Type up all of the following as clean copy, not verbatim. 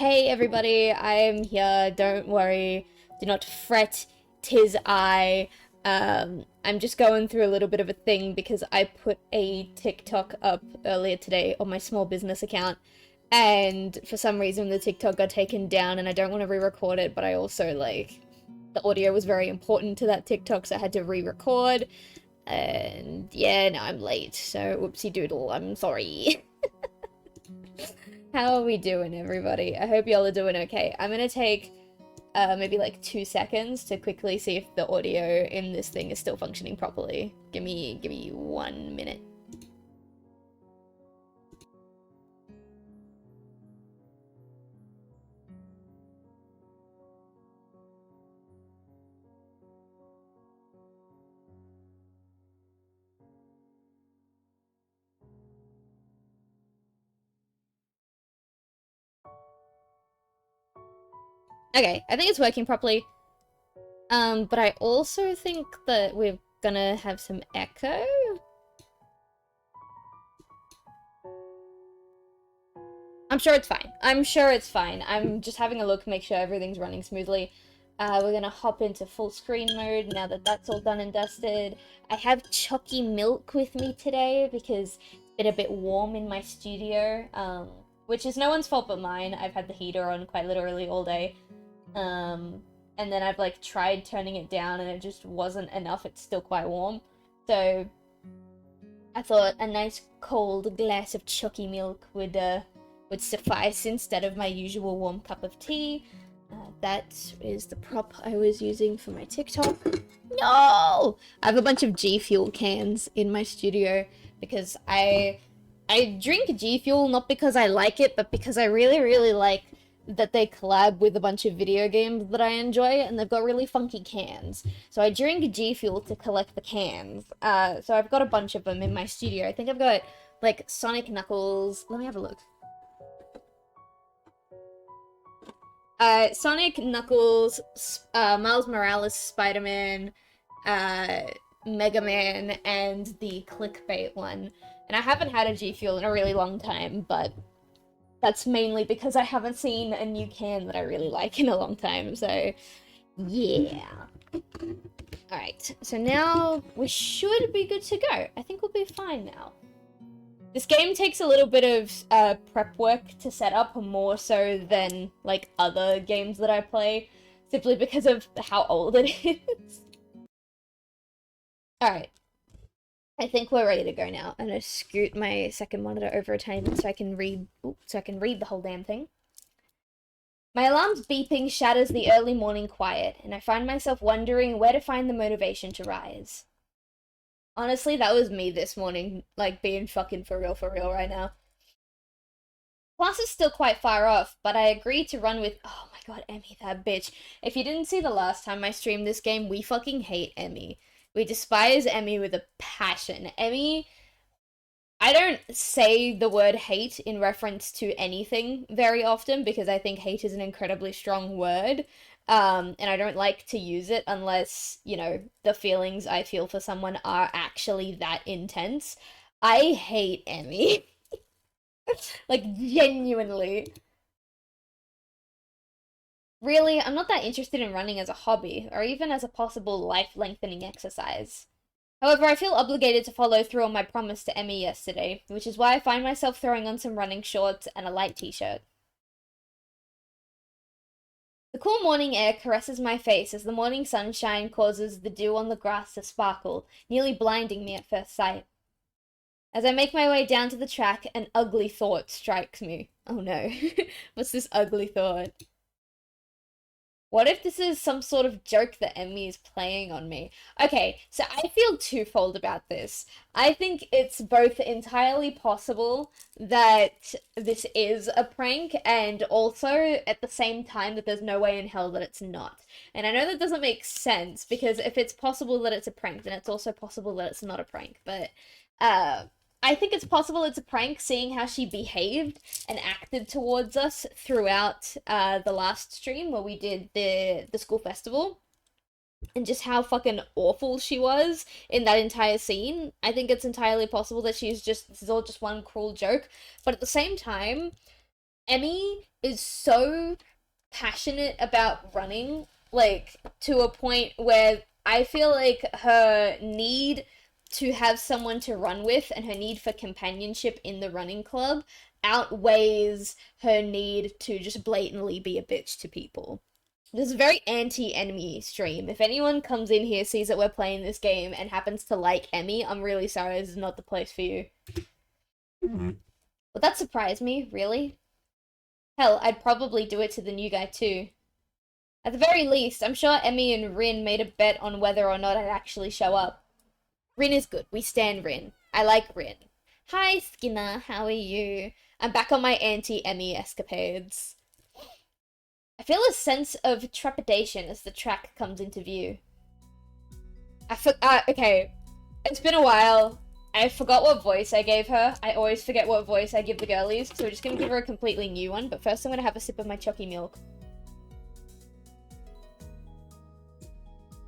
Hey everybody, I'm here, don't worry, do not fret, 'tis I. I'm just going through a little bit of a thing because I put a TikTok up earlier today on my small business account, and for some reason the TikTok got taken down and I don't want to re-record it, but I also, the audio was very important to that TikTok, so I had to re-record, and yeah, now I'm late, so whoopsie doodle, I'm sorry. How are we doing, everybody? I hope y'all are doing okay. I'm gonna take maybe like 2 seconds to quickly see if the audio in this thing is still functioning properly. Give me 1 minute. Okay, I think it's working properly. But I also think that we're gonna have some echo. I'm sure it's fine. I'm sure it's fine. I'm just having a look, make sure everything's running smoothly. We're gonna hop into full screen mode now that that's all done and dusted. I have chalky milk with me today because it's been a bit warm in my studio, which is no one's fault but mine. I've had the heater on quite literally all day. And then I've like tried turning it down and it just wasn't enough. It's still quite warm. So I thought a nice cold glass of chalky milk would suffice instead of my usual warm cup of tea. That is the prop I was using for my TikTok. No! I have a bunch of G Fuel cans in my studio because I drink G Fuel not because I like it, but because I really like that they collab with a bunch of video games that I enjoy, and they've got really funky cans. So I drink G Fuel to collect the cans. So I've got a bunch of them in my studio. I think I've got, like, Sonic Knuckles. Let me have a look. Sonic, Knuckles, Miles Morales, Spider-Man, Mega Man, and the clickbait one. And I haven't had a G Fuel in a really long time, but that's mainly because I haven't seen a new can that I really like in a long time, so yeah. Alright, so now we should be good to go. I think we'll be fine now. This game takes a little bit of prep work to set up, more so than, like, other games that I play, simply because of how old it is. Alright. I think we're ready to go now. I'm gonna scoot my second monitor over a tiny bit so I can read the whole damn thing. My alarm's beeping shatters the early morning quiet, and I find myself wondering where to find the motivation to rise. Honestly, that was me this morning, like, being fucking for real right now. Class is still quite far off, but I agree to run with— oh my god, Emmy, that bitch. If you didn't see the last time I streamed this game, we fucking hate Emmy. We despise Emmy with a passion. Emmy— I don't say the word hate in reference to anything very often because I think hate is an incredibly strong word. And I don't like to use it unless, you know, the feelings I feel for someone are actually that intense. I hate Emmy. Like, genuinely. Really, I'm not that interested in running as a hobby, or even as a possible life-lengthening exercise. However, I feel obligated to follow through on my promise to Emmy yesterday, which is why I find myself throwing on some running shorts and a light t-shirt. The cool morning air caresses my face as the morning sunshine causes the dew on the grass to sparkle, nearly blinding me at first sight. As I make my way down to the track, an ugly thought strikes me. Oh no, what's this ugly thought? What if this is some sort of joke that Emmy is playing on me? Okay, so I feel twofold about this. I think it's both entirely possible that this is a prank, and also at the same time that there's no way in hell that it's not. And I know that doesn't make sense, because if it's possible that it's a prank, then it's also possible that it's not a prank. But I think it's possible it's a prank, seeing how she behaved and acted towards us throughout the last stream where we did the school festival, and just how fucking awful she was in that entire scene. I think it's entirely possible that this is all just one cruel joke, but at the same time, Emmy is so passionate about running, like, to a point where I feel like her need to have someone to run with and her need for companionship in the running club outweighs her need to just blatantly be a bitch to people. This is a very anti-Emmy stream. If anyone comes in here, sees that we're playing this game, and happens to like Emmy, I'm really sorry, this is not the place for you. Would that surprise me, really? Hell, I'd probably do it to the new guy too. At the very least, I'm sure Emmy and Rin made a bet on whether or not I'd actually show up. Rin is good. We stand Rin. I like Rin. Hi, Skinner. How are you? I'm back on my anti-Emmy escapades. I feel a sense of trepidation as the track comes into view. Okay. It's been a while. I forgot what voice I gave her. I always forget what voice I give the girlies, so we're just gonna give her a completely new one, but first I'm gonna have a sip of my chalky milk.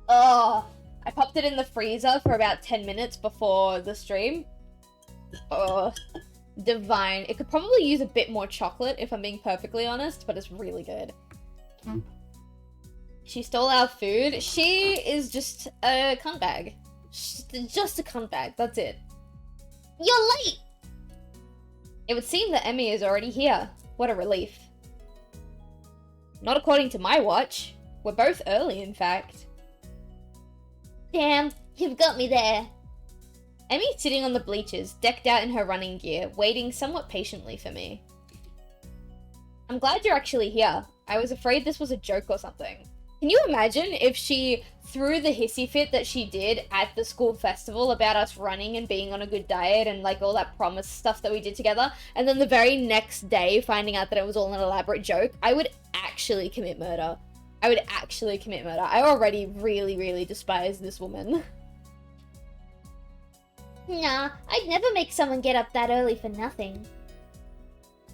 Oh, I popped it in the freezer for about 10 minutes before the stream. Oh, divine. It could probably use a bit more chocolate, if I'm being perfectly honest, but it's really good. She stole our food. She is just a cunt bag. She's just a cunt bag, that's it. You're late! It would seem that Emmy is already here. What a relief. Not according to my watch. We're both early, in fact. Damn, you've got me there. Emmy's sitting on the bleachers, decked out in her running gear, waiting somewhat patiently for me. I'm glad you're actually here. I was afraid this was a joke or something. Can you imagine if she threw the hissy fit that she did at the school festival about us running and being on a good diet and like all that promise stuff that we did together, and then the very next day finding out that it was all an elaborate joke? I would actually commit murder. I would actually commit murder. I already really, really despise this woman. Nah, I'd never make someone get up that early for nothing.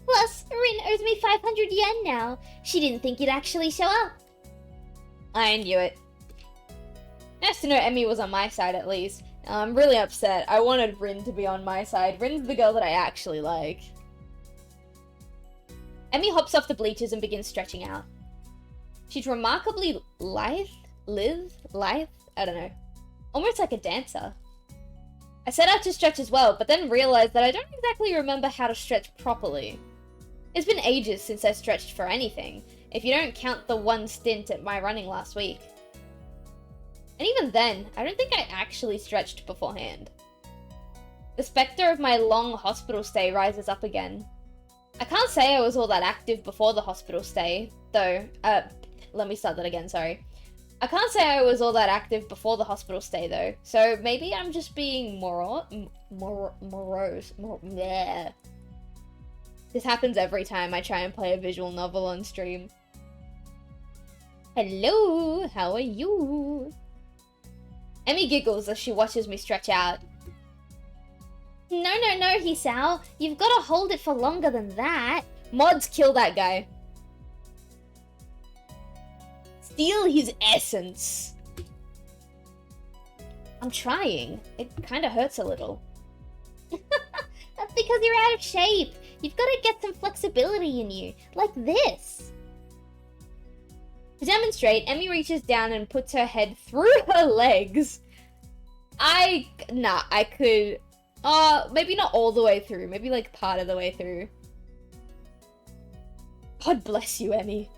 Plus, Rin owes me 500 yen now. She didn't think you'd actually show up. I knew it. Nice to know Emmy was on my side at least. I'm really upset. I wanted Rin to be on my side. Rin's the girl that I actually like. Emmy hops off the bleachers and begins stretching out. She's remarkably lithe? I don't know. Almost like a dancer. I set out to stretch as well, but then realized that I don't exactly remember how to stretch properly. It's been ages since I stretched for anything, if you don't count the one stint at my running last week. And even then, I don't think I actually stretched beforehand. The spectre of my long hospital stay rises up again. I can't say I was all that active before the hospital stay, though. Let me start that again, sorry. I can't say I was all that active before the hospital stay, though, so maybe I'm just being morose. Yeah. This happens every time I try and play a visual novel on stream. Hello, how are you? Emmy giggles as she watches me stretch out. No, Hisao. You've got to hold it for longer than that. Mods, kill that guy. Steal his essence. I'm trying. It kind of hurts a little. That's because you're out of shape. You've got to get some flexibility in you, like this. To demonstrate, Emmy reaches down and puts her head through her legs. I could... maybe not all the way through. Maybe like part of the way through. God bless you, Emmy.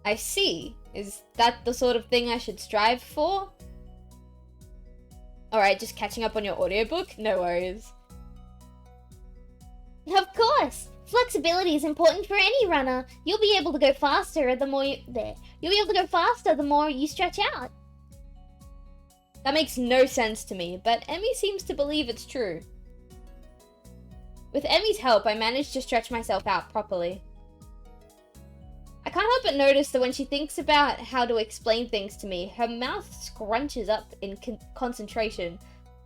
I see. Is that the sort of thing I should strive for? Alright, just catching up on your audiobook? No worries. Of course! Flexibility is important for any runner. You'll be able to go faster the more you... You'll be able to go faster the more you stretch out. That makes no sense to me, but Emmy seems to believe it's true. With Emmy's help, I managed to stretch myself out properly. I can't help but notice that when she thinks about how to explain things to me, her mouth scrunches up in concentration.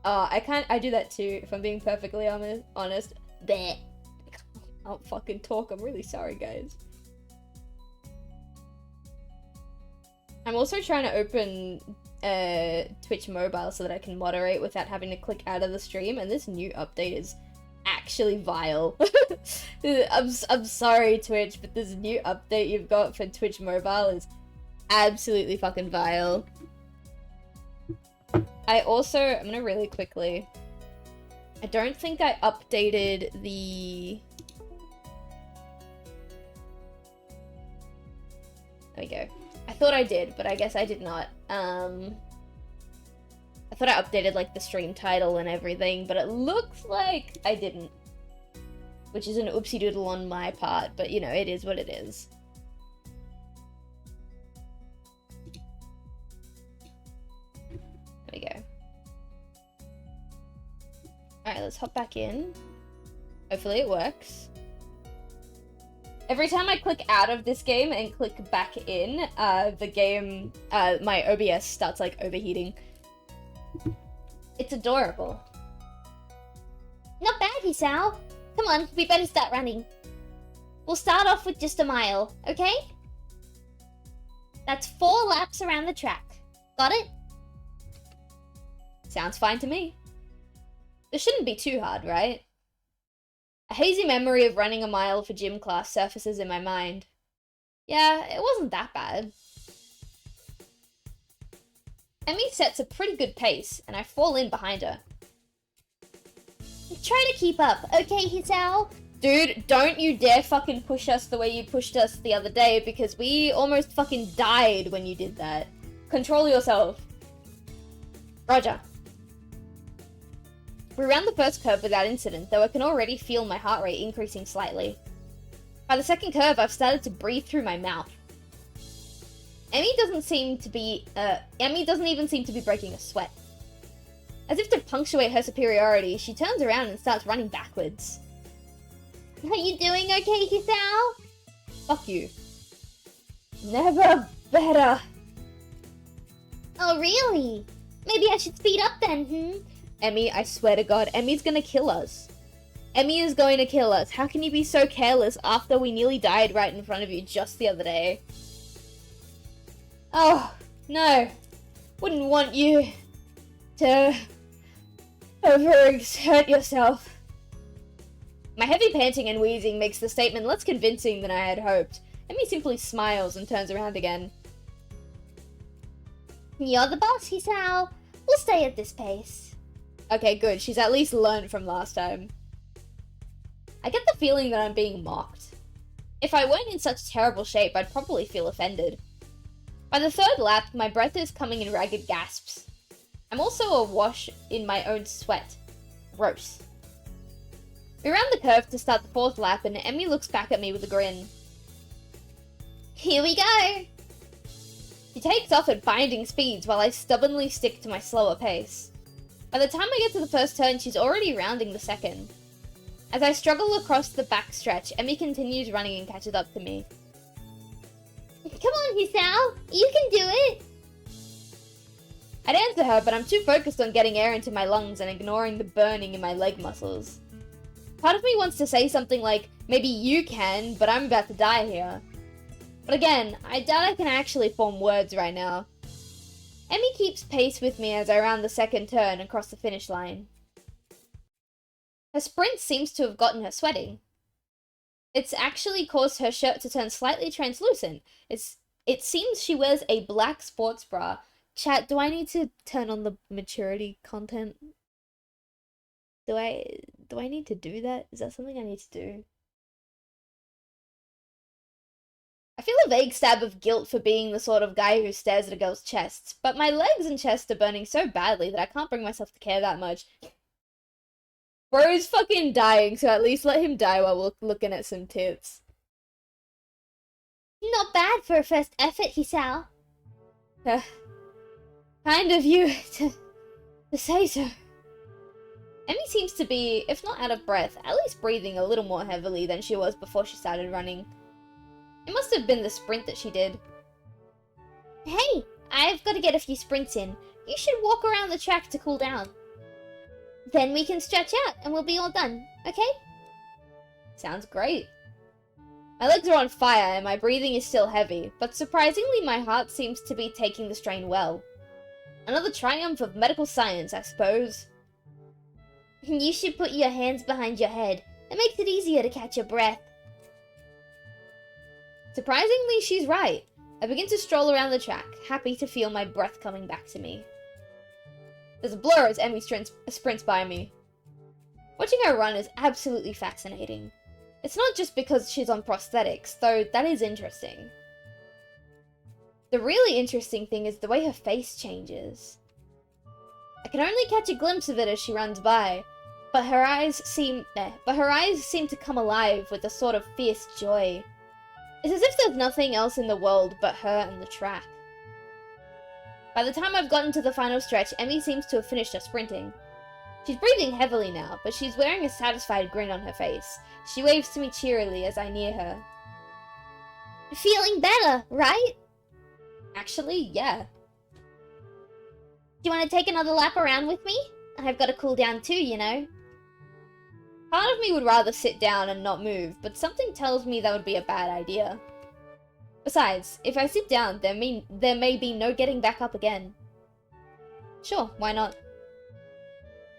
I do that too, if I'm being perfectly honest. Bleh. I can't fucking talk, I'm really sorry, guys. I'm also trying to open Twitch mobile so that I can moderate without having to click out of the stream, and this new update is actually vile. I'm sorry, Twitch, but this new update you've got for Twitch Mobile is absolutely fucking vile. I'm gonna really quickly... I don't think I updated the... There we go. I thought I did, but I guess I did not. I thought I updated, like, the stream title and everything, but it looks like I didn't. Which is an oopsie doodle on my part, but, you know, it is what it is. There we go. Alright, let's hop back in. Hopefully it works. Every time I click out of this game and click back in, the game, my OBS starts, like, overheating. It's adorable. Not bad, Hisao. Come on, we better start running. We'll start off with just a mile, okay? That's 4 laps around the track. Got it? Sounds fine to me. This shouldn't be too hard, right? A hazy memory of running a mile for gym class surfaces in my mind. Yeah, it wasn't that bad. Emmy sets a pretty good pace, and I fall in behind her. Try to keep up, okay, Hisao? Dude, don't you dare fucking push us the way you pushed us the other day, because we almost fucking died when you did that. Control yourself. Roger. We ran the first curve without incident, though I can already feel my heart rate increasing slightly. By the second curve, I've started to breathe through my mouth. Emmy doesn't even seem to be breaking a sweat. As if to punctuate her superiority, she turns around and starts running backwards. Are you doing okay, Hisao? Fuck you. Never better. Oh, really? Maybe I should speed up then, Emmy, I swear to God, Emmy's gonna kill us. Emmy is going to kill us. How can you be so careless after we nearly died right in front of you just the other day? Oh, no. Wouldn't want you to overexert yourself. My heavy panting and wheezing makes the statement less convincing than I had hoped. Emmy simply smiles and turns around again. You're the boss, Hisao. We'll stay at this pace. Okay, good. She's at least learned from last time. I get the feeling that I'm being mocked. If I weren't in such terrible shape, I'd probably feel offended. By the third lap, my breath is coming in ragged gasps. I'm also awash in my own sweat. Gross. We round the curve to start the fourth lap, and Emmy looks back at me with a grin. Here we go! She takes off at binding speeds while I stubbornly stick to my slower pace. By the time I get to the first turn, she's already rounding the second. As I struggle across the backstretch, Emmy continues running and catches up to me. Come on, Hisao! You can do it! I'd answer her, but I'm too focused on getting air into my lungs and ignoring the burning in my leg muscles. Part of me wants to say something like, maybe you can, but I'm about to die here. But again, I doubt I can actually form words right now. Emmy keeps pace with me as I round the second turn across the finish line. Her sprint seems to have gotten her sweating. It's actually caused her shirt to turn slightly translucent. It seems she wears a black sports bra. Chat, do I need to turn on the maturity content? Do I need to do that? Is that something I need to do? I feel a vague stab of guilt for being the sort of guy who stares at a girl's chests, but my legs and chest are burning so badly that I can't bring myself to care that much. Bro's fucking dying, so at least let him die while we're looking at some tits. Not bad for a first effort, Hisao. Kind of you to say so. Emmy seems to be, if not out of breath, at least breathing a little more heavily than she was before she started running. It must have been the sprint that she did. Hey, I've got to get a few sprints in. You should walk around the track to cool down. Then we can stretch out and we'll be all done, okay? Sounds great. My legs are on fire and my breathing is still heavy, but surprisingly my heart seems to be taking the strain well. Another triumph of medical science, I suppose. You should put your hands behind your head. It makes it easier to catch your breath. Surprisingly, she's right. I begin to stroll around the track, happy to feel my breath coming back to me. There's a blur as Emmy sprints by me. Watching her run is absolutely fascinating. It's not just because she's on prosthetics, though that is interesting. The really interesting thing is the way her face changes. I can only catch a glimpse of it as she runs by, but her eyes seem to come alive with a sort of fierce joy. It's as if there's nothing else in the world but her and the track. By the time I've gotten to the final stretch, Emmy seems to have finished her sprinting. She's breathing heavily now, but she's wearing a satisfied grin on her face. She waves to me cheerily as I near her. Feeling better, right? Actually, yeah. Do you want to take another lap around with me? I've got to cool down too, you know. Part of me would rather sit down and not move, but something tells me that would be a bad idea. Besides, if I sit down, there may be no getting back up again. Sure, why not?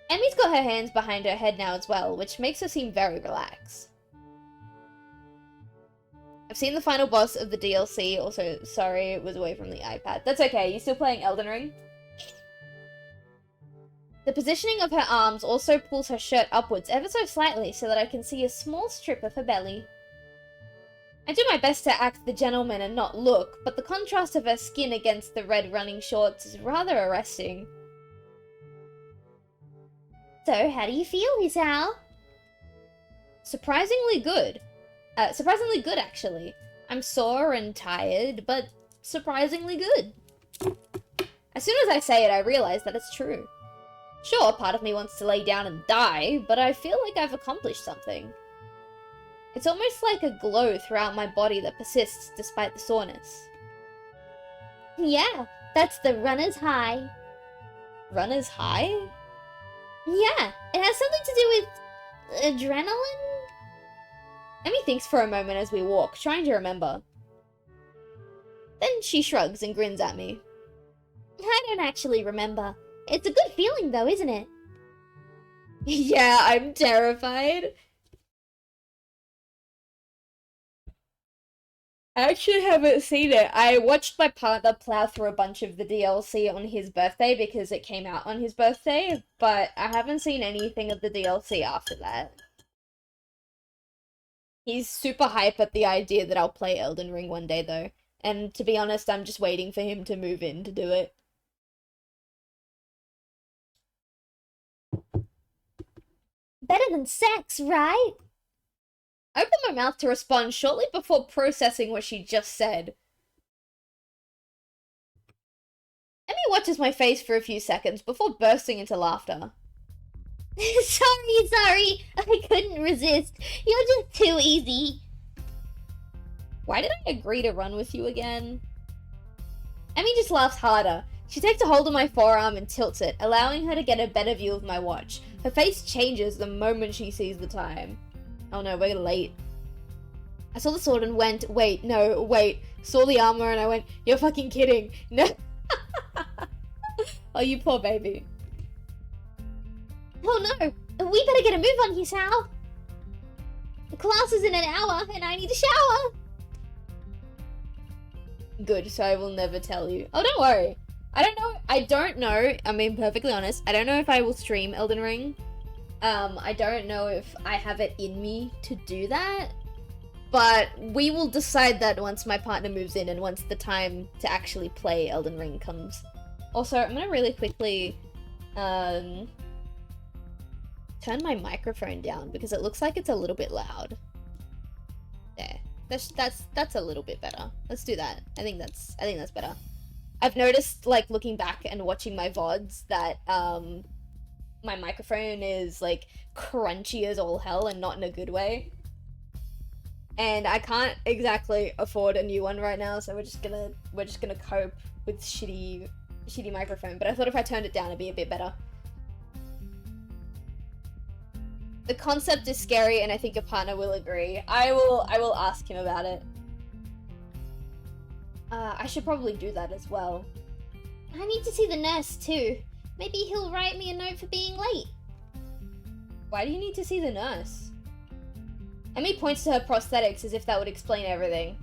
Emmy's got her hands behind her head now as well, which makes her seem very relaxed. I've seen the final boss of the DLC, also, sorry, it was away from the iPad. That's okay, you still playing Elden Ring? The positioning of her arms also pulls her shirt upwards ever so slightly so that I can see a small strip of her belly. I do my best to act the gentleman and not look, but the contrast of her skin against the red running shorts is rather arresting. So, how do you feel, Hisao? Surprisingly good. Surprisingly good, actually. I'm sore and tired, but surprisingly good. As soon as I say it, I realize that it's true. Sure, part of me wants to lay down and die, but I feel like I've accomplished something. It's almost like a glow throughout my body that persists despite the soreness. Yeah, that's the runner's high. Runner's high? Yeah, it has something to do with adrenaline? Emmy thinks for a moment as we walk, trying to remember. Then she shrugs and grins at me. I don't actually remember. It's a good feeling though, isn't it? Yeah, I'm terrified. I actually haven't seen it. I watched my partner plow through a bunch of the DLC on his birthday because it came out on his birthday, but I haven't seen anything of the DLC after that. He's super hype at the idea that I'll play Elden Ring one day though, and to be honest, I'm just waiting for him to move in to do it. Better than sex, right? I opened my mouth to respond shortly before processing what she just said. Emmy watches my face for a few seconds before bursting into laughter. Sorry, I couldn't resist. You're just too easy. Why did I agree to run with you again? Emmy just laughs harder. She takes a hold of my forearm and tilts it, allowing her to get a better view of my watch. Her face changes the moment she sees the time. Oh no, we're late. I saw the sword and went, wait, no, wait. Saw the armor and I went, you're fucking kidding. No. Oh, you poor baby. Oh no, we better get a move on here, Sal. The class is in an hour and I need a shower. Good, so I will never tell you. Oh, don't worry. I don't know, I'm being perfectly honest, I don't know if I will stream Elden Ring. I don't know if I have it in me to do that, but we will decide that once my partner moves in and once the time to actually play Elden Ring comes. Also, I'm gonna really quickly, turn my microphone down because it looks like it's a little bit loud. There. That's a little bit better. Let's do that. I think that's better. I've noticed, like, looking back and watching my VODs that, my microphone is, like, crunchy as all hell and not in a good way. And I can't exactly afford a new one right now, so we're just gonna cope with shitty microphone. But I thought if I turned it down, it'd be a bit better. The concept is scary, and I think your partner will agree. I will ask him about it. I should probably do that as well. I need to see the nurse too. Maybe he'll write me a note for being late. Why do you need to see the nurse? Emmy points to her prosthetics as if that would explain everything.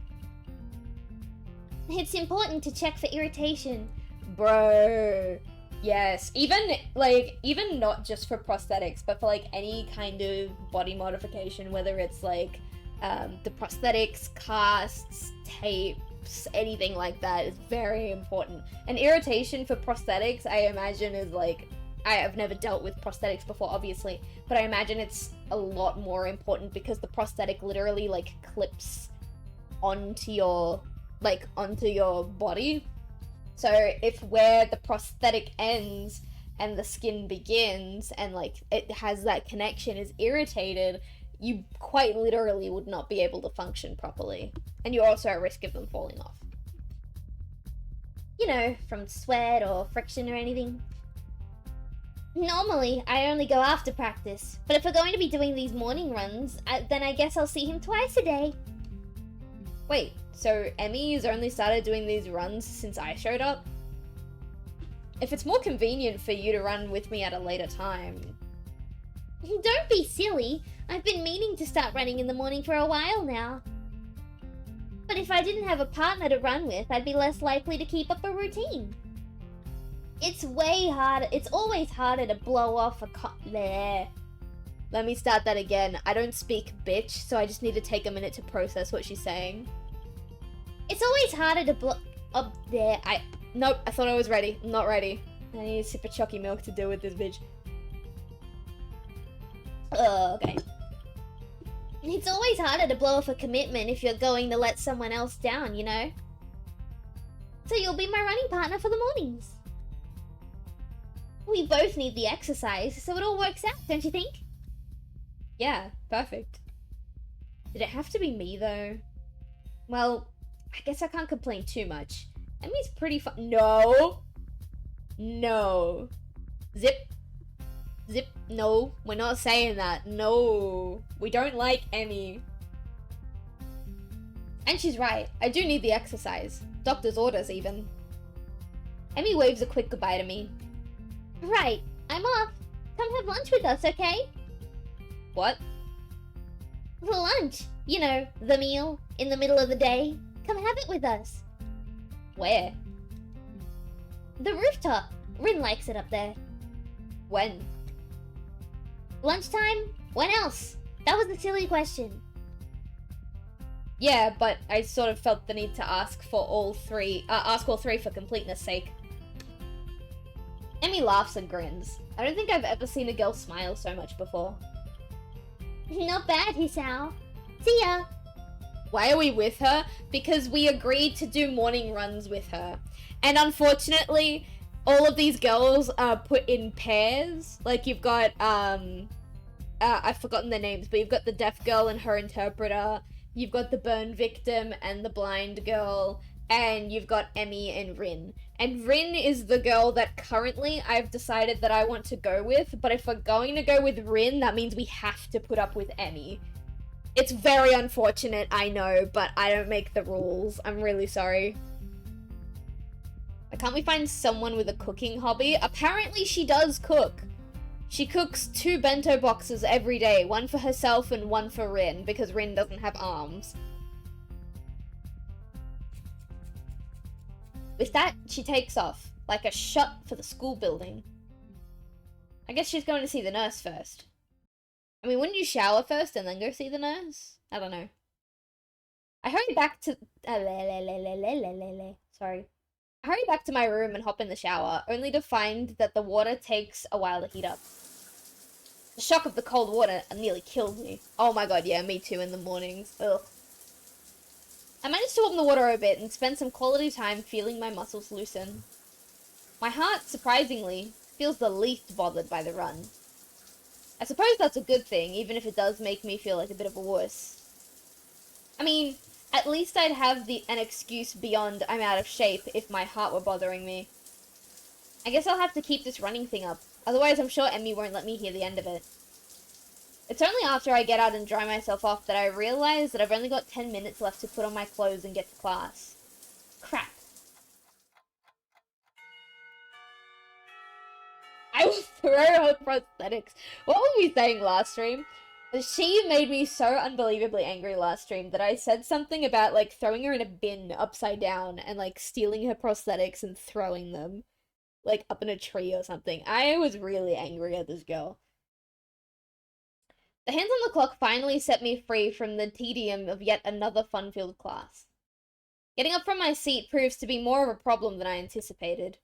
It's important to check for irritation. Bro. Yes. Even not just for prosthetics, but for, like, any kind of body modification, whether it's, like, the prosthetics, casts, tapes, anything like that is very important. And irritation for prosthetics, I imagine, is, like, I have never dealt with prosthetics before, obviously, but I imagine it's a lot more important because the prosthetic literally, like, clips onto your body. So if where the prosthetic ends and the skin begins and, like, it has that connection is irritated, you quite literally would not be able to function properly. And you're also at risk of them falling off. You know, from sweat or friction or anything. Normally, I only go after practice, but if we're going to be doing these morning runs, then I guess I'll see him twice a day. Wait, so Emmy has only started doing these runs since I showed up? If it's more convenient for you to run with me at a later time... Don't be silly. I've been meaning to start running in the morning for a while now. But if I didn't have a partner to run with, I'd be less likely to keep up a routine. It's way harder. It's always harder to blow off a there. Let me start that again. I don't speak bitch, so I just need to take a minute to process what she's saying. It's always harder to blow up there. Nope, I thought I was ready. I'm not ready. I need a sip of chalky milk to deal with this bitch. Okay. It's always harder to blow off a commitment if you're going to let someone else down, you know? So you'll be my running partner for the mornings. We both need the exercise, so it all works out, don't you think? Yeah, perfect. Did it have to be me, though? Well, I guess I can't complain too much. Emmy's pretty fun. No! No. Zip. Zip. No, we're not saying that. No. We don't like Emmy. And she's right. I do need the exercise. Doctor's orders, even. Emmy waves a quick goodbye to me. Right, I'm off. Come have lunch with us, okay? What? The lunch. You know, the meal in the middle of the day. Come have it with us. Where? The rooftop. Rin likes it up there. When? Lunchtime? When else? That was a silly question. Yeah, but I sort of felt the need to ask all three for completeness sake. Emmy laughs and grins. I don't think I've ever seen a girl smile so much before. Not bad, Hisao. See ya! Why are we with her? Because we agreed to do morning runs with her. And unfortunately, all of these girls are put in pairs. Like, you've got, I've forgotten their names, but you've got the deaf girl and her interpreter. You've got the burn victim and the blind girl. And you've got Emmy and Rin. And Rin is the girl that currently I've decided that I want to go with, but if we're going to go with Rin, that means we have to put up with Emmy. It's very unfortunate, I know, but I don't make the rules. I'm really sorry. Can't we find someone with a cooking hobby? Apparently she does cook. She cooks 2 bento boxes every day, one for herself and one for Rin, because Rin doesn't have arms. With that, she takes off, like a shot for the school building. I guess she's going to see the nurse first. I mean, wouldn't you shower first and then go see the nurse? I don't know. I hurry back to... Sorry. I hurry back to my room and hop in the shower, only to find that the water takes a while to heat up. The shock of the cold water nearly killed me. Oh my god, yeah, me too in the mornings. Ugh. I managed to warm the water a bit and spend some quality time feeling my muscles loosen. My heart, surprisingly, feels the least bothered by the run. I suppose that's a good thing, even if it does make me feel like a bit of a wuss. I mean, at least I'd have an excuse beyond I'm out of shape if my heart were bothering me. I guess I'll have to keep this running thing up, otherwise I'm sure Emmy won't let me hear the end of it. It's only after I get out and dry myself off that I realize that I've only got 10 minutes left to put on my clothes and get to class. Crap. I will throw her prosthetics. What were we saying last stream? She made me so unbelievably angry last stream that I said something about, like, throwing her in a bin upside down and, like, stealing her prosthetics and throwing them, like, up in a tree or something. I was really angry at this girl. The hands on the clock finally set me free from the tedium of yet another fun-filled class. Getting up from my seat proves to be more of a problem than I anticipated.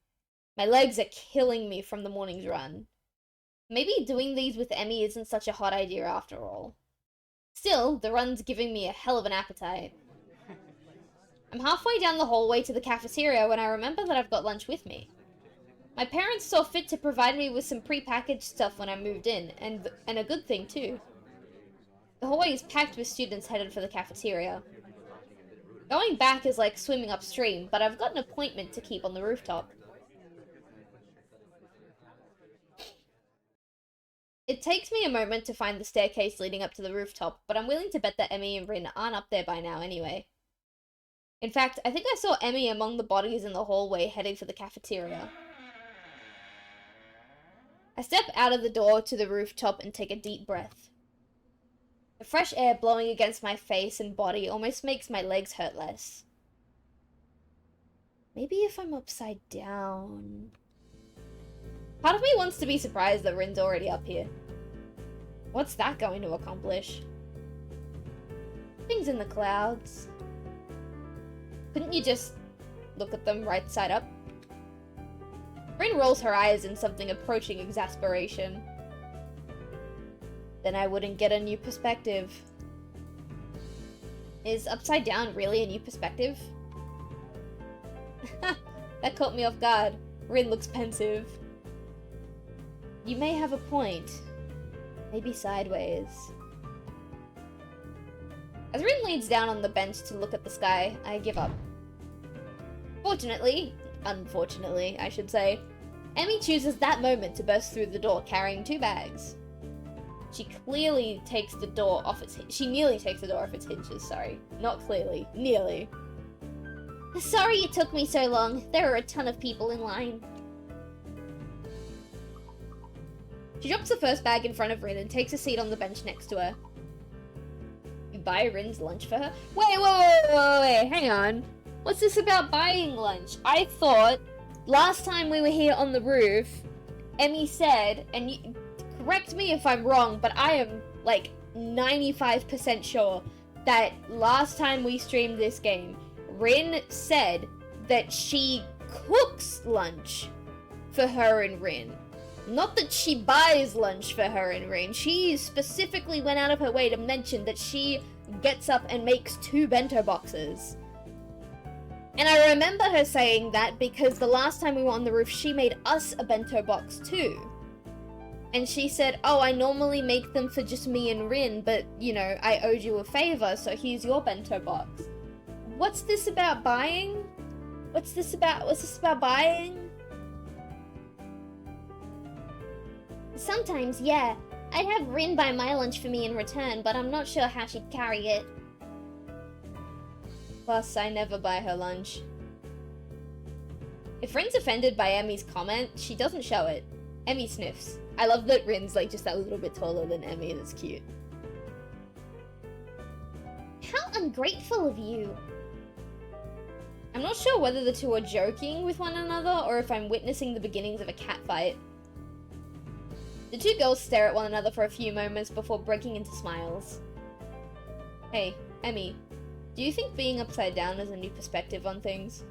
My legs are killing me from the morning's run. Maybe doing these with Emmy isn't such a hot idea after all. Still, the run's giving me a hell of an appetite. I'm halfway down the hallway to the cafeteria when I remember that I've got lunch with me. My parents saw fit to provide me with some pre-packaged stuff when I moved in, and a good thing too. The hallway is packed with students headed for the cafeteria. Going back is like swimming upstream, but I've got an appointment to keep on the rooftop. It takes me a moment to find the staircase leading up to the rooftop, but I'm willing to bet that Emmy and Rin aren't up there by now anyway. In fact, I think I saw Emmy among the bodies in the hallway heading for the cafeteria. I step out of the door to the rooftop and take a deep breath. The fresh air blowing against my face and body almost makes my legs hurt less. Maybe if I'm upside down... Part of me wants to be surprised that Rin's already up here. What's that going to accomplish? Things in the clouds. Couldn't you just look at them right side up? Rin rolls her eyes in something approaching exasperation. Then I wouldn't get a new perspective. Is upside down really a new perspective? That caught me off guard. Rin looks pensive. You may have a point. Maybe sideways. As Rin leans down on the bench to look at the sky, I give up. Unfortunately, I should say, Emmy chooses that moment to burst through the door carrying 2 bags. She nearly takes the door off its hinges, sorry. Not clearly, nearly. Sorry it took me so long. There are a ton of people in line. She drops the first bag in front of Rin and takes a seat on the bench next to her. You buy Rin's lunch for her? Wait, hang on. What's this about buying lunch? I thought, last time we were here on the roof, Emmy said, and you, correct me if I'm wrong, but I am, like, 95% sure that last time we streamed this game, Rin said that she cooks lunch for her and Rin. Not that she buys lunch for her and Rin. She specifically went out of her way to mention that she gets up and makes 2 bento boxes. And I remember her saying that because the last time we were on the roof, she made us a bento box too. And she said, oh, I normally make them for just me and Rin, but, you know, I owed you a favor, so here's your bento box. What's this about buying? What's this about buying? Sometimes, yeah. I'd have Rin buy my lunch for me in return, but I'm not sure how she'd carry it. Plus, I never buy her lunch. If Rin's offended by Emmy's comment, she doesn't show it. Emmy sniffs. I love that Rin's like just a little bit taller than Emmy, that's cute. How ungrateful of you. I'm not sure whether the two are joking with one another or if I'm witnessing the beginnings of a catfight. The 2 girls stare at one another for a few moments before breaking into smiles. Hey, Emmy, do you think being upside down is a new perspective on things?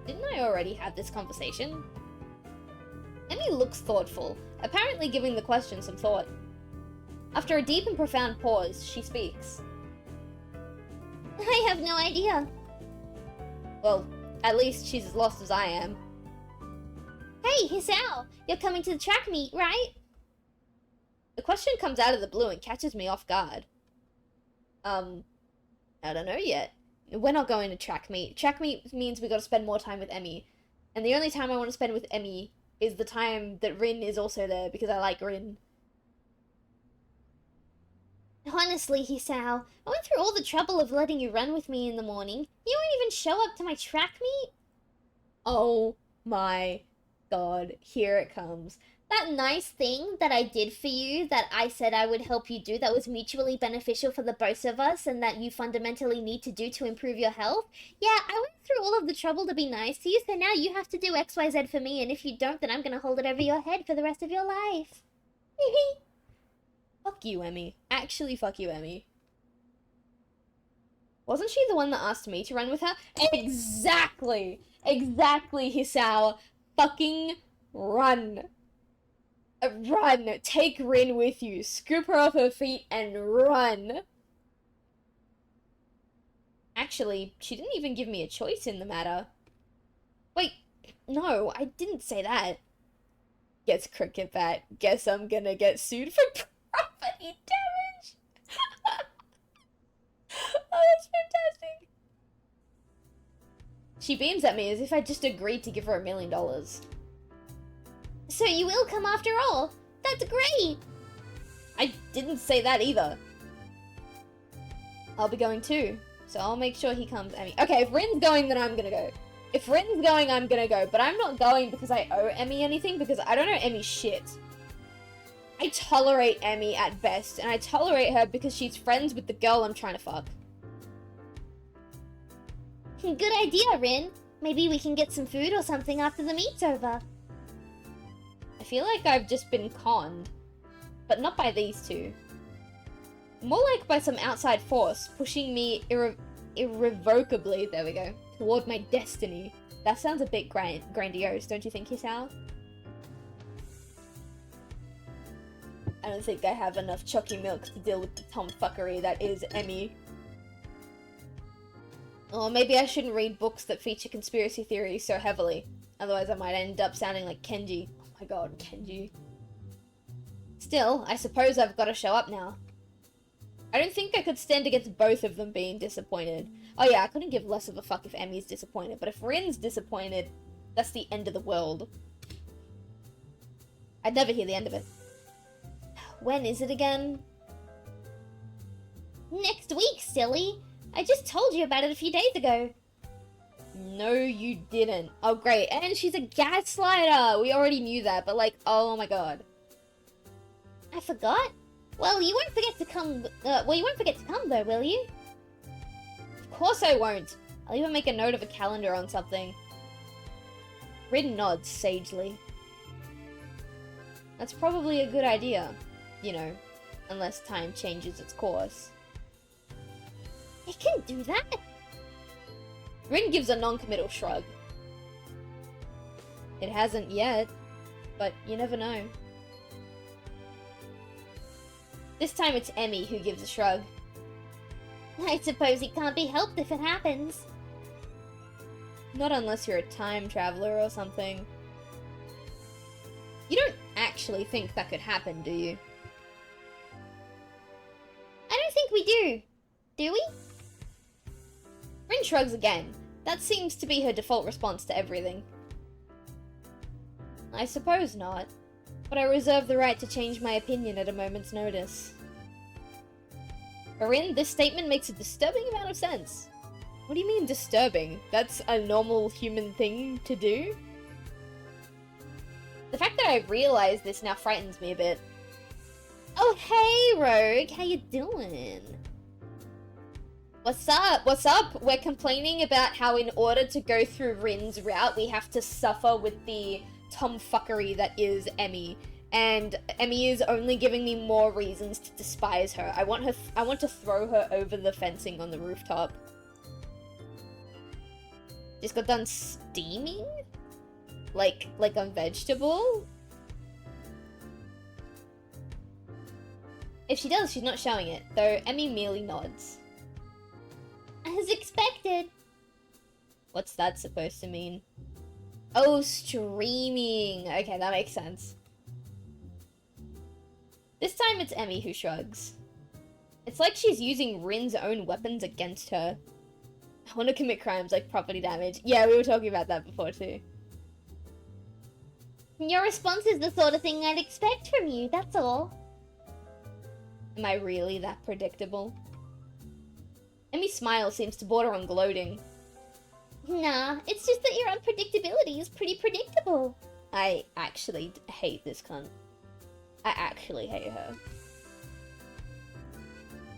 Didn't I already have this conversation? Emmy looks thoughtful, apparently giving the question some thought. After a deep and profound pause, she speaks. I have no idea. Well, at least she's as lost as I am. Hey, Hisao! You're coming to the track meet, right? The question comes out of the blue and catches me off guard. I don't know yet. We're not going to track meet. Track meet means we gotta spend more time with Emmy. And the only time I want to spend with Emmy is the time that Rin is also there, because I like Rin. Honestly, Hisao, I went through all the trouble of letting you run with me in the morning. You won't even show up to my track meet? Oh my God, here it comes. That nice thing that I did for you, that I said I would help you do, that was mutually beneficial for the both of us, and that you fundamentally need to do to improve your health. Yeah, I went through all of the trouble to be nice to you, so now you have to do XYZ for me, and if you don't, then I'm gonna hold it over your head for the rest of your life. Fuck you, Emmy. Actually, fuck you, Emmy. Wasn't she the one that asked me to run with her? Exactly! Exactly, Hisao. Fucking run. Run! Take Rin with you. Scoop her off her feet and run. Actually, she didn't even give me a choice in the matter. Wait, no, I didn't say that. Gets cricket bat. Guess I'm gonna get sued for property damage. Oh, that's fantastic. She beams at me as if I just agreed to give her $1 million. So you will come after all? That's great! I didn't say that either. I'll be going too, so I'll make sure he comes at me. Okay, if Rin's going, then I'm gonna go. If Rin's going, I'm gonna go. But I'm not going because I owe Emmy anything, because I don't owe Emmy shit. I tolerate Emmy at best, and I tolerate her because she's friends with the girl I'm trying to fuck. Good idea, Rin. Maybe we can get some food or something after the meet's over. I feel like I've just been conned. But not by these two. More like by some outside force pushing me irrevocably, there we go, toward my destiny. That sounds a bit grandiose, don't you think, Hisao? I don't think I have enough chucky milk to deal with the tomfuckery that is Emmy. Or maybe I shouldn't read books that feature conspiracy theories so heavily. Otherwise I might end up sounding like Kenji. Oh my god, Kenji. Still, I suppose I've got to show up now. I don't think I could stand against both of them being disappointed. Oh yeah, I couldn't give less of a fuck if Emmy's disappointed, but if Rin's disappointed, that's the end of the world. I'd never hear the end of it. When is it again? Next week, silly! I just told you about it a few days ago. No, you didn't. Oh, great. And she's a gaslighter! We already knew that, but like, oh my god. I forgot? Well, you won't forget to come, you won't forget to come though, will you? Of course I won't. I'll even make a note of a calendar on something. Rin nods sagely. That's probably a good idea. You know, unless time changes its course. It can do that? Rin gives a non-committal shrug. It hasn't yet, but you never know. This time it's Emmy who gives a shrug. I suppose it can't be helped if it happens. Not unless you're a time traveler or something. You don't actually think that could happen, do you? I don't think we do. Do we? Rin shrugs again. That seems to be her default response to everything. I suppose not. But I reserve the right to change my opinion at a moment's notice. For Rin, this statement makes a disturbing amount of sense. What do you mean disturbing? That's a normal human thing to do? The fact that I realize this now frightens me a bit. Oh hey Rogue, how you doing? What's up? What's up? We're complaining about how in order to go through Rin's route, we have to suffer with the tomfuckery that is Emmy. And Emmy is only giving me more reasons to despise her. I want to throw her over the fencing on the rooftop. Just got done steaming? Like a vegetable? If she does, she's not showing it, though Emmy merely nods. As expected. What's that supposed to mean? Oh, streaming. Okay, that makes sense. This time it's Emmy who shrugs. It's like she's using Rin's own weapons against her. I want to commit crimes like property damage. Yeah, we were talking about that before too. Your response is the sort of thing I'd expect from you, that's all. Am I really that predictable? Emmy's smile seems to border on gloating. Nah, it's just that your unpredictability is pretty predictable. I actually hate this cunt. I actually hate her.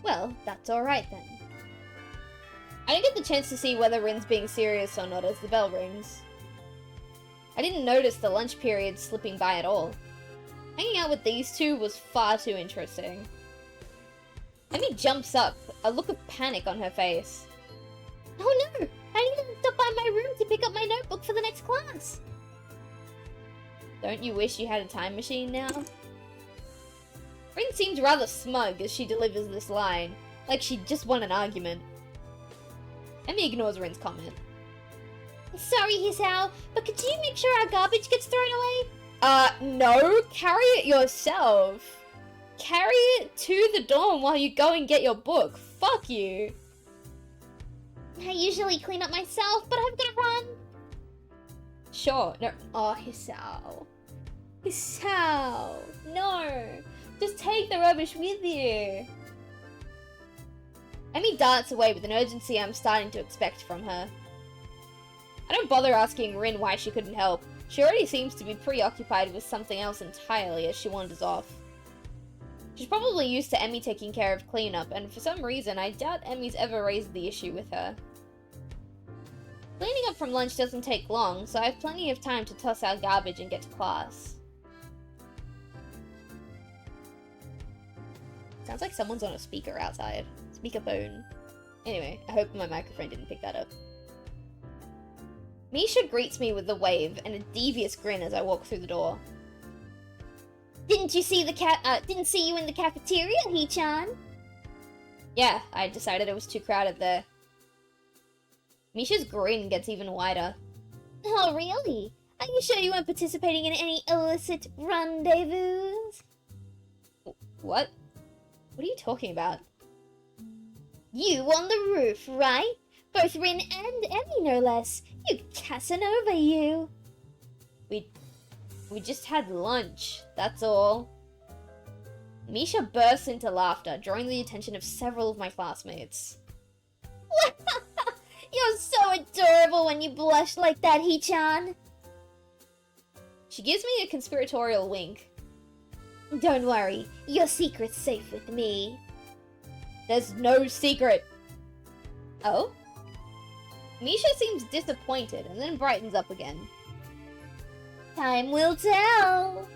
Well, that's alright then. I didn't get the chance to see whether Rin's being serious or not as the bell rings. I didn't notice the lunch period slipping by at all. Hanging out with these two was far too interesting. Emmy jumps up, a look of panic on her face. Oh no! I need to stop by my room to pick up my notebook for the next class! Don't you wish you had a time machine now? Rin seems rather smug as she delivers this line, like she just won an argument. Emmy ignores Rin's comment. Sorry, Hisao, but could you make sure our garbage gets thrown away? No, carry it yourself. Carry it to the dorm while you go and get your book. Fuck you. I usually clean up myself, but I've gotta run. Sure, no. Oh, Hisao. Hisao. No. Just take the rubbish with you. Emmy darts away with an urgency I'm starting to expect from her. I don't bother asking Rin why she couldn't help. She already seems to be preoccupied with something else entirely as she wanders off. She's probably used to Emmy taking care of cleanup, and for some reason I doubt Emmy's ever raised the issue with her. Cleaning up from lunch doesn't take long, so I have plenty of time to toss out garbage and get to class. Sounds like someone's on a speaker outside. Speakerphone. Anyway, I hope my microphone didn't pick that up. Misha greets me with a wave and a devious grin as I walk through the door. Didn't you see didn't see you in the cafeteria, Hee-chan? Yeah, I decided it was too crowded there. Misha's grin gets even wider. Oh, really? Are you sure you weren't participating in any illicit rendezvous? What? What are you talking about? You on the roof, right? Both Rin and Emmy, no less. You Casanova, you. We just had lunch, that's all. Misha bursts into laughter, drawing the attention of several of my classmates. You're so adorable when you blush like that, Hee-chan. She gives me a conspiratorial wink. Don't worry, your secret's safe with me. There's no secret. Oh? Misha seems disappointed and then brightens up again. Time will tell.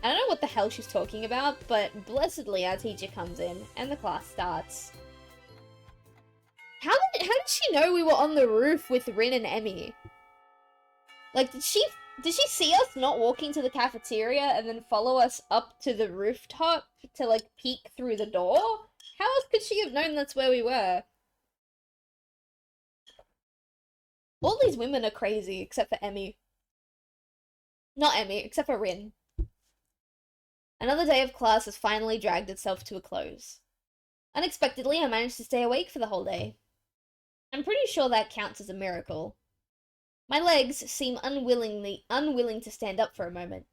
I don't know what the hell she's talking about, but blessedly our teacher comes in and the class starts. How did she know we were on the roof with Rin and Emmy? Like, did she see us not walking to the cafeteria and then follow us up to the rooftop to, like, peek through the door? How else could she have known that's where we were? All these women are crazy, except for Emmy. Not Emmy, except for Rin. Another day of class has finally dragged itself to a close. Unexpectedly, I managed to stay awake for the whole day. I'm pretty sure that counts as a miracle. My legs seem unwilling to stand up for a moment.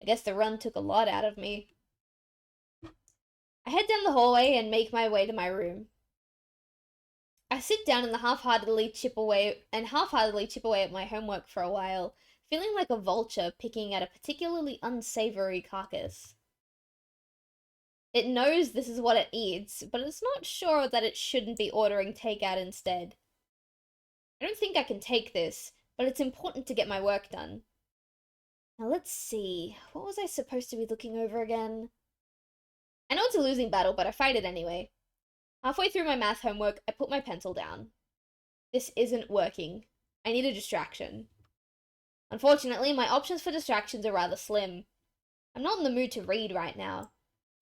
I guess the run took a lot out of me. I head down the hallway and make my way to my room. I sit down and half-heartedly chip away at my homework for a while, feeling like a vulture picking at a particularly unsavory carcass. It knows this is what it eats, but it's not sure that it shouldn't be ordering takeout instead. I don't think I can take this, but it's important to get my work done. Now let's see, what was I supposed to be looking over again? I know it's a losing battle, but I fight it anyway. Halfway through my math homework, I put my pencil down. This isn't working. I need a distraction. Unfortunately, my options for distractions are rather slim. I'm not in the mood to read right now.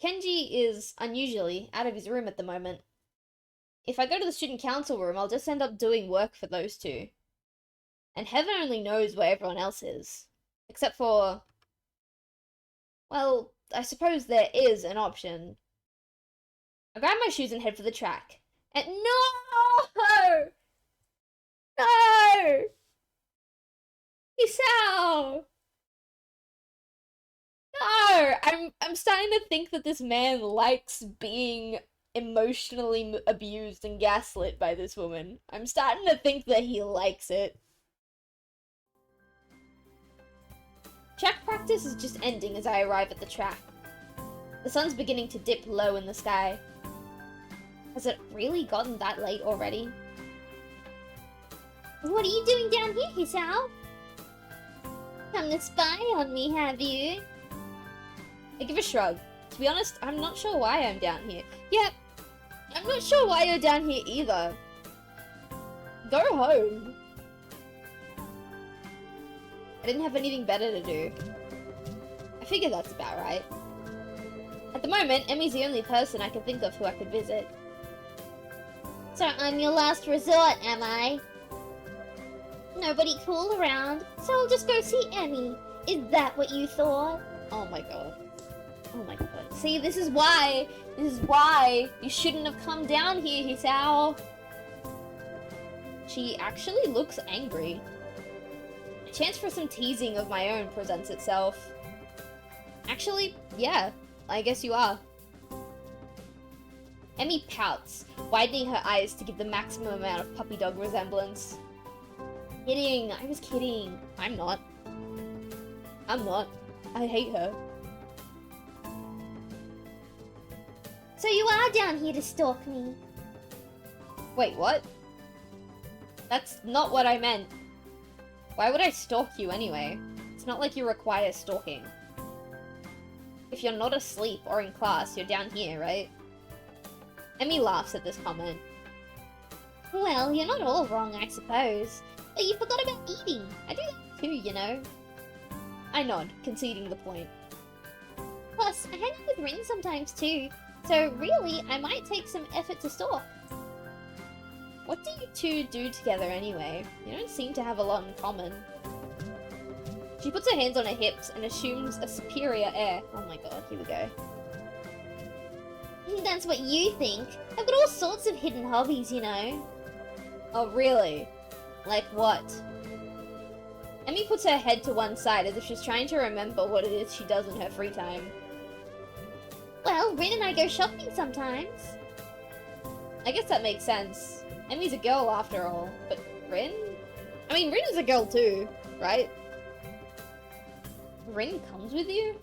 Kenji is, unusually, out of his room at the moment. If I go to the student council room, I'll just end up doing work for those two. And heaven only knows where everyone else is. Except for... well, I suppose there is an option. I grab my shoes and head for the track. And no! No! Isao! No! I'm starting to think that this man likes being emotionally abused and gaslit by this woman. I'm starting to think that he likes it. Track practice is just ending as I arrive at the track. The sun's beginning to dip low in the sky. Has it really gotten that late already? What are you doing down here, Hisao? Come to spy on me, have you? I give a shrug. To be honest, I'm not sure why I'm down here. Yep, I'm not sure why you're down here either. Go home. I didn't have anything better to do. I figure that's about right. At the moment, Emmy's the only person I can think of who I could visit. So I'm your last resort, am I? Nobody cool around, so I'll just go see Emmy. Is that what you thought? Oh my god. Oh my god. See, this is why you shouldn't have come down here, Hisao. She actually looks angry. A chance for some teasing of my own presents itself. Actually, yeah, I guess you are. Emmy pouts, widening her eyes to give the maximum amount of puppy dog resemblance. Kidding, I was kidding. I'm not. I'm not. I hate her. So you are down here to stalk me? Wait, what? That's not what I meant. Why would I stalk you anyway? It's not like you require stalking. If you're not asleep or in class, you're down here, right? Emmy laughs at this comment. Well, you're not all wrong, I suppose. But you forgot about eating. I do that too, you know. I nod, conceding the point. Plus, I hang out with Rin sometimes too, so really, I might take some effort to stalk. What do you two do together anyway? You don't seem to have a lot in common. She puts her hands on her hips and assumes a superior air. Oh my god, here we go. That's what you think. I've got all sorts of hidden hobbies, you know. Oh, really? Like what? Emmy puts her head to one side as if she's trying to remember what it is she does in her free time. Well, Rin and I go shopping sometimes. I guess that makes sense. Emmy's a girl after all, but Rin? I mean, Rin is a girl too, right? Rin comes with you?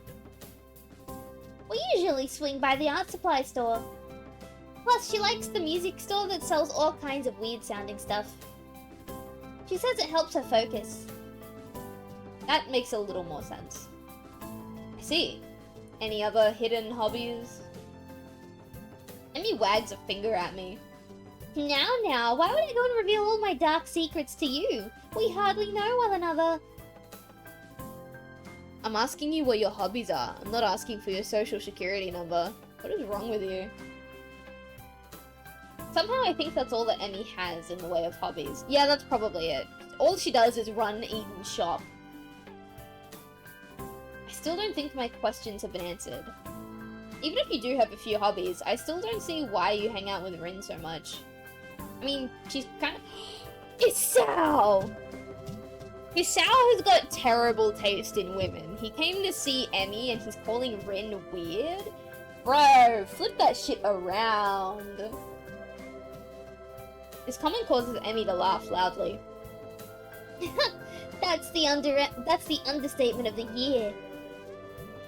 We usually swing by the art supply store. Plus, she likes the music store that sells all kinds of weird sounding stuff. She says it helps her focus. That makes a little more sense. I see. Any other hidden hobbies? Emmy wags a finger at me. Now, why would I go and reveal all my dark secrets to you? We hardly know one another. I'm asking you what your hobbies are. I'm not asking for your social security number. What is wrong with you? Somehow I think that's all that Emmy has in the way of hobbies. Yeah, that's probably it. All she does is run, eat, and shop. I still don't think my questions have been answered. Even if you do have a few hobbies, I still don't see why you hang out with Rin so much. I mean, she's kind of... Hisao! Hisao has got terrible taste in women. He came to see Emmy and he's calling Rin weird? Bro, flip that shit around. This comment causes Emmy to laugh loudly. That's the understatement of the year.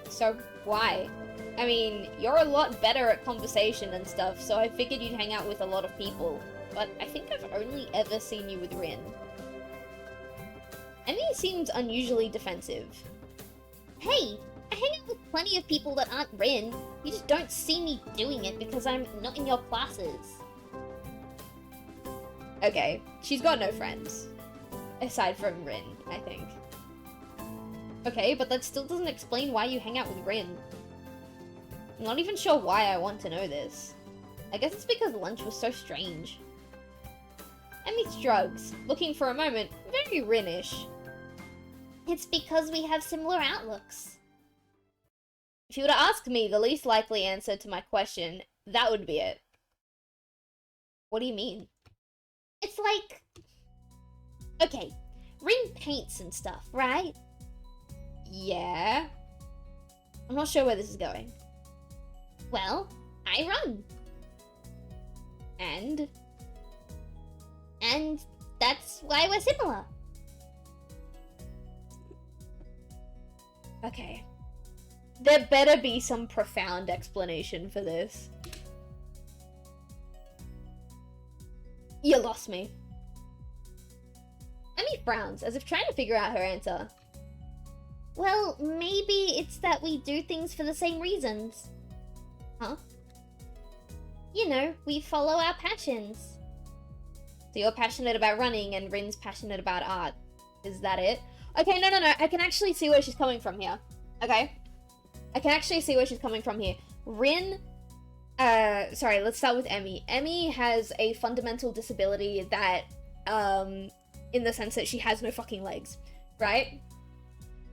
So, why? I mean, you're a lot better at conversation and stuff, so I figured you'd hang out with a lot of people. But I think I've only ever seen you with Rin. Emmy seems unusually defensive. Hey, I hang out with plenty of people that aren't Rin. You just don't see me doing it because I'm not in your classes. Okay, she's got no friends. Aside from Rin, I think. Okay, but that still doesn't explain why you hang out with Rin. I'm not even sure why I want to know this. I guess it's because lunch was so strange. Emmy shrugs, looking for a moment very Rin-ish. It's because we have similar outlooks. If you were to ask me the least likely answer to my question, that would be it. What do you mean? It's like... Okay, Rin paints and stuff, right? Yeah. I'm not sure where this is going. Well, I run. And that's why we're similar. Okay. There better be some profound explanation for this. You lost me. Emmy frowns, as if trying to figure out her answer. Well, maybe it's that we do things for the same reasons. Huh? You know, we follow our passions. So you're passionate about running and Rin's passionate about art. Is that it? Okay, no. I can actually see where she's coming from here. Okay? I can actually see where she's coming from here. Rin... sorry, let's start with Emmy. Emmy has a fundamental disability that, in the sense that she has no fucking legs, right?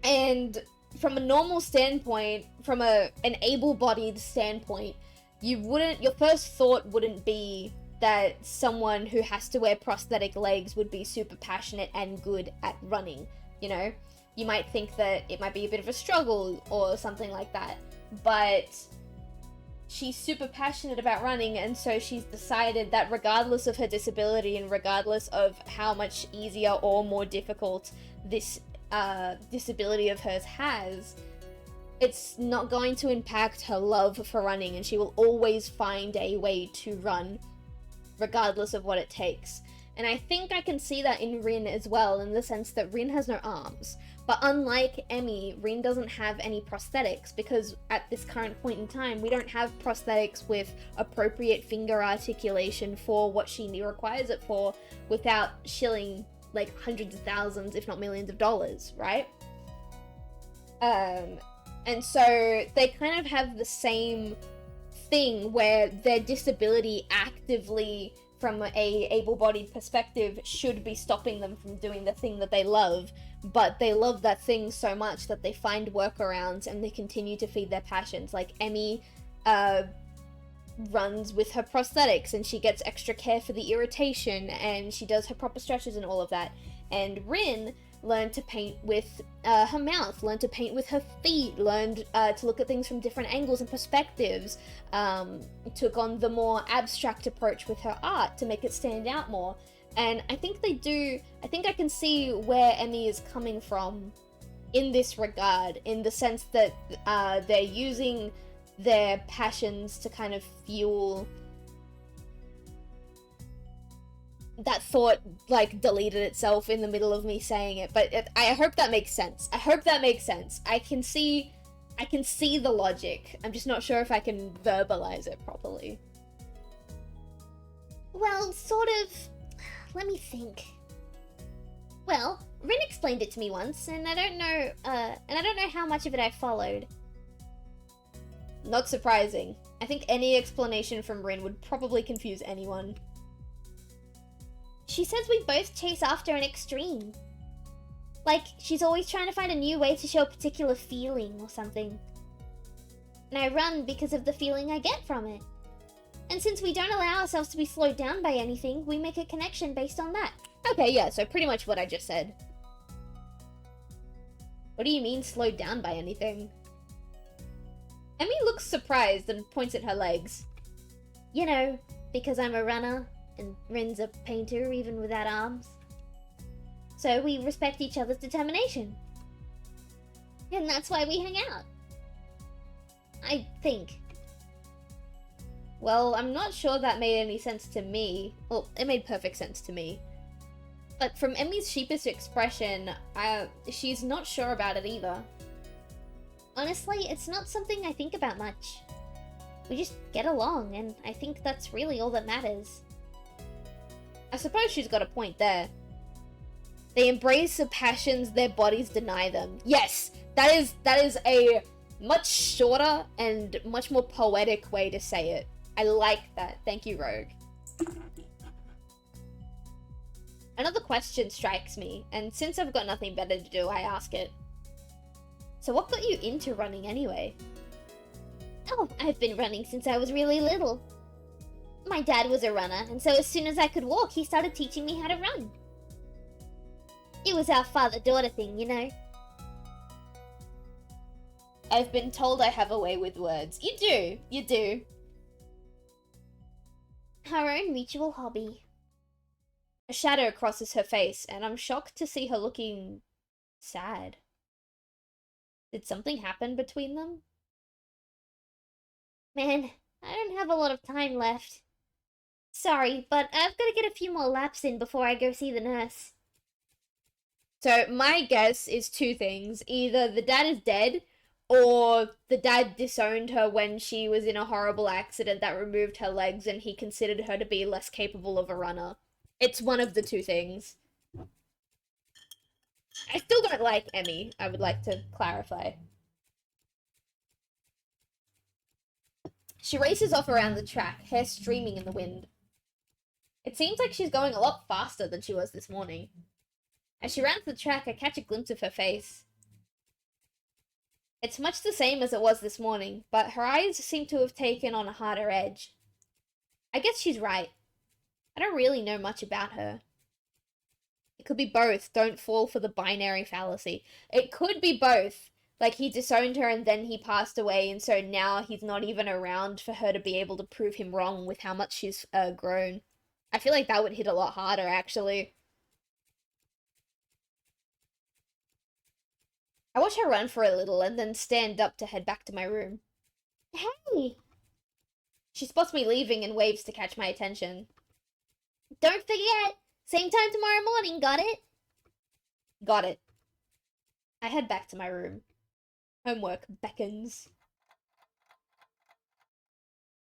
And from a normal standpoint, from an able-bodied standpoint, your first thought wouldn't be that someone who has to wear prosthetic legs would be super passionate and good at running, you know? You might think that it might be a bit of a struggle or something like that, but she's super passionate about running, and so she's decided that regardless of her disability and regardless of how much easier or more difficult this disability of hers has, it's not going to impact her love for running, and she will always find a way to run regardless of what it takes. And I think I can see that in Rin as well, in the sense that Rin has no arms. But unlike Emmy, Rin doesn't have any prosthetics, because at this current point in time, we don't have prosthetics with appropriate finger articulation for what she requires it for without shilling like hundreds of thousands, if not millions of dollars, right? And so they kind of have the same thing where their disability actively, from a able-bodied perspective, should be stopping them from doing the thing that they love, but they love that thing so much that they find workarounds and they continue to feed their passions. Like Emmy runs with her prosthetics and she gets extra care for the irritation and she does her proper stretches and all of that. And Rin learned to paint with her mouth, learned to paint with her feet, learned to look at things from different angles and perspectives, took on the more abstract approach with her art to make it stand out more. And I think I can see where Emmy is coming from in this regard, in the sense that they're using their passions to kind of fuel... That thought, like, deleted itself in the middle of me saying it, but I hope that makes sense. I hope that makes sense. I can see the logic. I'm just not sure if I can verbalize it properly. Well, sort of... Let me think. Well, Rin explained it to me once, and I don't know how much of it I followed. Not surprising. I think any explanation from Rin would probably confuse anyone. She says we both chase after an extreme. Like, she's always trying to find a new way to show a particular feeling or something. And I run because of the feeling I get from it. And since we don't allow ourselves to be slowed down by anything, we make a connection based on that. Okay, yeah, so pretty much what I just said. What do you mean slowed down by anything? Emmy looks surprised and points at her legs. You know, because I'm a runner. And Rin's a painter, even without arms. So we respect each other's determination. And that's why we hang out. I think. Well, I'm not sure that made any sense to me. Well, it made perfect sense to me. But from Emmy's sheepish expression, she's not sure about it either. Honestly, it's not something I think about much. We just get along, and I think that's really all that matters. I suppose she's got a point there. They embrace the passions their bodies deny them. Yes, that is a much shorter and much more poetic way to say it. I like that. Thank you, Rogue. Another question strikes me, and since I've got nothing better to do, I ask it. So what got you into running anyway? Oh, I've been running since I was really little. My dad was a runner, and so as soon as I could walk, he started teaching me how to run. It was our father-daughter thing, you know. I've been told I have a way with words. You do, you do. Our own mutual hobby. A shadow crosses her face, and I'm shocked to see her looking sad. Did something happen between them? Man, I don't have a lot of time left. Sorry, but I've got to get a few more laps in before I go see the nurse. So my guess is two things. Either the dad is dead, or the dad disowned her when she was in a horrible accident that removed her legs and he considered her to be less capable of a runner. It's one of the two things. I still don't like Emmy, I would like to clarify. She races off around the track, hair streaming in the wind. It seems like she's going a lot faster than she was this morning. As she rounds the track, I catch a glimpse of her face. It's much the same as it was this morning, but her eyes seem to have taken on a harder edge. I guess she's right. I don't really know much about her. It could be both. Don't fall for the binary fallacy. It could be both. Like, he disowned her and then he passed away, and so now he's not even around for her to be able to prove him wrong with how much she's grown. I feel like that would hit a lot harder, actually. I watch her run for a little and then stand up to head back to my room. Hey! She spots me leaving and waves to catch my attention. Don't forget! Same time tomorrow morning, got it? Got it. I head back to my room. Homework beckons.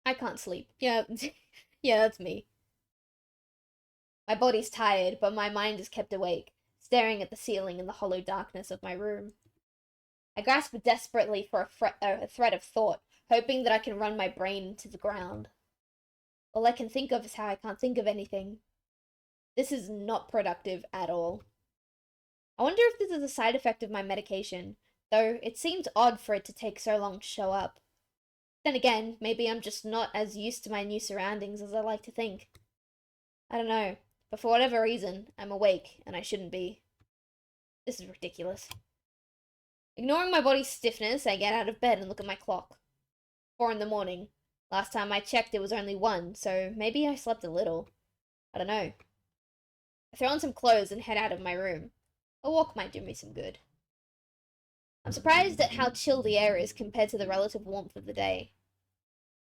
I can't sleep. Yeah, yeah, that's me. My body's tired, but my mind is kept awake, staring at the ceiling in the hollow darkness of my room. I grasp desperately for a thread of thought, hoping that I can run my brain into the ground. All I can think of is how I can't think of anything. This is not productive at all. I wonder if this is a side effect of my medication, though it seems odd for it to take so long to show up. Then again, maybe I'm just not as used to my new surroundings as I like to think. I don't know, but for whatever reason, I'm awake, and I shouldn't be. This is ridiculous. Ignoring my body's stiffness, I get out of bed and look at my clock. 4 in the morning. Last time I checked, it was only 1, so maybe I slept a little. I don't know. I throw on some clothes and head out of my room. A walk might do me some good. I'm surprised at how chill the air is compared to the relative warmth of the day.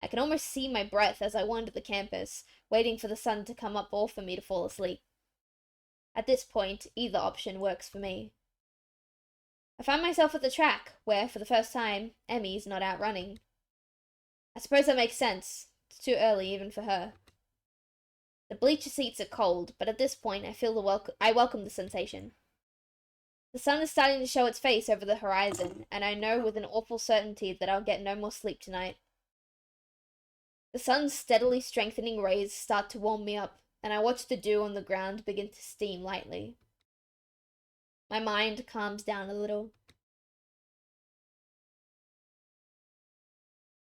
I can almost see my breath as I wander the campus, waiting for the sun to come up or for me to fall asleep. At this point, either option works for me. I find myself at the track, where, for the first time, Emmy's not out running. I suppose that makes sense. It's too early even for her. The bleacher seats are cold, but at this point I welcome the sensation. The sun is starting to show its face over the horizon, and I know with an awful certainty that I'll get no more sleep tonight. The sun's steadily strengthening rays start to warm me up, and I watch the dew on the ground begin to steam lightly. My mind calms down a little.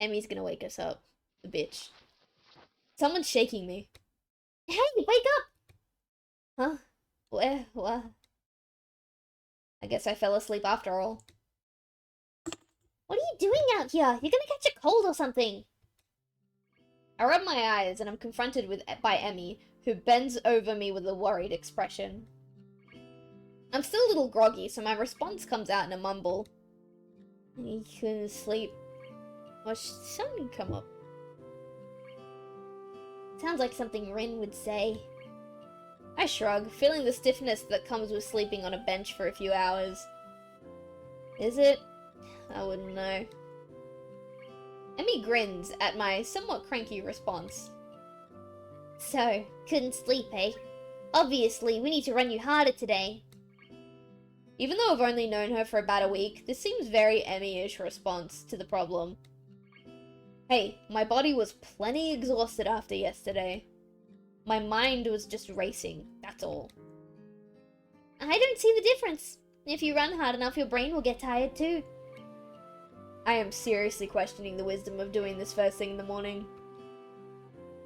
Emmy's gonna wake us up. The bitch. Someone's shaking me. Hey, wake up! Huh? Where? What? I guess I fell asleep after all. What are you doing out here? You're gonna catch a cold or something. I rub my eyes and I'm confronted by Emmy, who bends over me with a worried expression. I'm still a little groggy, so my response comes out in a mumble. You couldn't sleep. Or should something come up? Sounds like something Rin would say. I shrug, feeling the stiffness that comes with sleeping on a bench for a few hours. Is it? I wouldn't know. Emmy grins at my somewhat cranky response. So, couldn't sleep, eh? Obviously, we need to run you harder today. Even though I've only known her for about a week, this seems very Emmy-ish response to the problem. Hey, my body was plenty exhausted after yesterday. My mind was just racing, that's all. I don't see the difference. If you run hard enough, your brain will get tired too. I am seriously questioning the wisdom of doing this first thing in the morning.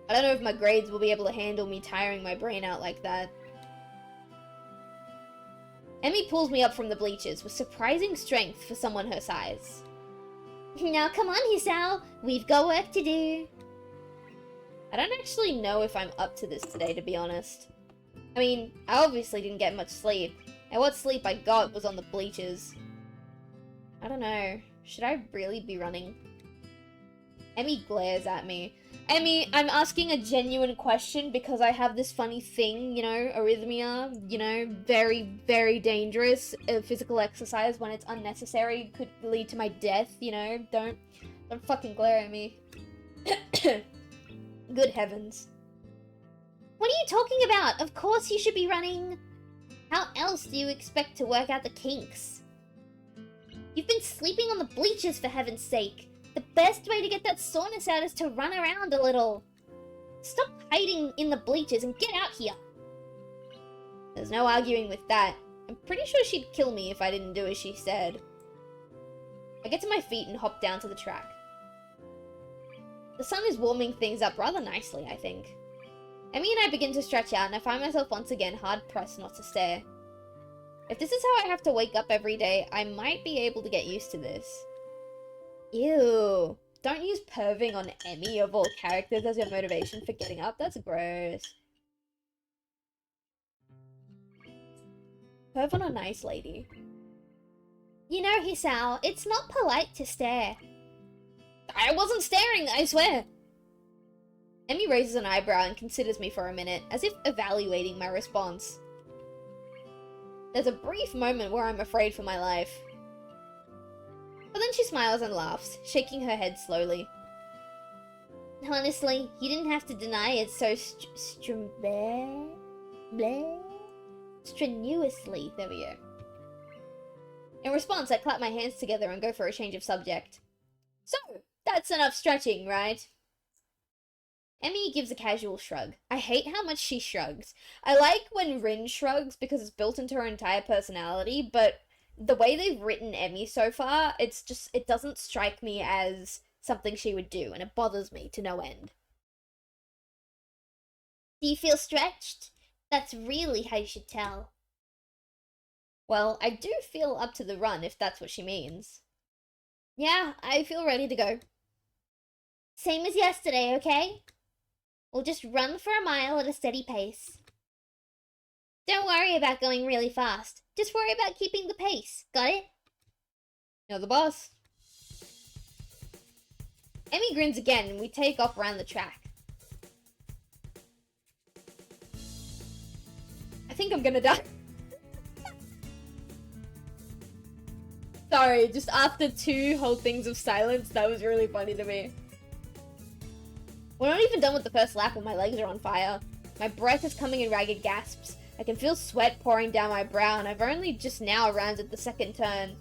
I don't know if my grades will be able to handle me tiring my brain out like that. Emmy pulls me up from the bleachers with surprising strength for someone her size. Now come on, Hisao, we've got work to do. I don't actually know if I'm up to this today, to be honest. I mean, I obviously didn't get much sleep, and what sleep I got was on the bleachers. I don't know. Should I really be running? Emmy glares at me. Emmy, I'm asking a genuine question because I have this funny thing, you know, arrhythmia, you know, very, very dangerous. Physical exercise when it's unnecessary could lead to my death, you know. Don't fucking glare at me. Good heavens. What are you talking about? Of course you should be running. How else do you expect to work out the kinks? You've been sleeping on the bleachers, for heaven's sake. The best way to get that soreness out is to run around a little. Stop hiding in the bleachers and get out here. There's no arguing with that. I'm pretty sure she'd kill me if I didn't do as she said. I get to my feet and hop down to the track. The sun is warming things up rather nicely, I think. Emmy and I begin to stretch out, and I find myself once again hard-pressed not to stare. If this is how I have to wake up every day, I might be able to get used to this. Ew. Don't use perving on Emmy of all characters as your motivation for getting up. That's gross. Perv on a nice lady. You know, Hisao, it's not polite to stare. I wasn't staring, I swear. Emmy raises an eyebrow and considers me for a minute, as if evaluating my response. There's a brief moment where I'm afraid for my life. But then she smiles and laughs, shaking her head slowly. Honestly, you didn't have to deny it so strenuously. There we go. In response, I clap my hands together and go for a change of subject. So, that's enough stretching, right? Emmy gives a casual shrug. I hate how much she shrugs. I like when Rin shrugs because it's built into her entire personality, but the way they've written Emmy so far, it doesn't strike me as something she would do, and it bothers me to no end. Do you feel stretched? That's really how you should tell. Well, I do feel up to the run, if that's what she means. Yeah, I feel ready to go. Same as yesterday, okay? We'll just run for a mile at a steady pace. Don't worry about going really fast. Just worry about keeping the pace. Got it? You're the boss. Emmy grins again and we take off around the track. I think I'm gonna die. Sorry, just after 2 whole things of silence, that was really funny to me. We're not even done with the first lap and my legs are on fire. My breath is coming in ragged gasps. I can feel sweat pouring down my brow and I've only just now rounded the second turn.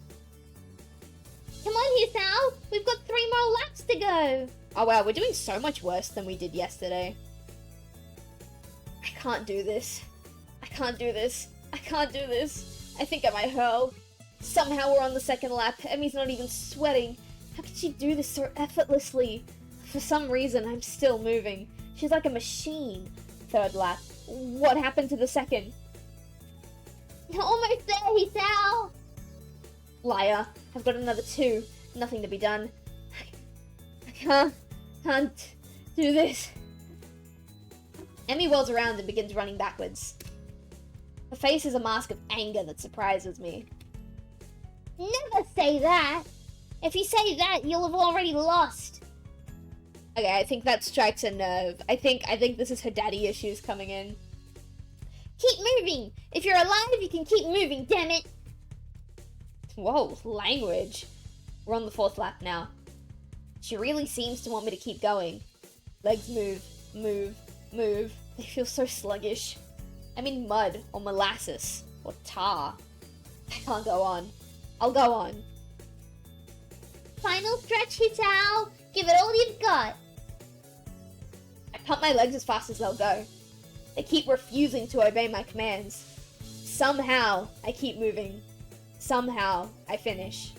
Come on here, Sal! We've got 3 more laps to go! Oh wow, we're doing so much worse than we did yesterday. I can't do this. I can't do this. I can't do this. I think I might hurl. Somehow we're on the second lap. Emmy's not even sweating. How could she do this so effortlessly? For some reason, I'm still moving. She's like a machine. Third lap. What happened to the second? You're almost there, Hisao! Liar. I've got another 2. Nothing to be done. I can't do this. Emmy whirls around and begins running backwards. Her face is a mask of anger that surprises me. Never say that! If you say that, you'll have already lost. Okay, I think that strikes a nerve. I think this is her daddy issues coming in. Keep moving! If you're alive, you can keep moving, damn it! Whoa, language. We're on the 4th lap now. She really seems to want me to keep going. Legs move, move, move. They feel so sluggish. I'm in mud, or molasses, or tar. I can't go on. I'll go on. Final stretch, Hisao! Give it all you've got! I pump my legs as fast as they'll go. They keep refusing to obey my commands. Somehow, I keep moving. Somehow, I finish.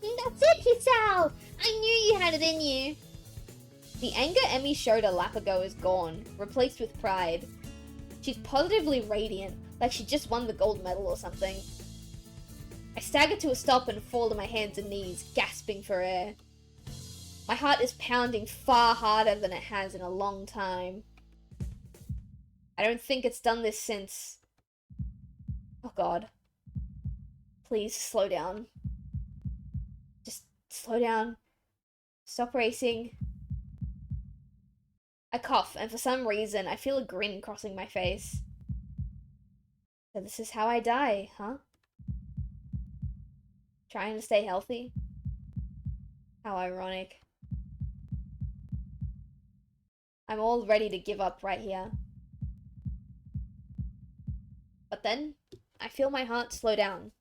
That's it, Hisao! I knew you had it in you! The anger Emmy showed a lap ago is gone, replaced with pride. She's positively radiant, like she just won the gold medal or something. I stagger to a stop and fall to my hands and knees, gasping for air. My heart is pounding far harder than it has in a long time. I don't think it's done this since... Oh god. Please, slow down. Slow down. Stop racing. I cough, and for some reason, I feel a grin crossing my face. So this is how I die, huh? Trying to stay healthy? How ironic. I'm all ready to give up right here. But then, I feel my heart slow down.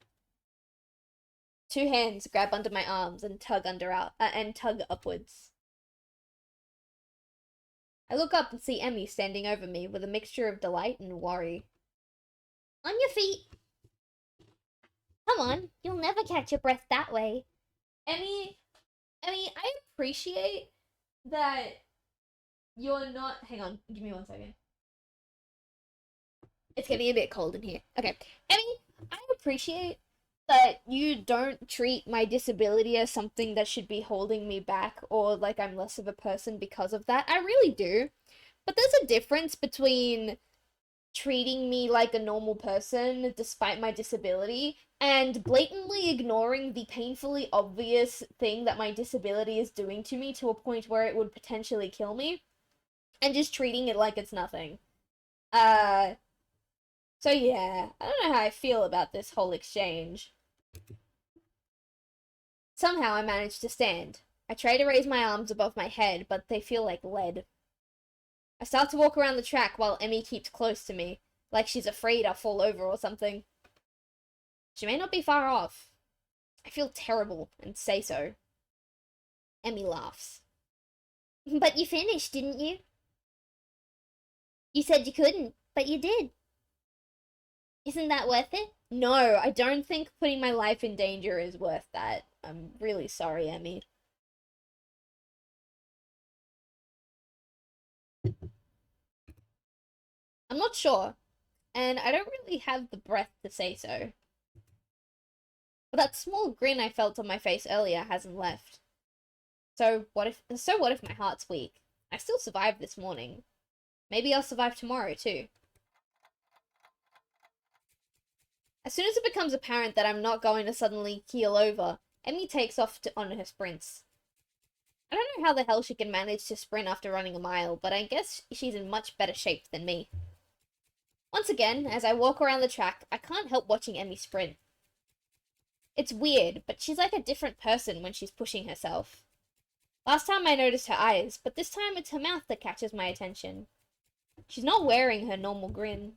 Two hands grab under my arms and tug upwards. I look up and see Emmy standing over me with a mixture of delight and worry. On your feet. Come on, you'll never catch your breath that way. Emmy, I appreciate that you're not... Hang on, give me 1 second. It's getting a bit cold in here. Okay. Emmy, I appreciate that you don't treat my disability as something that should be holding me back or like I'm less of a person because of that. I really do. But there's a difference between treating me like a normal person despite my disability and blatantly ignoring the painfully obvious thing that my disability is doing to me to a point where it would potentially kill me and just treating it like it's nothing. So yeah, I don't know how I feel about this whole exchange. Somehow I manage to stand. I try to raise my arms above my head, but they feel like lead. I start to walk around the track while Emmy keeps close to me, like she's afraid I'll fall over or something. She may not be far off. I feel terrible and say so. Emmy laughs. But you finished, didn't you? You said you couldn't, but you did. Isn't that worth it? No, I don't think putting my life in danger is worth that. I'm really sorry, Emmy. I'm not sure, and I don't really have the breath to say so. But that small grin I felt on my face earlier hasn't left. So what if my heart's weak? I still survived this morning. Maybe I'll survive tomorrow too. As soon as it becomes apparent that I'm not going to suddenly keel over, Emmy takes off on her sprints. I don't know how the hell she can manage to sprint after running a mile, but I guess she's in much better shape than me. Once again, as I walk around the track, I can't help watching Emmy sprint. It's weird, but she's like a different person when she's pushing herself. Last time I noticed her eyes, but this time it's her mouth that catches my attention. She's not wearing her normal grin.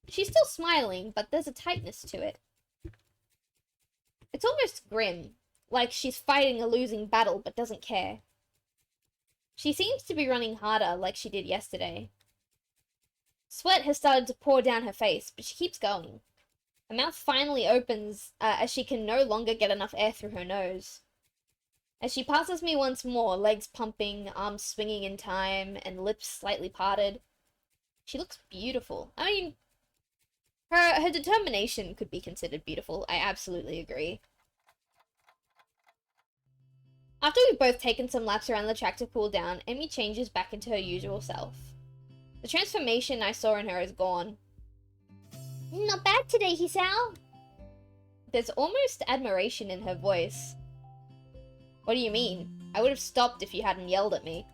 She's still smiling, but there's a tightness to it. It's almost grim, like she's fighting a losing battle but doesn't care. She seems to be running harder like she did yesterday. Sweat has started to pour down her face, but she keeps going. Her mouth finally opens as she can no longer get enough air through her nose. As she passes me once more, legs pumping, arms swinging in time, and lips slightly parted. She looks beautiful. I mean, her determination could be considered beautiful. I absolutely agree. After we've both taken some laps around the track to cool down, Emmy changes back into her usual self. The transformation I saw in her is gone. Not bad today, Hisao. There's almost admiration in her voice. What do you mean? I would have stopped if you hadn't yelled at me.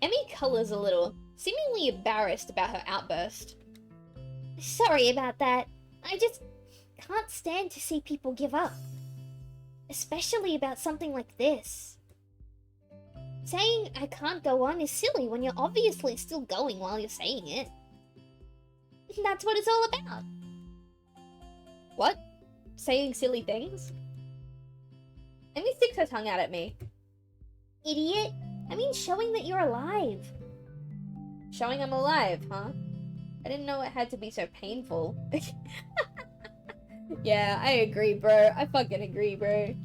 Emmy colors a little, seemingly embarrassed about her outburst. Sorry about that. I just can't stand to see people give up. Especially about something like this. Saying I can't go on is silly when you're obviously still going while you're saying it. That's what it's all about. What? Saying silly things? Emmy sticks her tongue out at me. Idiot! I mean showing that you're alive. Showing I'm alive, huh? I didn't know it had to be so painful. Yeah, I agree, bro. I fucking agree, bro.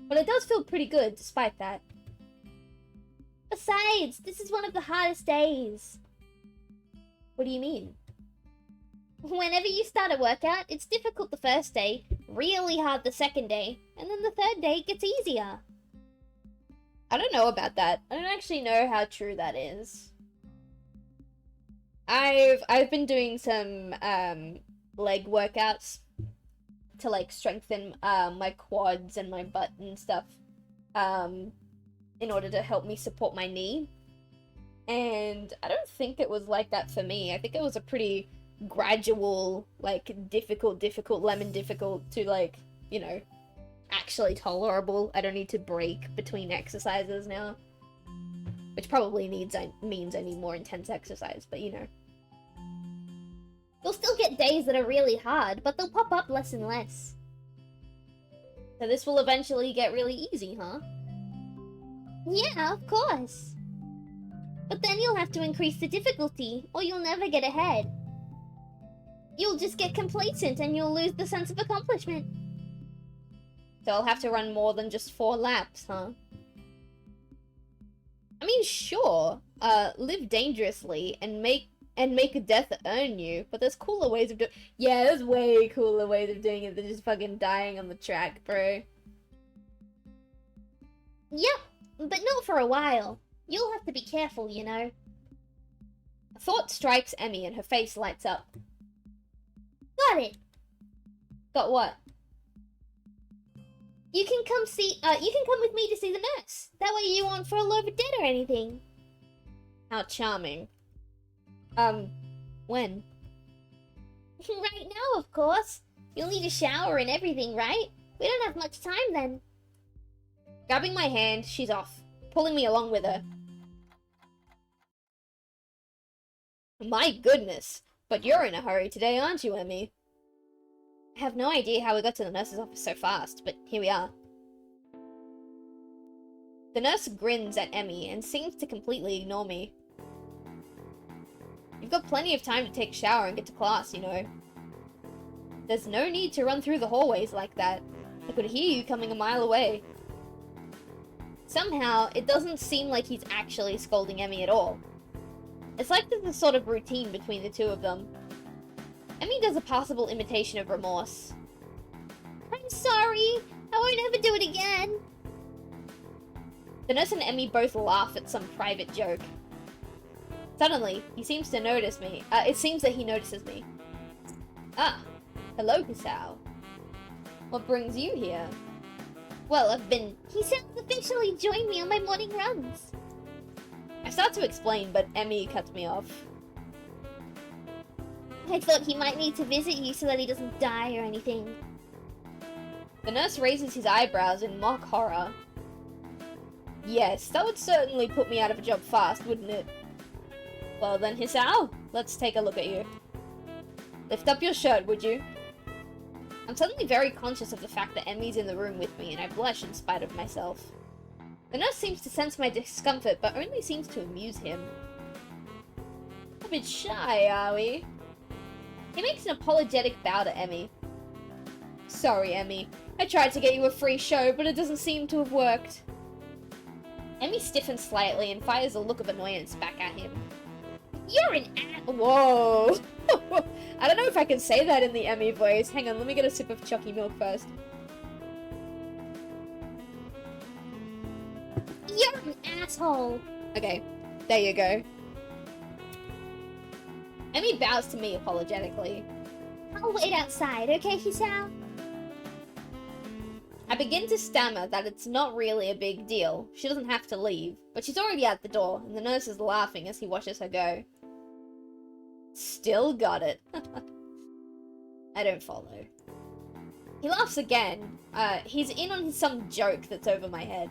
But it does feel pretty good, despite that. Besides, this is one of the hardest days. What do you mean? Whenever you start a workout, it's difficult the first day, really hard the second day, and then the third day gets easier. I don't know about that. I don't actually know how true that is. I've been doing some leg workouts to, like, strengthen, my quads and my butt and stuff, in order to help me support my knee. And I don't think it was like that for me. I think it was a pretty gradual, like, difficult, lemon difficult to, like, you know, actually tolerable. I don't need to break between exercises now. Which probably means I need more intense exercise, but you know. You'll still get days that are really hard, but they'll pop up less and less. So this will eventually get really easy, huh? Yeah, of course. But then you'll have to increase the difficulty, or you'll never get ahead. You'll just get complacent and you'll lose the sense of accomplishment. So I'll have to run more than just 4 laps, huh? I mean, sure, live dangerously and make death earn you, but there's cooler ways of doing. Yeah, there's way cooler ways of doing it than just fucking dying on the track, bro. Yep, but not for a while. You'll have to be careful, you know. A thought strikes Emmy and her face lights up. Got it. Got what? You can come with me to see the nurse. That way you won't fall over dead or anything. How charming. When? Right now, of course. You'll need a shower and everything, right? We don't have much time then. Grabbing my hand, she's off, pulling me along with her. My goodness, but you're in a hurry today, aren't you, Emmy? I have no idea how we got to the nurse's office so fast, but here we are. The nurse grins at Emmy and seems to completely ignore me. You've got plenty of time to take a shower and get to class, you know. There's no need to run through the hallways like that. I could hear you coming a mile away. Somehow, it doesn't seem like he's actually scolding Emmy at all. It's like there's a sort of routine between the two of them. Emmy does a passable imitation of remorse. I'm sorry. I won't ever do it again. The nurse and Emmy both laugh at some private joke. Suddenly, he seems to notice me. It seems that he notices me. Ah, hello, Hisao. What brings you here? Well, he said officially joined me on my morning runs. I start to explain, but Emmy cuts me off. I thought he might need to visit you so that he doesn't die or anything. The nurse raises his eyebrows in mock horror. Yes, that would certainly put me out of a job fast, wouldn't it? Well then, Hisao, let's take a look at you. Lift up your shirt, would you? I'm suddenly very conscious of the fact that Emmy's in the room with me, and I blush in spite of myself. The nurse seems to sense my discomfort, but only seems to amuse him. A bit shy, are we? He makes an apologetic bow to Emmy. Sorry, Emmy. I tried to get you a free show, but it doesn't seem to have worked. Emmy stiffens slightly and fires a look of annoyance back at him. You're an Whoa! I don't know if I can say that in the Emmy voice. Hang on, let me get a sip of chalky milk first. You're an asshole! Okay, there you go. Emmy bows to me apologetically. I'll wait outside, okay, Hisao? I begin to stammer that it's not really a big deal. She doesn't have to leave, but she's already out the door, and the nurse is laughing as he watches her go. Still got it. I don't follow. He laughs again. He's in on some joke that's over my head.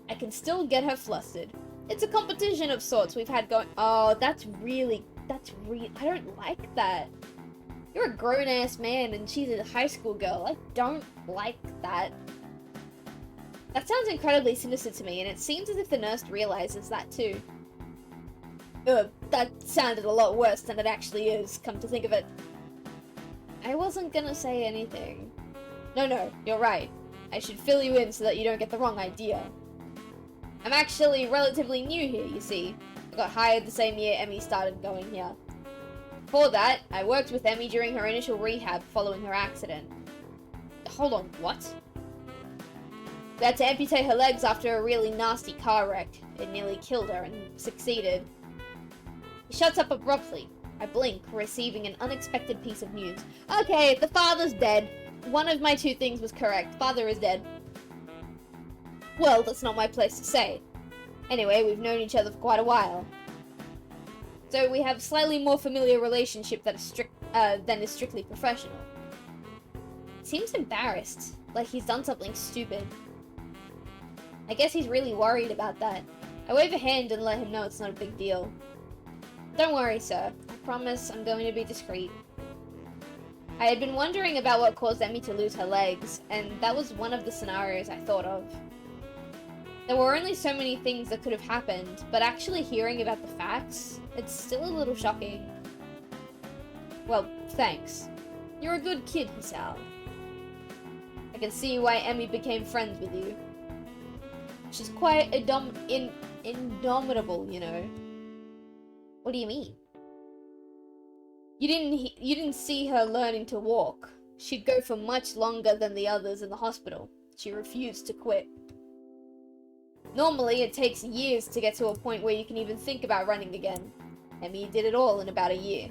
I can still get her flustered. It's a competition of sorts we've had going. Oh, that's really. I don't like that. You're a grown-ass man and she's a high school girl. I don't like that. That sounds incredibly sinister to me, and it seems as if the nurse realizes that too. That sounded a lot worse than it actually is, come to think of it. I wasn't gonna say anything. No, you're right. I should fill you in so that you don't get the wrong idea. I'm actually relatively new here, you see. I got hired the same year Emmy started going here. Before that, I worked with Emmy during her initial rehab following her accident. Hold on, what? We had to amputate her legs after a really nasty car wreck. It nearly killed her and succeeded. He shuts up abruptly. I blink, receiving an unexpected piece of news. Okay, the father's dead. One of my two things was correct. Father is dead. Well, that's not my place to say. Anyway, we've known each other for quite a while. So we have slightly more familiar relationship that is than is strictly professional. Seems embarrassed, like he's done something stupid. I guess he's really worried about that. I wave a hand and let him know it's not a big deal. Don't worry, sir. I promise I'm going to be discreet. I had been wondering about what caused Emmy to lose her legs, and that was one of the scenarios I thought of. There were only so many things that could have happened, but actually hearing about the facts, it's still a little shocking. Well, thanks. You're a good kid, Hisao. I can see why Emmy became friends with you. She's quite indomitable, you know. What do you mean? You didn't see her learning to walk. She'd go for much longer than the others in the hospital. She refused to quit. Normally, it takes years to get to a point where you can even think about running again. Emmy did it all in about a year.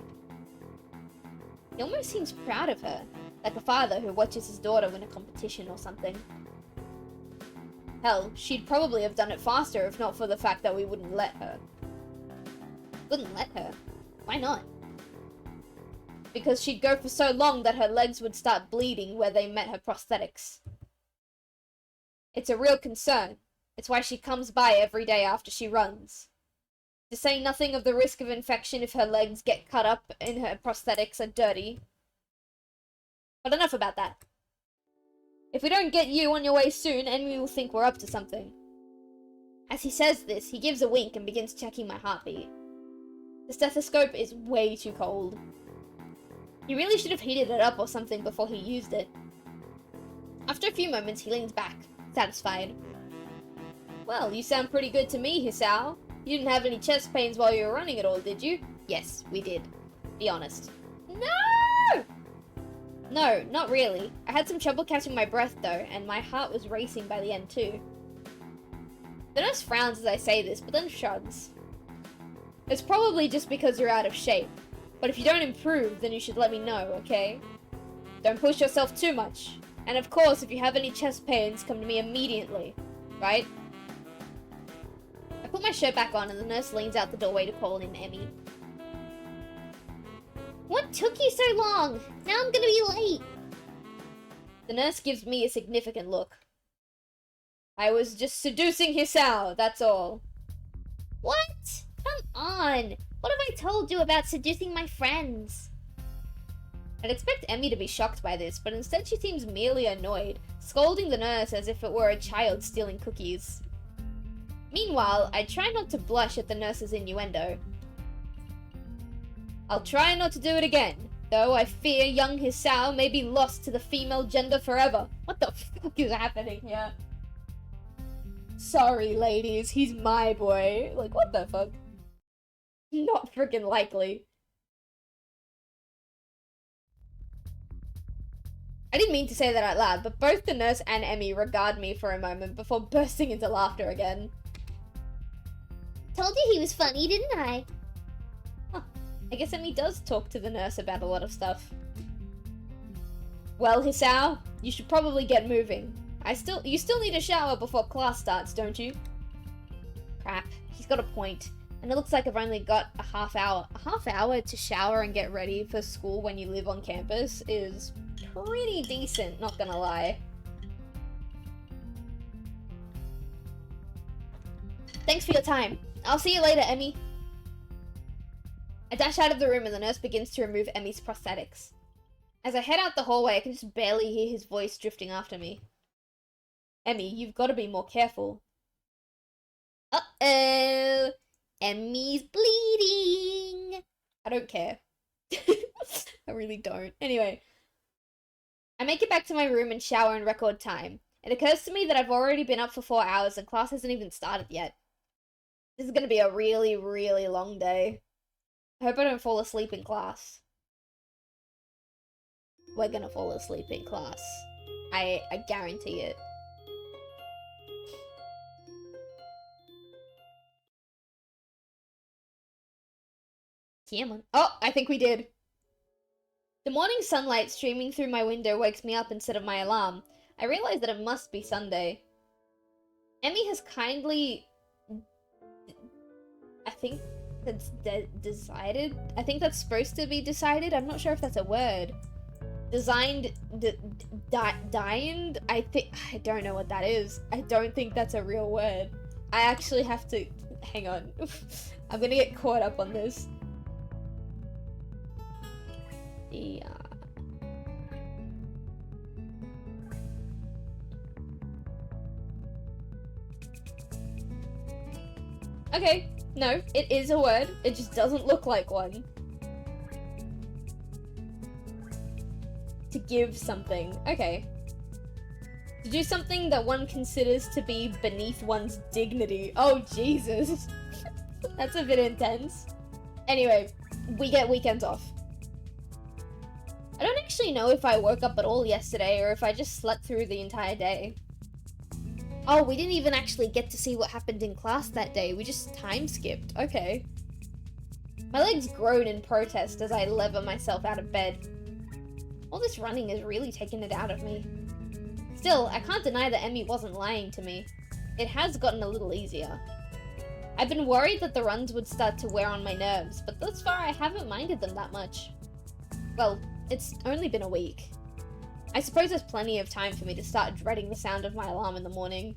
He almost seems proud of her, like a father who watches his daughter win a competition or something. Hell, she'd probably have done it faster if not for the fact that we wouldn't let her. Wouldn't let her? Why not? Because she'd go for so long that her legs would start bleeding where they met her prosthetics. It's a real concern. It's why she comes by every day after she runs. To say nothing of the risk of infection if her legs get cut up and her prosthetics are dirty. But enough about that. If we don't get you on your way soon, Emmy will think we're up to something. As he says this, he gives a wink and begins checking my heartbeat. The stethoscope is way too cold. He really should have heated it up or something before he used it. After a few moments, he leans back, satisfied. Well, you sound pretty good to me, Hisao. You didn't have any chest pains while you were running at all, did you? Yes, we did. Be honest. No! No, not really. I had some trouble catching my breath though, and my heart was racing by the end too. The nurse frowns as I say this, but then shrugs. It's probably just because you're out of shape. But if you don't improve, then you should let me know, okay? Don't push yourself too much. And of course, if you have any chest pains, come to me immediately. Right? I put my shirt back on and the nurse leans out the doorway to call in Emmy. What took you so long? Now I'm gonna be late. The nurse gives me a significant look. I was just seducing Hisao, that's all. What? Come on. What have I told you about seducing my friends? I'd expect Emmy to be shocked by this, but instead she seems merely annoyed, scolding the nurse as if it were a child stealing cookies. Meanwhile, I try not to blush at the nurse's innuendo. I'll try not to do it again, though I fear young Hisao may be lost to the female gender forever. What the fuck is happening here? Sorry, ladies, he's my boy. Like, what the fuck? Not freaking likely. I didn't mean to say that out loud, but both the nurse and Emmy regard me for a moment before bursting into laughter again. Told you he was funny, didn't I? Huh. I guess Emmy does talk to the nurse about a lot of stuff. Well, Hisao, you should probably get moving. You still need a shower before class starts, don't you? Crap, he's got a point. And it looks like I've only got a half hour. A half hour to shower and get ready for school when you live on campus is pretty decent, not gonna lie. Thanks for your time. I'll see you later, Emmy. I dash out of the room and the nurse begins to remove Emmy's prosthetics. As I head out the hallway, I can just barely hear his voice drifting after me. Emmy, you've got to be more careful. Uh-oh! Emmy's bleeding! I don't care. I really don't. Anyway. I make it back to my room and shower in record time. It occurs to me that I've already been up for 4 hours and class hasn't even started yet. This is gonna be a really, really long day. I hope I don't fall asleep in class. We're gonna fall asleep in class. I guarantee it. Come on. Oh, I think we did. The morning sunlight streaming through my window wakes me up instead of my alarm. I realize that it must be Sunday. Emmy has kindly... I think that's decided? I think that's supposed to be decided? I'm not sure if that's a word. Designed... dined? I don't know what that is. I don't think that's a real word. I actually have to... Hang on. I'm gonna get caught up on this. Yeah. Okay, no, it is a word. It just doesn't look like one. To give something. Okay. To do something that one considers to be beneath one's dignity. Oh, Jesus. That's a bit intense. Anyway, we get weekends off. I don't actually know if I woke up at all yesterday or if I just slept through the entire day. Oh, we didn't even actually get to see what happened in class that day. We just time skipped. Okay. My legs groan in protest as I lever myself out of bed. All this running has really taken it out of me. Still, I can't deny that Emmy wasn't lying to me. It has gotten a little easier. I've been worried that the runs would start to wear on my nerves, but thus far I haven't minded them that much. Well, it's only been a week. I suppose there's plenty of time for me to start dreading the sound of my alarm in the morning.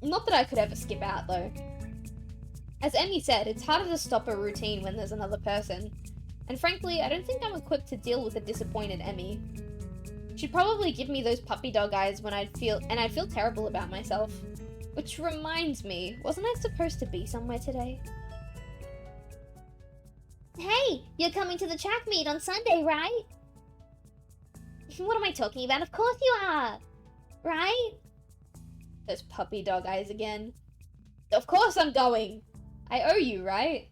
Not that I could ever skip out, though. As Emmy said, it's harder to stop a routine when there's another person. And frankly, I don't think I'm equipped to deal with a disappointed Emmy. She'd probably give me those puppy dog eyes when I'd feel terrible about myself. Which reminds me, wasn't I supposed to be somewhere today? Hey, you're coming to the track meet on Sunday, right? What am I talking about? Of course you are! Right? Those puppy dog eyes again. Of course I'm going! I owe you, right?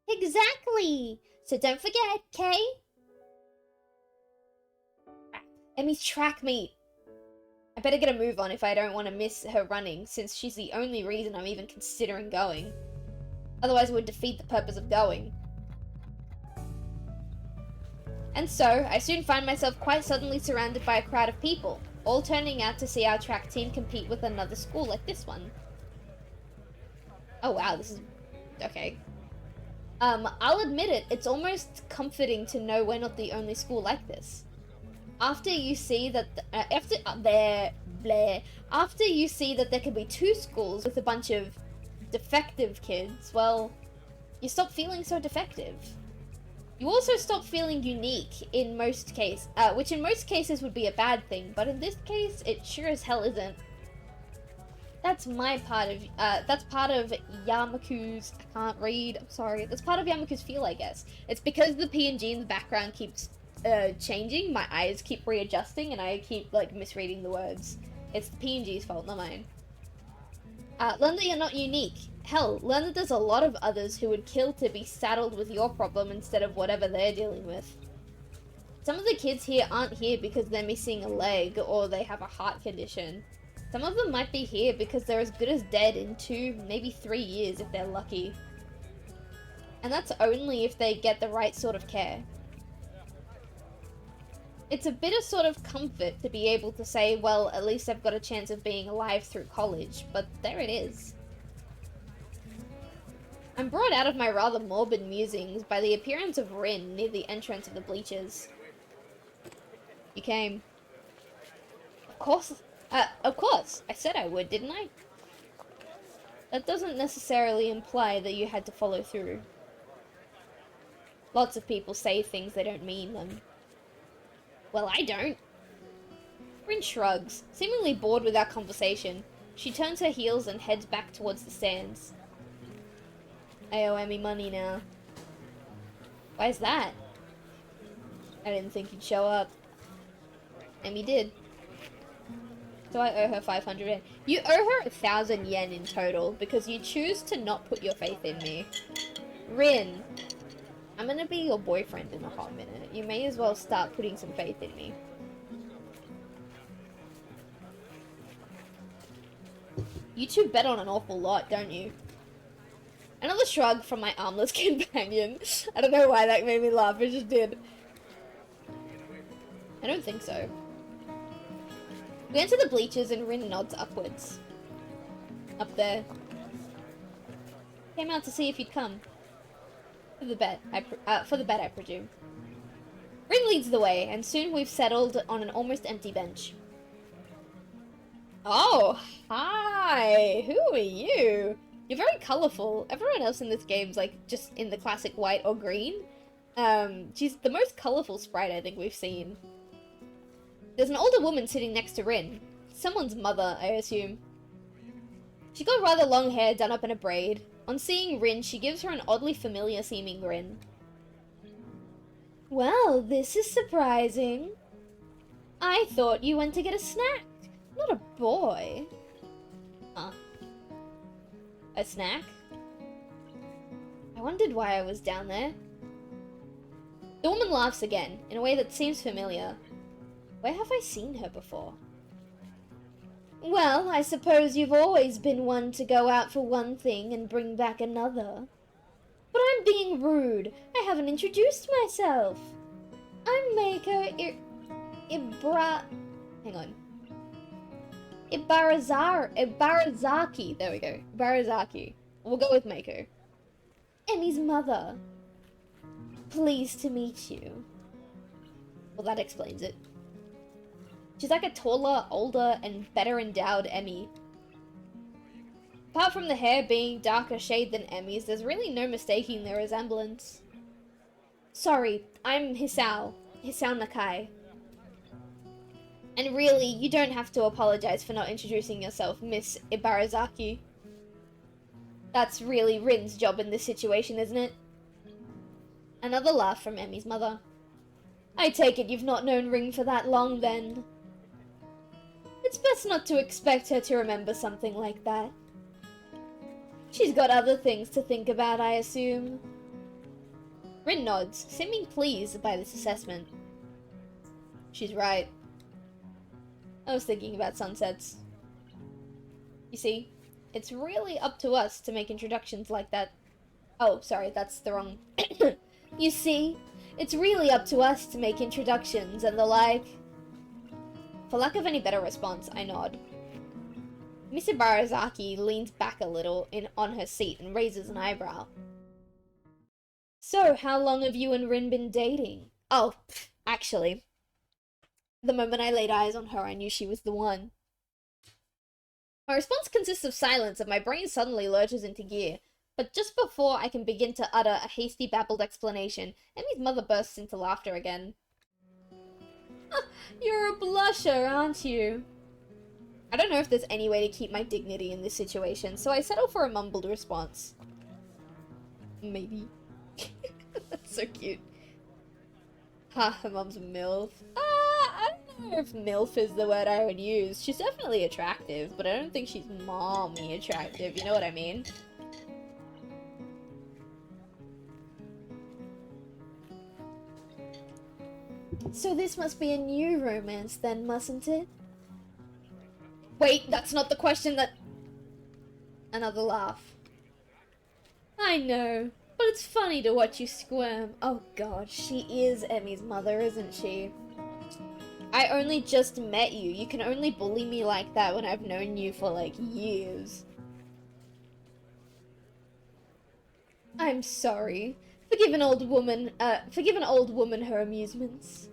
Exactly! So don't forget, okay? Emmy's track meet. I better get a move on if I don't want to miss her running, since she's the only reason I'm even considering going. Otherwise it would defeat the purpose of going. And so, I soon find myself quite suddenly surrounded by a crowd of people, all turning out to see our track team compete with another school like this one. Oh wow, this is... okay. I'll admit it, it's almost comforting to know we're not the only school like this. After you see that after you see that there could be two schools with a bunch of defective kids, well, you stop feeling so defective. You also stop feeling unique in most cases, which in most cases would be a bad thing, but in this case, it sure as hell isn't. That's part of Yamaku's, I can't read, I'm sorry, that's part of Yamaku's feel, I guess. It's because the PNG in the background keeps changing, my eyes keep readjusting, and I keep, like, misreading the words. It's the PNG's fault, not mine. Learn that you're not unique. Hell, learn that there's a lot of others who would kill to be saddled with your problem instead of whatever they're dealing with. Some of the kids here aren't here because they're missing a leg or they have a heart condition. Some of them might be here because they're as good as dead in 2, maybe 3 years if they're lucky. And that's only if they get the right sort of care. It's a bit of sort of comfort to be able to say, well, at least I've got a chance of being alive through college, but there it is. I'm brought out of my rather morbid musings by the appearance of Rin near the entrance of the bleachers. You came. Of course, I said I would, didn't I? That doesn't necessarily imply that you had to follow through. Lots of people say things they don't mean them. Well, I don't. Rin shrugs, seemingly bored with our conversation. She turns her heels and heads back towards the stands. I owe Emmy money now. Why's that? I didn't think you'd show up. Emmy did. So I owe her 500 yen. You owe her 1,000 yen in total because you choose to not put your faith in me. Rin, I'm gonna be your boyfriend in a hot minute. You may as well start putting some faith in me. You two bet on an awful lot, don't you? Another shrug from my armless companion. I don't know why that made me laugh, it just did. I don't think so. We enter the bleachers and Rin nods upwards. Up there. Came out to see if you'd come. For the bet, I presume. Rin leads the way, and soon we've settled on an almost empty bench. Oh, hi! Who are you? You're very colourful. Everyone else in this game's like just in the classic white or green. She's the most colourful sprite I think we've seen. There's an older woman sitting next to Rin. Someone's mother, I assume. She got rather long hair done up in a braid. On seeing Rin, she gives her an oddly familiar seeming grin. Well, this is surprising. I thought you went to get a snack, not a boy. Huh? A snack? I wondered why I was down there. The woman laughs again, in a way that seems familiar. Where have I seen her before? Well, I suppose you've always been one to go out for one thing and bring back another. But I'm being rude. I haven't introduced myself. I'm Mako Hang on. Ibarazaki. There we go. Ibarazaki. We'll go with Mako. Emmy's mother. Pleased to meet you. Well, that explains it. She's like a taller, older, and better endowed Emmy. Apart from the hair being darker shade than Emmy's, there's really no mistaking their resemblance. Sorry, I'm Hisao Nakai. And really, you don't have to apologize for not introducing yourself, Miss Ibarazaki. That's really Rin's job in this situation, isn't it? Another laugh from Emmy's mother. I take it you've not known Rin for that long, then. It's best not to expect her to remember something like that. She's got other things to think about, I assume. Rin nods, seeming pleased by this assessment. She's right. I was thinking about sunsets. You see, it's really up to us to make introductions like that. Oh, sorry, that's the wrong... You see, it's really up to us to make introductions and the like. For lack of any better response, I nod. Miss Ibarazaki leans back a little on her seat and raises an eyebrow. So, how long have you and Rin been dating? Oh, actually, the moment I laid eyes on her, I knew she was the one. My response consists of silence and my brain suddenly lurches into gear. But just before I can begin to utter a hasty babbled explanation, Emmy's mother bursts into laughter again. You're a blusher, aren't you? I don't know if there's any way to keep my dignity in this situation, so I settle for a mumbled response. Maybe. That's so cute. Ha, her mum's a MILF. I don't know if MILF is the word I would use. She's definitely attractive, but I don't think she's mommy attractive, you know what I mean? So this must be a new romance then, mustn't it? Wait, that's not the question that... Another laugh. I know, but it's funny to watch you squirm. Oh god, she is Emmy's mother, isn't she? I only just met you. You can only bully me like that when I've known you for, like, years. I'm sorry. Forgive an old woman her amusements.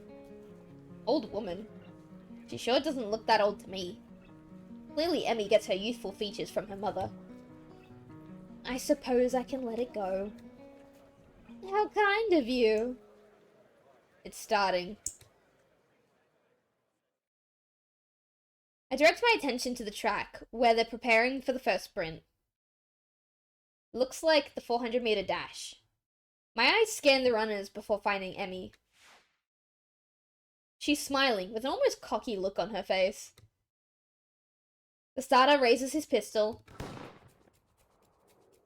Old woman? She sure doesn't look that old to me. Clearly Emmy gets her youthful features from her mother. I suppose I can let it go. How kind of you. It's starting. I direct my attention to the track, where they're preparing for the first sprint. Looks like the 400-meter dash. My eyes scan the runners before finding Emmy. She's smiling, with an almost cocky look on her face. The starter raises his pistol.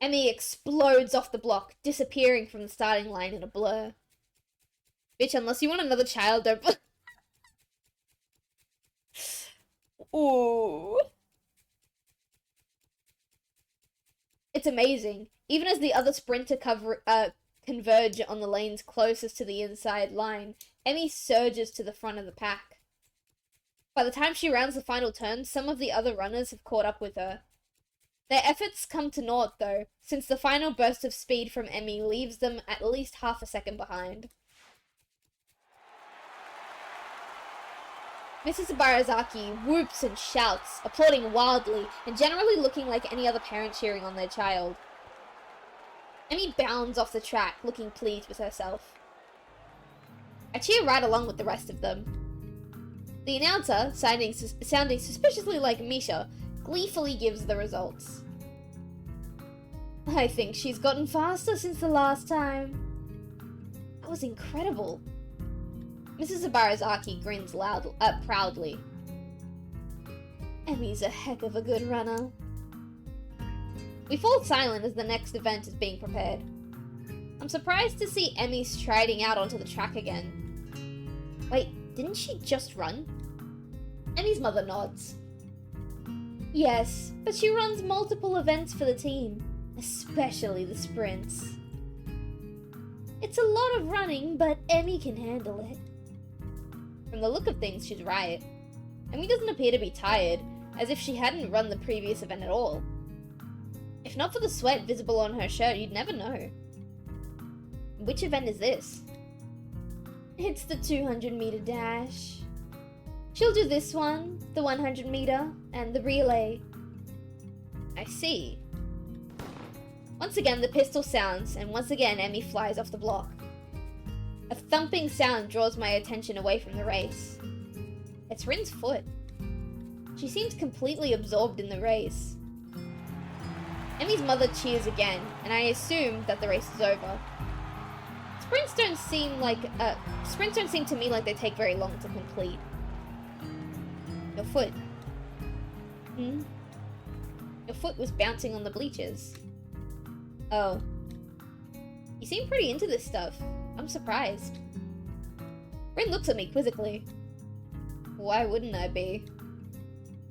Emmy explodes off the block, disappearing from the starting line in a blur. Bitch, unless you want another child, don't... Ooh. It's amazing. Even as the other sprinter converge on the lanes closest to the inside line, Emmy surges to the front of the pack. By the time she rounds the final turn, some of the other runners have caught up with her. Their efforts come to naught, though, since the final burst of speed from Emmy leaves them at least half a second behind. Mrs. Ibarazaki whoops and shouts, applauding wildly, and generally looking like any other parent cheering on their child. Emmy bounds off the track, looking pleased with herself. I cheer right along with the rest of them. The announcer, sounding suspiciously like Misha, gleefully gives the results. I think she's gotten faster since the last time. That was incredible. Mrs. Ibarazaki grins proudly. Emmy's a heck of a good runner. We fall silent as the next event is being prepared. I'm surprised to see Emmy striding out onto the track again. Wait, didn't she just run? Emmy's mother nods. Yes, but she runs multiple events for the team, especially the sprints. It's a lot of running, but Emmy can handle it. From the look of things, she's right. Emmy doesn't appear to be tired, as if she hadn't run the previous event at all. If not for the sweat visible on her shirt, you'd never know. Which event is this? It's the 200-meter dash. She'll do this one, the 100-meter, and the relay. I see. Once again, the pistol sounds, and once again, Emmy flies off the block. A thumping sound draws my attention away from the race. It's Rin's foot. She seems completely absorbed in the race. Emmy's mother cheers again, and I assume that the race is over. Sprints don't seem to me like they take very long to complete. Your foot. Your foot was bouncing on the bleachers. Oh. You seem pretty into this stuff. I'm surprised. Rin looks at me quizzically. Why wouldn't I be?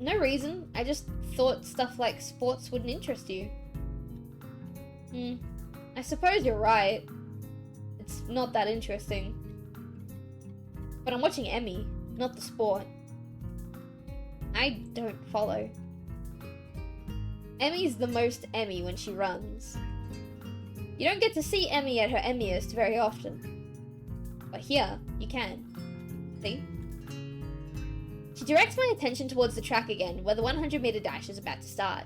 No reason, I just thought stuff like sports wouldn't interest you. I suppose you're right. It's not that interesting. But I'm watching Emmy, not the sport. I don't follow. Emmy's the most Emmy when she runs. You don't get to see Emmy at her Emmyest very often. But here, you can. See? She directs my attention towards the track again, where the 100-meter dash is about to start.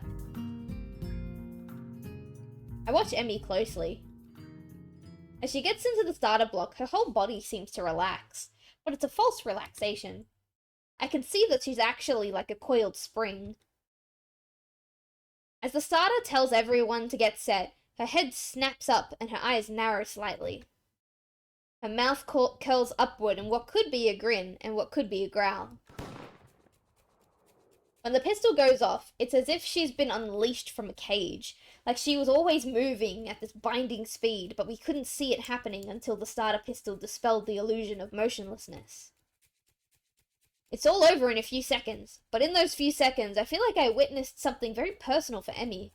I watch Emmy closely. As she gets into the starter block, her whole body seems to relax, but it's a false relaxation. I can see that she's actually like a coiled spring. As the starter tells everyone to get set, her head snaps up and her eyes narrow slightly. Her mouth curls upward in what could be a grin and what could be a growl. When the pistol goes off, it's as if she's been unleashed from a cage, like she was always moving at this blinding speed, but we couldn't see it happening until the starter pistol dispelled the illusion of motionlessness. It's all over in a few seconds, but in those few seconds, I feel like I witnessed something very personal for Emmy.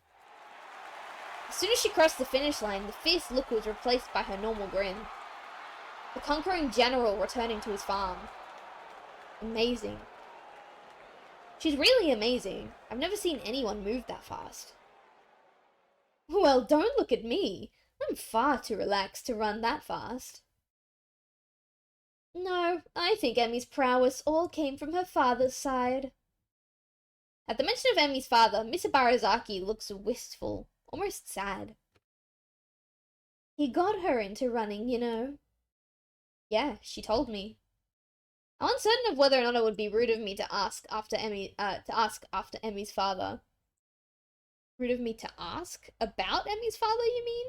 As soon as she crossed the finish line, the fierce look was replaced by her normal grin. The conquering general returning to his farm. Amazing. She's really amazing. I've never seen anyone move that fast. Well, don't look at me. I'm far too relaxed to run that fast. No, I think Emmy's prowess all came from her father's side. At the mention of Emmy's father, Miss Ibarazaki looks wistful, almost sad. He got her into running, you know. Yeah, she told me. I'm uncertain of whether or not it would be rude of me to ask after Emmy's father. Rude of me to ask about Emmy's father, you mean?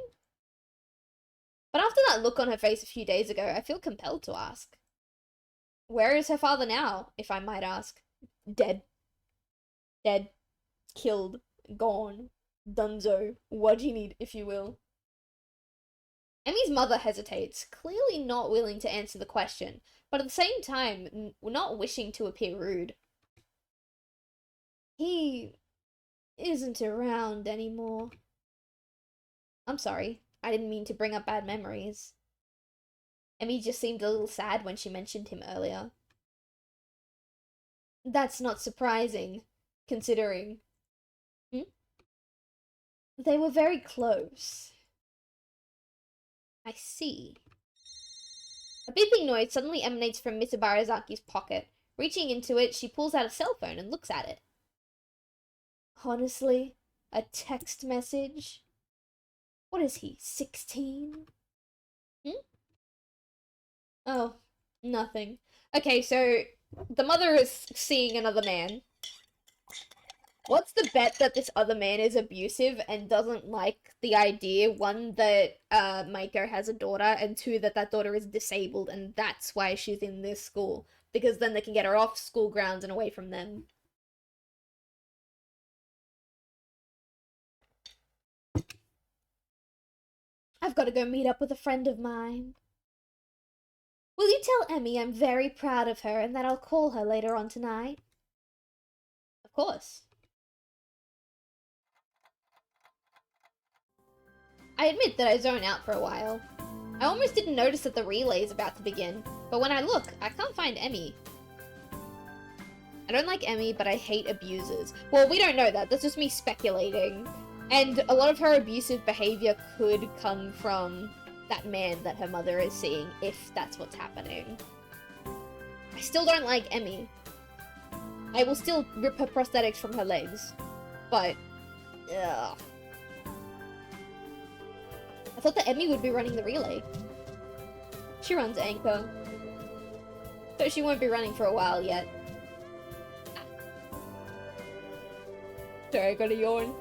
But after that look on her face a few days ago, I feel compelled to ask. Where is her father now, if I might ask? Dead. Dead. Killed. Gone. Dunzo. What do you need, if you will? Emmy's mother hesitates, clearly not willing to answer the question, but at the same time, not wishing to appear rude. He isn't around anymore. I'm sorry. I didn't mean to bring up bad memories. Emmy just seemed a little sad when she mentioned him earlier. That's not surprising, considering... Hmm? They were very close. I see. A beeping noise suddenly emanates from Miss Ibarazaki's pocket. Reaching into it, she pulls out a cell phone and looks at it. Honestly, a text message? What is he, 16? Oh, nothing. Okay, so the mother is seeing another man. What's the bet that this other man is abusive and doesn't like the idea, one, that Maiko has a daughter, and two, that that daughter is disabled and that's why she's in this school? Because then they can get her off school grounds and away from them. I've got to go meet up with a friend of mine. Will you tell Emmy I'm very proud of her and that I'll call her later on tonight? Of course. I admit that I zone out for a while. I almost didn't notice that the relay is about to begin, but when I look, I can't find Emmy. I don't like Emmy, but I hate abusers. Well, we don't know that. That's just me speculating. And a lot of her abusive behavior could come from that man that her mother is seeing, if that's what's happening. I still don't like Emmy. I will still rip her prosthetics from her legs. But, ugh. I thought that Emmy would be running the relay. She runs anchor. So she won't be running for a while yet. Sorry, I got a yawn.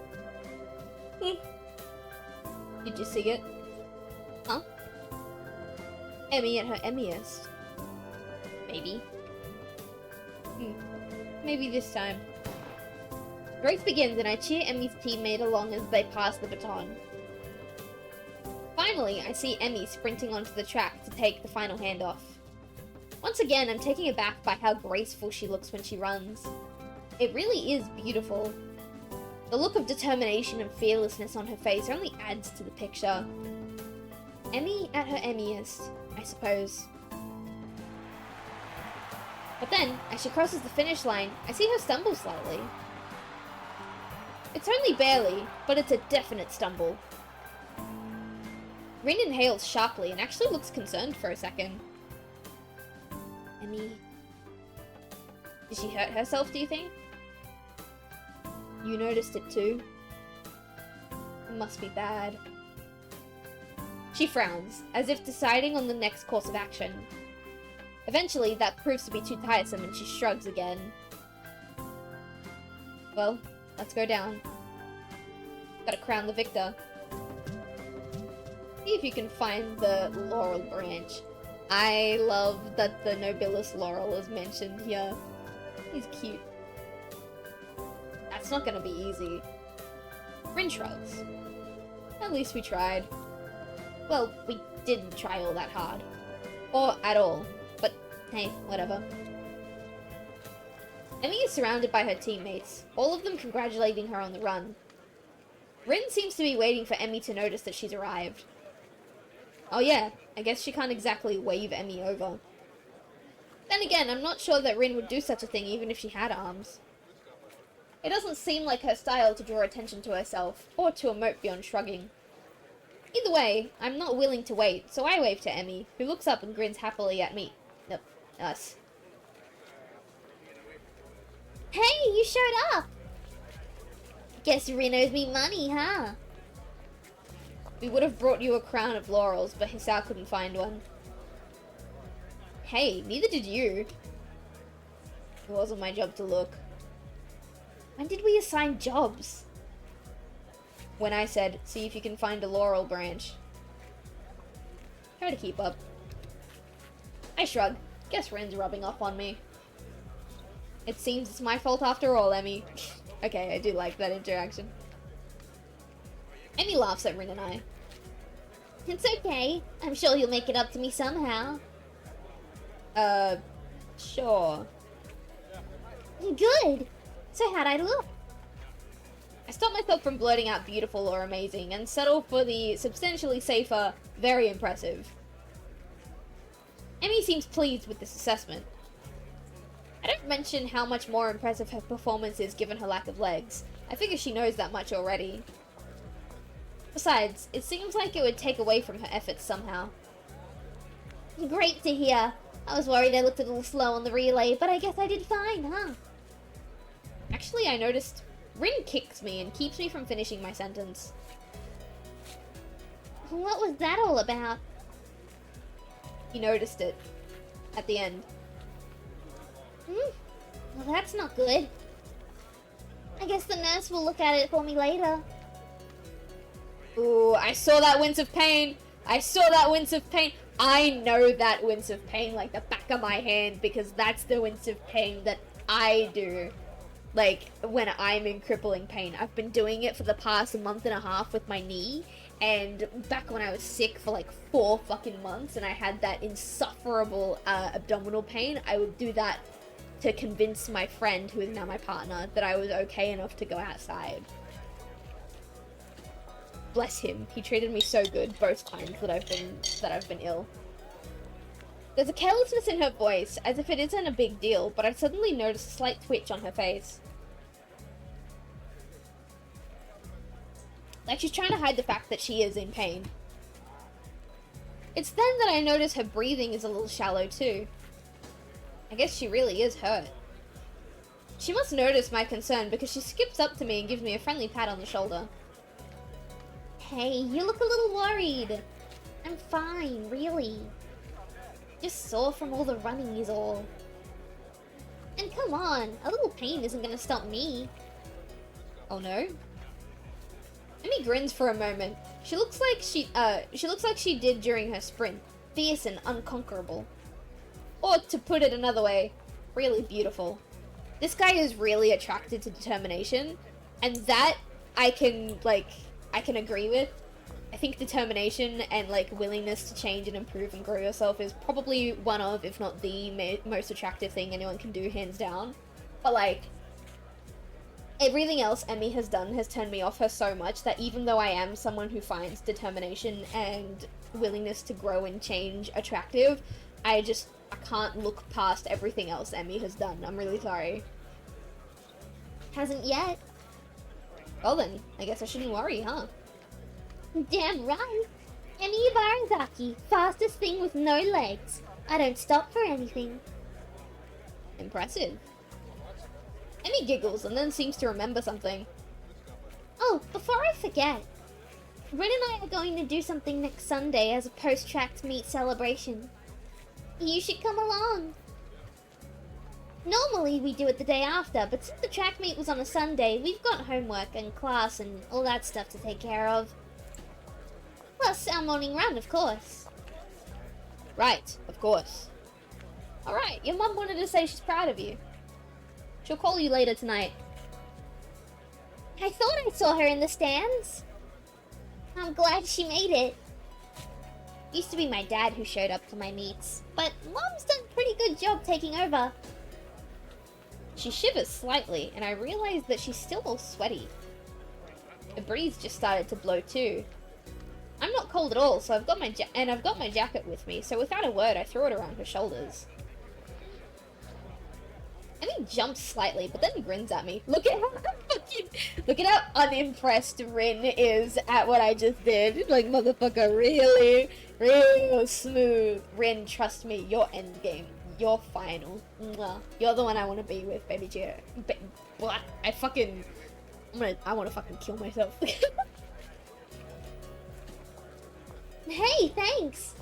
Did you see it? Huh? Emmy at her Emmyest. Maybe. Maybe this time. The race begins and I cheer Emmy's teammate along as they pass the baton. Finally, I see Emmy sprinting onto the track to take the final handoff. Once again, I'm taken aback by how graceful she looks when she runs. It really is beautiful. The look of determination and fearlessness on her face only adds to the picture. Emmy at her Emmyest, I suppose. But then, as she crosses the finish line, I see her stumble slightly. It's only barely, but it's a definite stumble. Rin inhales sharply and actually looks concerned for a second. Emmy... Did she hurt herself, do you think? You noticed it too? It must be bad. She frowns, as if deciding on the next course of action. Eventually, that proves to be too tiresome and she shrugs again. Well, let's go down. Gotta crown the victor. See if you can find the laurel branch. I love that the nobilis laurel is mentioned here. He's cute. That's not gonna be easy. Rin shrugs. At least we tried. Well, we didn't try all that hard. Or at all. But hey, whatever. Emmy is surrounded by her teammates, all of them congratulating her on the run. Rin seems to be waiting for Emmy to notice that she's arrived. Oh yeah, I guess she can't exactly wave Emmy over. Then again, I'm not sure that Rin would do such a thing even if she had arms. It doesn't seem like her style to draw attention to herself, or to emote beyond shrugging. Either way, I'm not willing to wait, so I wave to Emmy, who looks up and grins happily at me. Nope, us. Hey, you showed up! Guess Rin owes me money, huh? We would have brought you a crown of laurels, but Hisao couldn't find one. Hey, neither did you. It wasn't my job to look. When did we assign jobs? When I said, see if you can find a laurel branch. Try to keep up. I shrug. Guess Ren's rubbing off on me. It seems it's my fault after all, Emmy. Okay, I do like that interaction. Emmy laughs at Rin and I. It's okay. I'm sure you'll make it up to me somehow. Sure. Good. So how'd I look? I stopped myself from blurting out beautiful or amazing and settled for the substantially safer, very impressive. Emmy seems pleased with this assessment. I don't mention how much more impressive her performance is given her lack of legs. I figure she knows that much already. Besides, it seems like it would take away from her efforts somehow. Great to hear. I was worried I looked a little slow on the relay, but I guess I did fine, huh? Actually, I noticed Rin kicks me and keeps me from finishing my sentence. What was that all about? He noticed it. At the end. Well, that's not good. I guess the nurse will look at it for me later. Ooh, I saw that wince of pain! I saw that wince of pain! I know that wince of pain like the back of my hand because that's the wince of pain that I do. Like, when I'm in crippling pain. I've been doing it for the past month and a half with my knee, and back when I was sick for like 4 fucking months and I had that insufferable abdominal pain, I would do that to convince my friend, who is now my partner, that I was okay enough to go outside. Bless him, he treated me so good both times that I've been ill. There's a carelessness in her voice, as if it isn't a big deal, but I suddenly noticed a slight twitch on her face. Like she's trying to hide the fact that she is in pain. It's then that I notice her breathing is a little shallow too. I guess she really is hurt. She must notice my concern because she skips up to me and gives me a friendly pat on the shoulder. Hey, you look a little worried. I'm fine, really. Just sore from all the running is all. And come on, a little pain isn't gonna stop me. Oh no? Emmy grins for a moment. She looks like she did during her sprint. Fierce and unconquerable. Or, to put it another way, really beautiful. This guy is really attracted to determination, and that I can agree with. I think determination and, like, willingness to change and improve and grow yourself is probably one of, if not the most attractive thing anyone can do, hands down. But, like, everything else Emmy has done has turned me off her so much that even though I am someone who finds determination and willingness to grow and change attractive, I can't look past everything else Emmy has done. I'm really sorry. Hasn't yet. Well then, I guess I shouldn't worry, huh? Damn right. Emmy Ibarazaki, fastest thing with no legs. I don't stop for anything. Impressive. Emmy giggles and then seems to remember something. Oh, before I forget, Rin and I are going to do something next Sunday as a post-track meet celebration. You should come along. Normally we do it the day after, but since the track meet was on a Sunday, we've got homework and class and all that stuff to take care of. Plus our morning run, of course. Right, of course. Alright, your mum wanted to say she's proud of you. She'll call you later tonight. I thought I saw her in the stands. I'm glad she made it. Used to be my dad who showed up to my meets, but Mom's done a pretty good job taking over. She shivers slightly, and I realize that she's still all sweaty. A breeze just started to blow too. I'm not cold at all, so I've got my jacket with me, so without a word I throw it around her shoulders. Emmy jumps slightly, but then grins at me. Look at how unimpressed Rin is at what I just did. Like, motherfucker, really? Real smooth. Rin, trust me, your end game. Your final. Mwah. You're the one I want to be with, baby G. I want to fucking kill myself. Hey, thanks.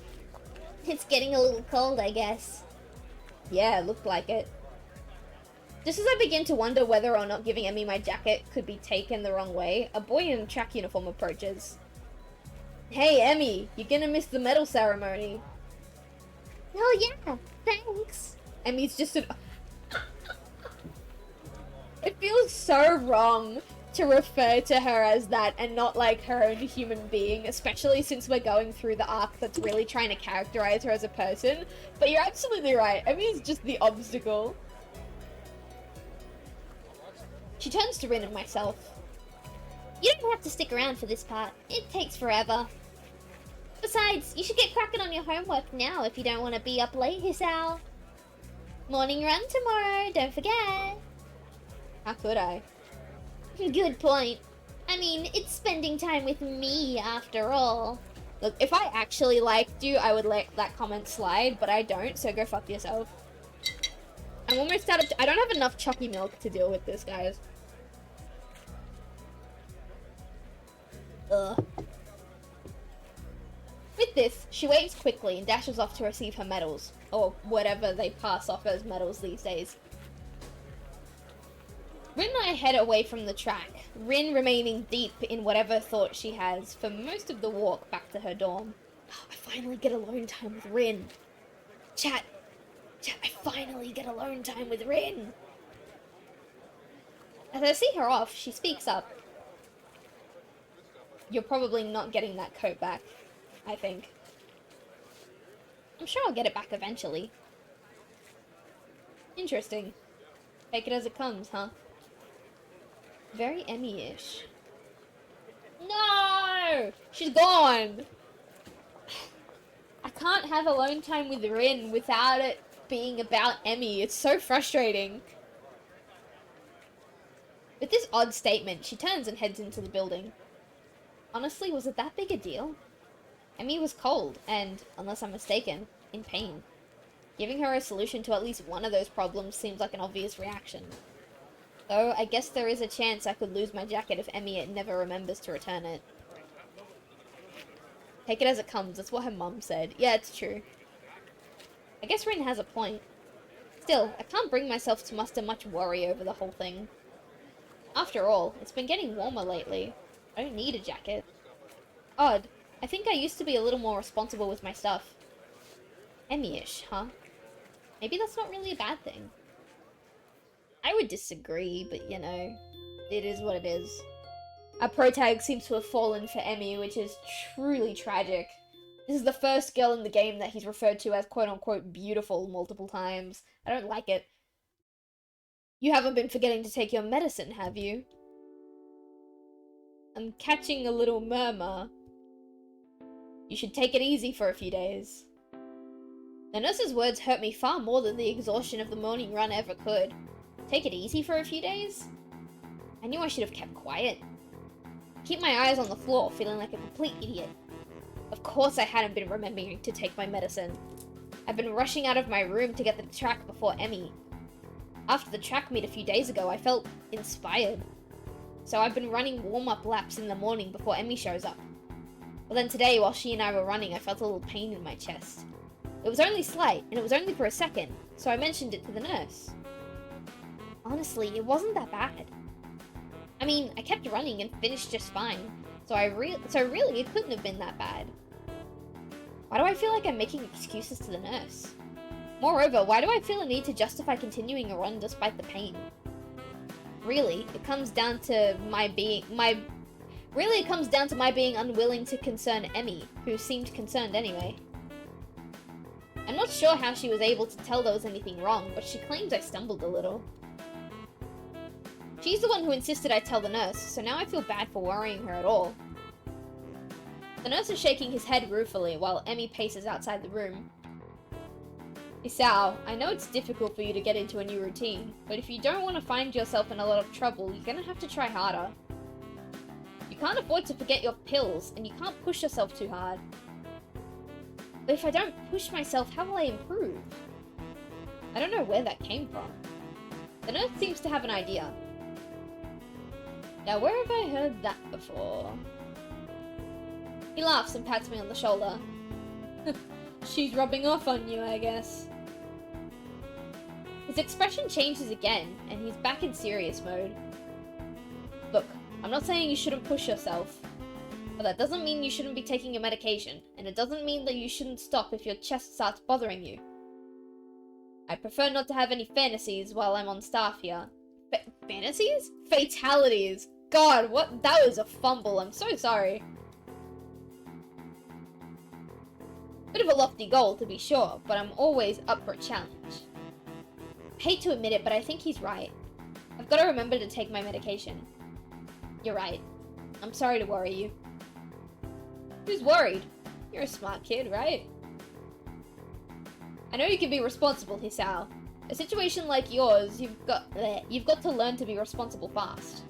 It's getting a little cold, I guess. Yeah, looked like it. Just as I begin to wonder whether or not giving Emmy my jacket could be taken the wrong way, a boy in a track uniform approaches. Hey, Emmy, you're gonna miss the medal ceremony. Oh yeah, thanks. Emmy's just It feels so wrong to refer to her as that and not like her own human being, especially since we're going through the arc that's really trying to characterize her as a person. But you're absolutely right, Emmy's just the obstacle. She turns to Rin and myself. You don't have to stick around for this part. It takes forever. Besides, you should get cracking on your homework now if you don't want to be up late, Hiss Owl. Morning run tomorrow, don't forget. How could I? Good point. I mean, it's spending time with me after all. Look, if I actually liked you, I would let that comment slide, but I don't, so go fuck yourself. I'm almost out of... I don't have enough chalky milk to deal with this, guys. Ugh. With this, she waves quickly and dashes off to receive her medals. Or whatever they pass off as medals these days. Rin and I head away from the track, Rin remaining deep in whatever thought she has for most of the walk back to her dorm. Oh, I finally get alone time with Rin. Chat, I finally get alone time with Rin. As I see her off, she speaks up. You're probably not getting that coat back, I think. I'm sure I'll get it back eventually. Interesting. Take it as it comes, huh? Very Emmy-ish. No! She's gone! I can't have alone time with Rin without it being about Emmy. It's so frustrating. With this odd statement, she turns and heads into the building. Honestly, was it that big a deal? Emmy was cold, and, unless I'm mistaken, in pain. Giving her a solution to at least one of those problems seems like an obvious reaction. Though, I guess there is a chance I could lose my jacket if Emmy never remembers to return it. Take it as it comes, that's what her mum said. Yeah, it's true. I guess Rin has a point. Still, I can't bring myself to muster much worry over the whole thing. After all, it's been getting warmer lately. I don't need a jacket. Odd. I think I used to be a little more responsible with my stuff. Emmy-ish, huh? Maybe that's not really a bad thing. I would disagree, but you know, it is what it is. Our protag seems to have fallen for Emmy, which is truly tragic. This is the first girl in the game that he's referred to as quote-unquote beautiful multiple times. I don't like it. You haven't been forgetting to take your medicine, have you? I'm catching a little murmur. You should take it easy for a few days. The nurse's words hurt me far more than the exhaustion of the morning run ever could. Take it easy for a few days? I knew I should have kept quiet. Keep my eyes on the floor, feeling like a complete idiot. Of course I hadn't been remembering to take my medicine. I've been rushing out of my room to get to the track before Emmy. After the track meet a few days ago, I felt inspired. So I've been running warm-up laps in the morning before Emmy shows up. But then today, while she and I were running, I felt a little pain in my chest. It was only slight, and it was only for a second, so I mentioned it to the nurse. Honestly, it wasn't that bad. I mean, I kept running and finished just fine, so really it couldn't have been that bad. Why do I feel like I'm making excuses to the nurse? Moreover, why do I feel a need to justify continuing a run despite the pain? Really, it comes down to my being unwilling to concern Emmy, who seemed concerned anyway. I'm not sure how she was able to tell there was anything wrong, but she claims I stumbled a little. She's the one who insisted I tell the nurse, so now I feel bad for worrying her at all. The nurse is shaking his head ruefully while Emmy paces outside the room. Isao, I know it's difficult for you to get into a new routine, but if you don't want to find yourself in a lot of trouble, you're gonna have to try harder. You can't afford to forget your pills, and you can't push yourself too hard. But if I don't push myself, how will I improve? I don't know where that came from. The nurse seems to have an idea. Now, where have I heard that before? He laughs and pats me on the shoulder. She's rubbing off on you, I guess. His expression changes again, and he's back in serious mode. Look, I'm not saying you shouldn't push yourself, but that doesn't mean you shouldn't be taking your medication, and it doesn't mean that you shouldn't stop if your chest starts bothering you. I prefer not to have any fantasies while I'm on staff here. Fantasies? Fatalities! God, what? That was a fumble, I'm so sorry. Bit of a lofty goal, to be sure, but I'm always up for a challenge. I hate to admit it, but I think he's right. I've got to remember to take my medication. You're right. I'm sorry to worry you. Who's worried? You're a smart kid, right? I know you can be responsible, Hisao. A situation like yours, you've got to learn to be responsible fast.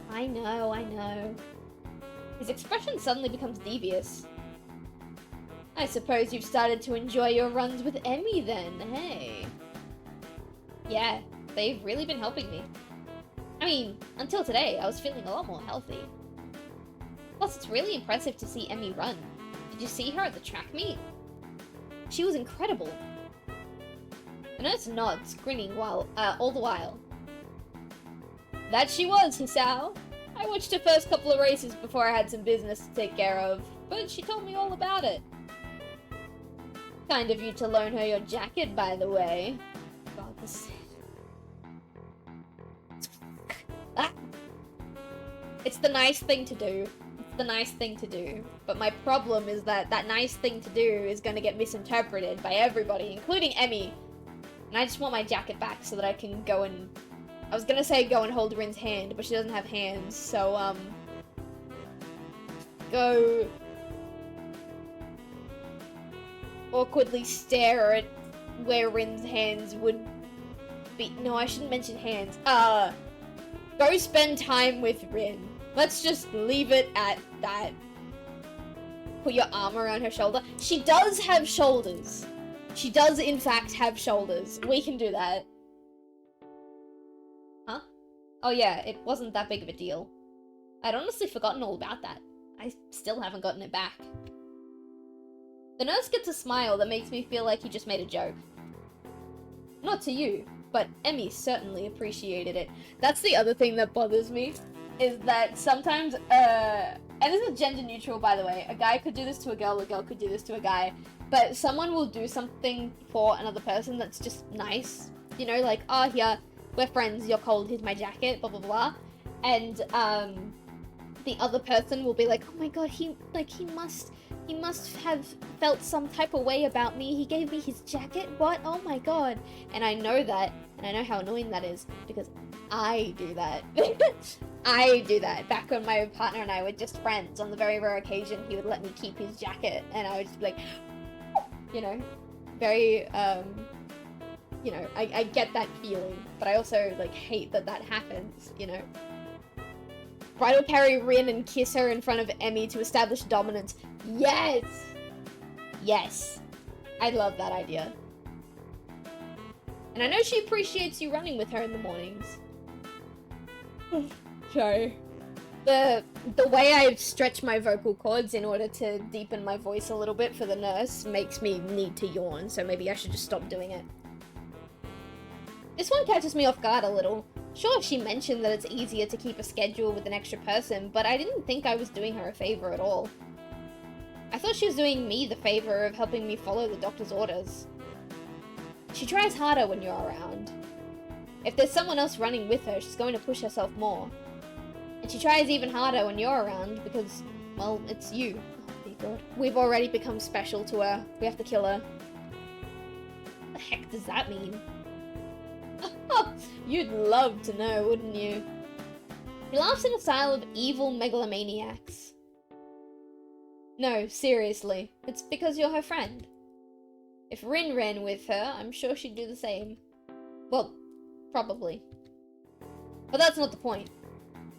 I know, I know. His expression suddenly becomes devious. I suppose you've started to enjoy your runs with Emmy then, hey? Yeah, they've really been helping me. I mean, until today, I was feeling a lot more healthy. Plus, it's really impressive to see Emmy run. Did you see her at the track meet? She was incredible. The nurse nods, grinning all the while. That she was, Hisao. I watched her first couple of races before I had some business to take care of, but she told me all about it. Kind of you to loan her your jacket, by the way. God, this... Ah! It's the nice thing to do. It's the nice thing to do. But my problem is that that nice thing to do is going to get misinterpreted by everybody, including Emmy. And I just want my jacket back so that I can go and... I was going to say go and hold Rin's hand, but she doesn't have hands, so, go... awkwardly stare at where Rin's hands would be. No, I shouldn't mention hands. Go spend time with Rin. Let's just leave it at that. Put your arm around her shoulder. She does have shoulders. She does, in fact, have shoulders. We can do that. Huh? Oh yeah, it wasn't that big of a deal. I'd honestly forgotten all about that. I still haven't gotten it back. The nurse gets a smile that makes me feel like he just made a joke. Not to you, but Emmy certainly appreciated it. That's the other thing that bothers me, is that sometimes, and this is gender neutral, by the way, a guy could do this to a girl could do this to a guy, but someone will do something for another person that's just nice. You know, like, oh, here, we're friends, you're cold, here's my jacket, blah, blah, blah. And, the other person will be like, oh my god, he must have felt some type of way about me. He gave me his jacket? What? Oh my god. And I know that, and I know how annoying that is, because I do that. I do that. Back when my partner and I were just friends, on the very rare occasion, he would let me keep his jacket, and I would just be like, you know, very, you know, I get that feeling, but I also, like, hate that that happens, you know? Bridal carry Rin and kiss her in front of Emmy to establish dominance. Yes! Yes. I love that idea. And I know she appreciates you running with her in the mornings. Sorry. The way I've stretched my vocal cords in order to deepen my voice a little bit for the nurse makes me need to yawn, so maybe I should just stop doing it. This one catches me off guard a little. Sure, she mentioned that it's easier to keep a schedule with an extra person, but I didn't think I was doing her a favor at all. I thought she was doing me the favor of helping me follow the doctor's orders. She tries harder when you're around. If there's someone else running with her, she's going to push herself more. And she tries even harder when you're around because, well, it's you. Oh, dear God. We've already become special to her. We have to kill her. What the heck does that mean? You'd love to know, wouldn't you? He laughs in a style of evil megalomaniacs. No, seriously. It's because you're her friend. If Rin ran with her, I'm sure she'd do the same. Well, probably. But that's not the point.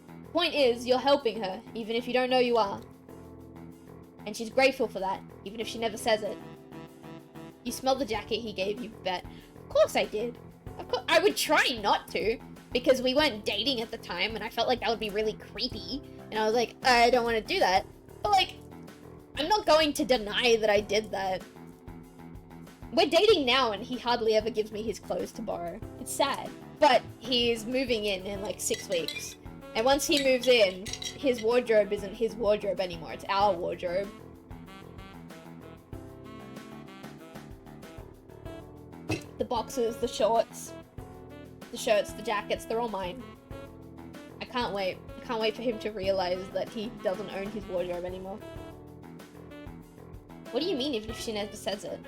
The point is, you're helping her, even if you don't know you are. And she's grateful for that, even if she never says it. You smell the jacket he gave you, bet. Of course I did. Of course, I would try not to, because we weren't dating at the time, and I felt like that would be really creepy. And I was like, I don't want to do that. But, like, I'm not going to deny that I did that. We're dating now, and he hardly ever gives me his clothes to borrow. It's sad. But he's moving in like 6 weeks. And once he moves in, his wardrobe isn't his wardrobe anymore. It's our wardrobe. The boxes, the shorts, the shirts, the jackets, they're all mine. I can't wait. I can't wait for him to realize that he doesn't own his wardrobe anymore. What do you mean, even if she never says it?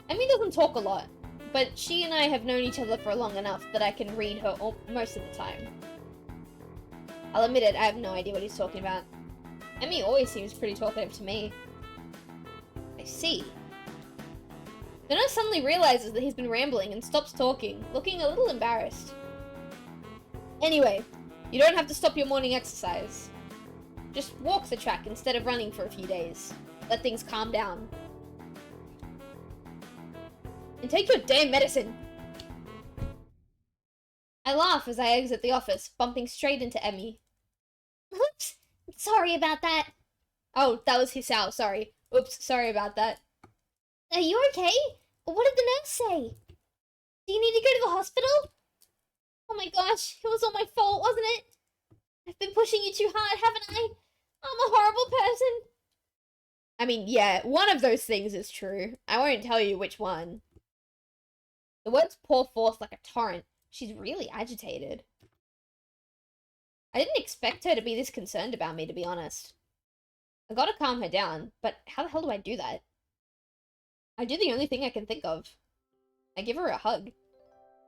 Emmy doesn't talk a lot, but she and I have known each other for long enough that I can read her most of the time. I'll admit it, I have no idea what he's talking about. Emmy always seems pretty talkative to me. I see. The nurse suddenly realizes that he's been rambling and stops talking, looking a little embarrassed. Anyway, you don't have to stop your morning exercise. Just walk the track instead of running for a few days. Let things calm down. And take your damn medicine! I laugh as I exit the office, bumping straight into Emmy. Oops! Sorry about that. Oh, that was Hisao, sorry. Oops, sorry about that. Are you okay? What did the nurse say? Do you need to go to the hospital? Oh my gosh, it was all my fault, wasn't it? I've been pushing you too hard, haven't I? I'm a horrible person. I mean, yeah, one of those things is true. I won't tell you which one. The words pour forth like a torrent. She's really agitated. I didn't expect her to be this concerned about me, to be honest. I gotta calm her down, but how the hell do I do that? I do the only thing I can think of. I give her a hug.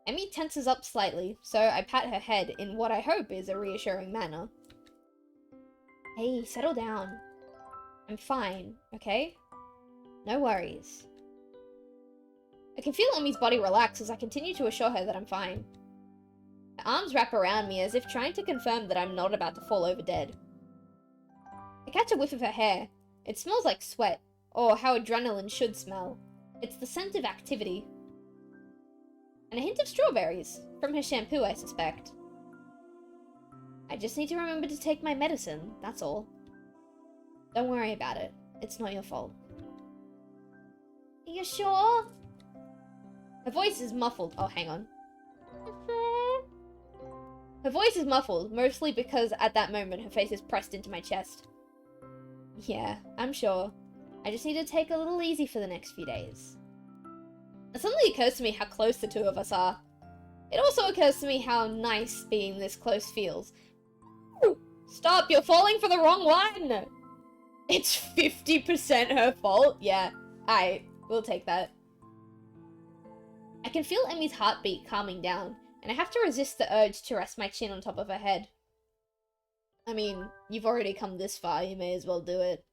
Emmy tenses up slightly, so I pat her head in what I hope is a reassuring manner. Hey, settle down. I'm fine, okay? No worries. I can feel Emmy's body relax as I continue to assure her that I'm fine. Her arms wrap around me as if trying to confirm that I'm not about to fall over dead. I catch a whiff of her hair. It smells like sweat, or how adrenaline should smell. It's the scent of activity. And a hint of strawberries, from her shampoo, I suspect. I just need to remember to take my medicine, that's all. Don't worry about it. It's not your fault. Are you sure? Her voice is muffled. Oh, hang on. Her voice is muffled, mostly because at that moment her face is pressed into my chest. Yeah, I'm sure. I just need to take a little easy for the next few days. It suddenly occurs to me how close the two of us are. It also occurs to me how nice being this close feels. Ooh, stop, you're falling for the wrong one! It's 50% her fault? Yeah, we'll take that. I can feel Emmy's heartbeat calming down, and I have to resist the urge to rest my chin on top of her head. I mean, you've already come this far, you may as well do it.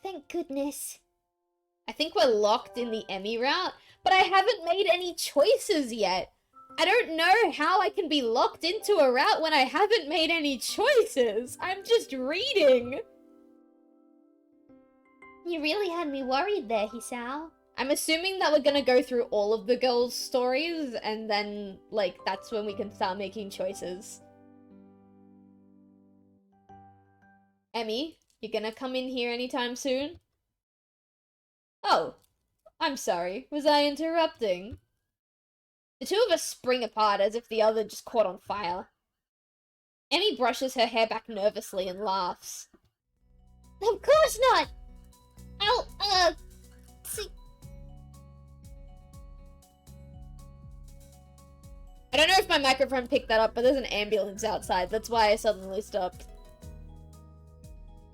Thank goodness. I think we're locked in the Emmy route, but I haven't made any choices yet. I don't know how I can be locked into a route when I haven't made any choices. I'm just reading. You really had me worried there, Hisao. I'm assuming that we're gonna go through all of the girls' stories, and then, like, that's when we can start making choices. Emmy, you gonna come in here anytime soon? Oh, I'm sorry. Was I interrupting? The two of us spring apart as if the other just caught on fire. Emmy brushes her hair back nervously and laughs. Of course not! I'll, see... I don't know if my microphone picked that up, but there's an ambulance outside. That's why I suddenly stopped.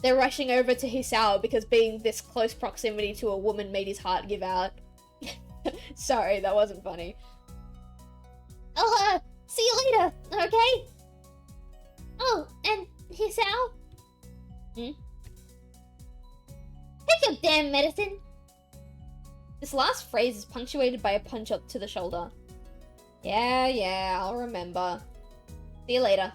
They're rushing over to Hisao because being this close proximity to a woman made his heart give out. Sorry, that wasn't funny. I'll, see you later, okay? Oh, and Hisao? Take your damn medicine! This last phrase is punctuated by a punch up to the shoulder. Yeah, I'll remember. See you later.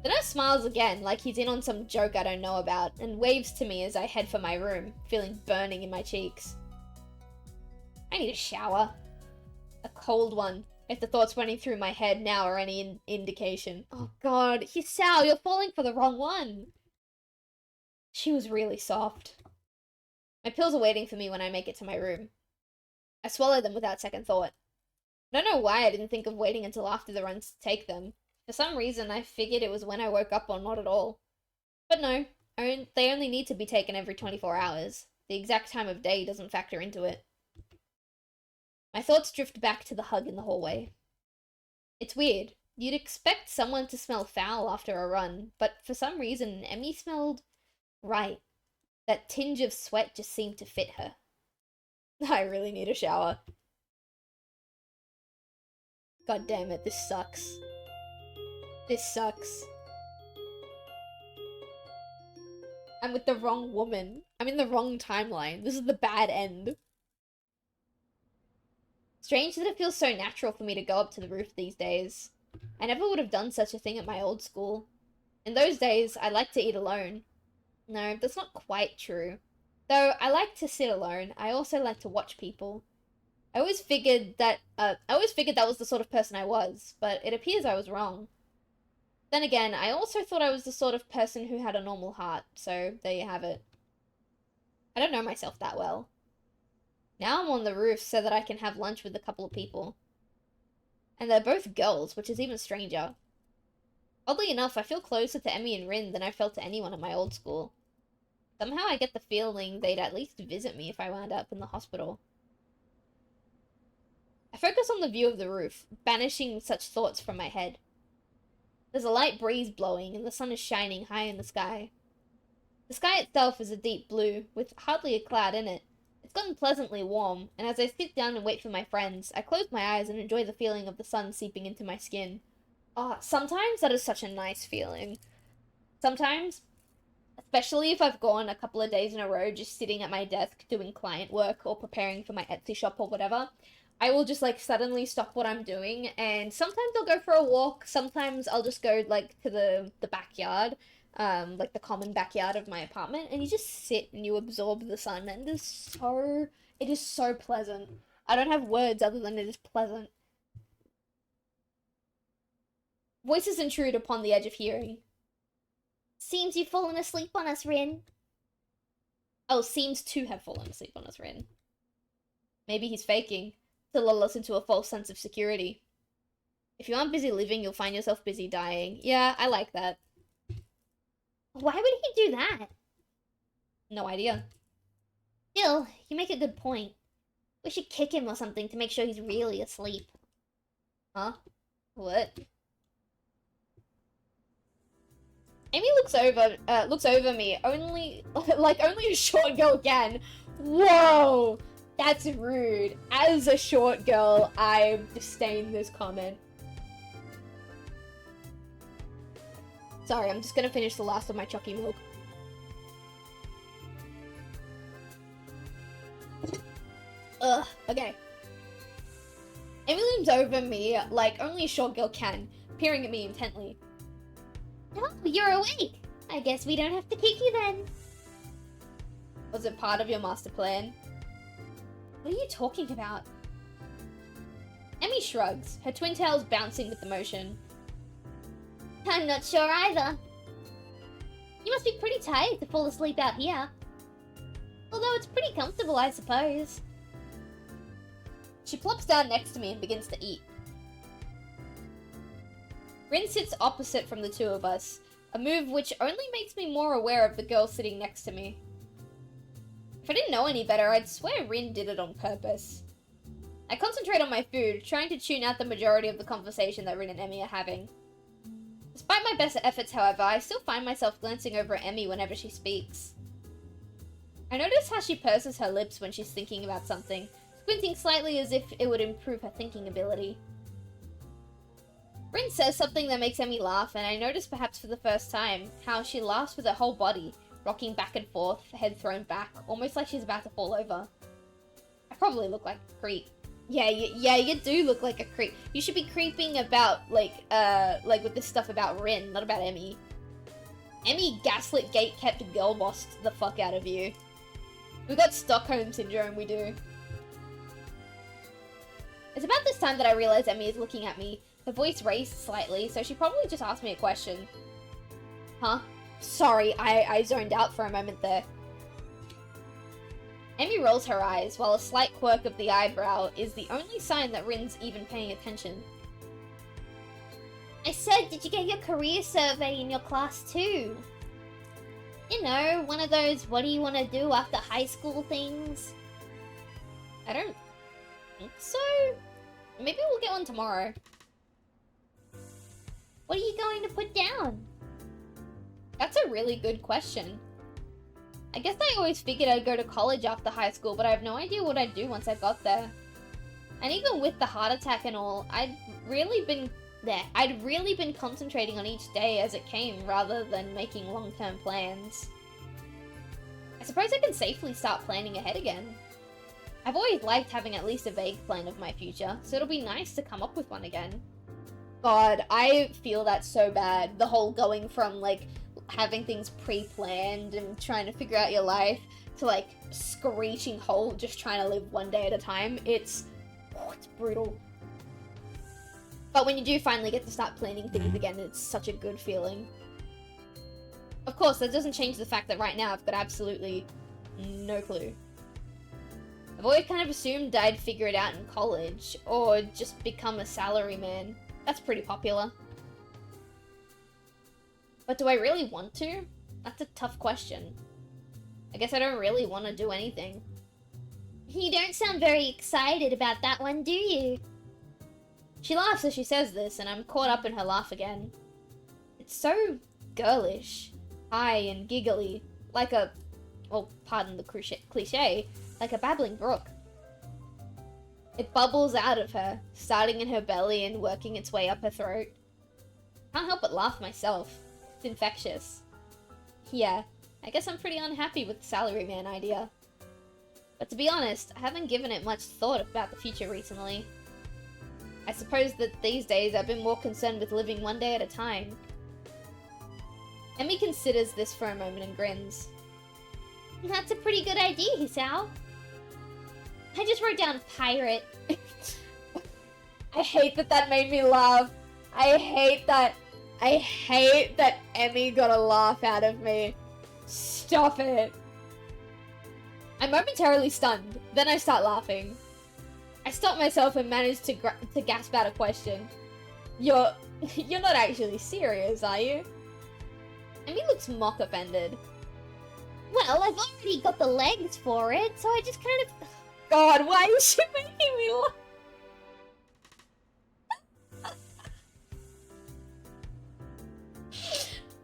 The nurse smiles again, like he's in on some joke I don't know about, and waves to me as I head for my room, feeling burning in my cheeks. I need a shower. A cold one, if the thoughts running through my head now are any indication. Oh god, Hisao, you're falling for the wrong one! She was really soft. My pills are waiting for me when I make it to my room. I swallow them without second thought. I don't know why I didn't think of waiting until after the runs to take them. For some reason, I figured it was when I woke up or not at all. But no, they only need to be taken every 24 hours. The exact time of day doesn't factor into it. My thoughts drift back to the hug in the hallway. It's weird. You'd expect someone to smell foul after a run, but for some reason, Emmy smelled right. That tinge of sweat just seemed to fit her. I really need a shower. God damn it, this sucks. This sucks. I'm with the wrong woman. I'm in the wrong timeline. This is the bad end. Strange that it feels so natural for me to go up to the roof these days. I never would have done such a thing at my old school. In those days, I liked to eat alone. No, that's not quite true. Though I like to sit alone, I also like to watch people. I always figured that was the sort of person I was, but it appears I was wrong. Then again, I also thought I was the sort of person who had a normal heart, so there you have it. I don't know myself that well. Now I'm on the roof so that I can have lunch with a couple of people. And they're both girls, which is even stranger. Oddly enough, I feel closer to Emmy and Rin than I felt to anyone at my old school. Somehow I get the feeling they'd at least visit me if I wound up in the hospital. I focus on the view of the roof, banishing such thoughts from my head. There's a light breeze blowing, and the sun is shining high in the sky. The sky itself is a deep blue, with hardly a cloud in it. It's gotten pleasantly warm, and as I sit down and wait for my friends, I close my eyes and enjoy the feeling of the sun seeping into my skin. Ah, sometimes that is such a nice feeling. Sometimes, especially if I've gone a couple of days in a row just sitting at my desk doing client work or preparing for my Etsy shop or whatever, I will just, like, suddenly stop what I'm doing, and sometimes I'll go for a walk, sometimes I'll just go, like, to the backyard, like, the common backyard of my apartment, and you just sit and you absorb the sun, and it is so pleasant. I don't have words other than it is pleasant. Voices intrude upon the edge of hearing. Seems you've fallen asleep on us, Rin. Oh, seems to have fallen asleep on us, Rin. Maybe he's faking, to lull us into a false sense of security. If you aren't busy living, you'll find yourself busy dying. Yeah, I like that. Why would he do that? No idea. Still, you make a good point. We should kick him or something to make sure he's really asleep. Huh? What? Amy looks over me, only a short girl can. Whoa! That's rude. As a short girl, I disdain this comment. Sorry, I'm just gonna finish the last of my chalky milk. Ugh, okay. Amy leans over me like only a short girl can, peering at me intently. Oh, you're awake. I guess we don't have to kick you then. Was it part of your master plan? What are you talking about? Emmy shrugs, her twin tails bouncing with the motion. I'm not sure either. You must be pretty tired to fall asleep out here. Although it's pretty comfortable, I suppose. She plops down next to me and begins to eat. Rin sits opposite from the two of us, a move which only makes me more aware of the girl sitting next to me. If I didn't know any better, I'd swear Rin did it on purpose. I concentrate on my food, trying to tune out the majority of the conversation that Rin and Emmy are having. Despite my best efforts, however, I still find myself glancing over at Emmy whenever she speaks. I notice how she purses her lips when she's thinking about something, squinting slightly as if it would improve her thinking ability. Rin says something that makes Emmy laugh, and I notice perhaps for the first time how she laughs with her whole body, rocking back and forth, head thrown back, almost like she's about to fall over. I probably look like a creep. Yeah, you do look like a creep. You should be creeping about, like with this stuff about Rin, not about Emmy. Emmy gaslit gate-kept girl bossed the fuck out of you. We got Stockholm Syndrome, we do. It's about this time that I realize Emmy is looking at me. Her voice raised slightly, so she probably just asked me a question. Huh? Sorry, I zoned out for a moment there. Emmy rolls her eyes, while a slight quirk of the eyebrow is the only sign that Rin's even paying attention. I said, did you get your career survey in your class too? You know, one of those what do you want to do after high school things? I don't think so. Maybe we'll get one tomorrow. What are you going to put down? That's a really good question. I guess I always figured I'd go to college after high school, but I have no idea what I'd do once I got there. And even with the heart attack and all, I'd really been there. I'd really been concentrating on each day as it came rather than making long-term plans. I suppose I can safely start planning ahead again. I've always liked having at least a vague plan of my future, so it'll be nice to come up with one again. God, I feel that so bad. The whole going from, like, having things pre-planned and trying to figure out your life to, like, screeching whole just trying to live one day at a time. It's brutal. But when you do finally get to start planning things again, it's such a good feeling. Of course, that doesn't change the fact that right now I've got absolutely no clue. I've always kind of assumed I'd figure it out in college, or just become a salaryman. That's pretty popular. But do I really want to? That's a tough question. I guess I don't really want to do anything. You don't sound very excited about that one, do you? She laughs as she says this, and I'm caught up in her laugh again. It's so girlish, high and giggly, like a, well, pardon the cliche, like a babbling brook. It bubbles out of her, starting in her belly and working its way up her throat. Can't help but laugh myself. It's infectious. Yeah, I guess I'm pretty unhappy with the salaryman idea. But to be honest, I haven't given it much thought about the future recently. I suppose that these days I've been more concerned with living one day at a time. Emmy considers this for a moment and grins. That's a pretty good idea, Hisao. I just wrote down pirate. I hate that that made me laugh. I hate that Emmy got a laugh out of me. Stop it. I'm momentarily stunned, then I start laughing. I stop myself and manage to gasp out a question. You're not actually serious, are you? Emmy looks mock offended. Well, I've already got the legs for it, so I just kind of... God, why is she making me laugh?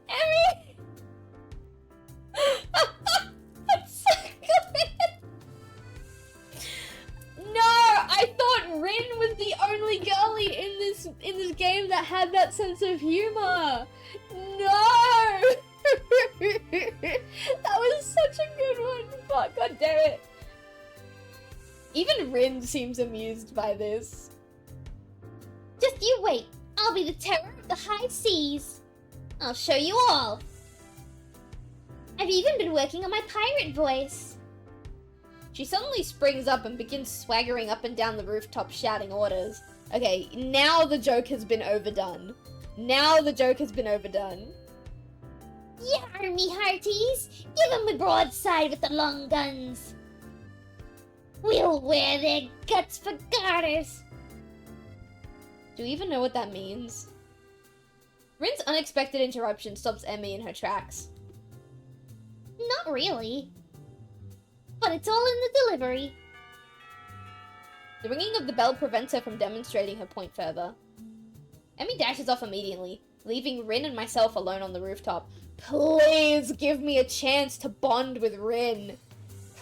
Emmy! That's so good! No! I thought Rin was the only girlie in this game that had that sense of humor! No! That was such a good one! Fuck, god damn it! Even Rin seems amused by this. Just you wait. I'll be the terror of the high seas. I'll show you all. I've even been working on my pirate voice. She suddenly springs up and begins swaggering up and down the rooftop shouting orders. Okay, now the joke has been overdone. Now the joke has been overdone. Yar, me hearties! Give 'em a broadside with the long guns. We'll wear their guts for garters. Do you even know what that means? Rin's unexpected interruption stops Emmy in her tracks. Not really. But it's all in the delivery. The ringing of the bell prevents her from demonstrating her point further. Emmy dashes off immediately, leaving Rin and myself alone on the rooftop. Please give me a chance to bond with Rin.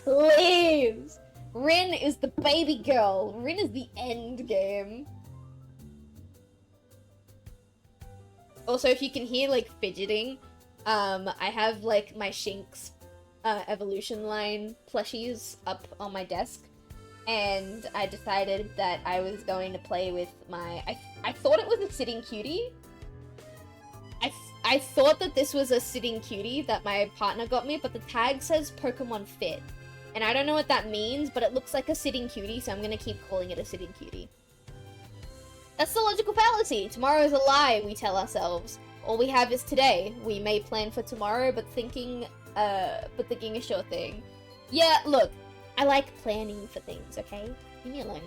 Please! Rin is the baby girl. Rin is the end game. Also, if you can hear, like, fidgeting, I have, like, my Shinx evolution line plushies up on my desk. And I decided that I was going to play with my... I thought it was a sitting cutie. I thought that this was a sitting cutie that my partner got me, but the tag says Pokemon Fit. And I don't know what that means, but it looks like a sitting cutie, so I'm gonna keep calling it a sitting cutie. That's the logical fallacy. Tomorrow is a lie, we tell ourselves. All we have is today. We may plan for tomorrow, but thinking a sure thing. Yeah, look, I like planning for things, okay? Leave me alone.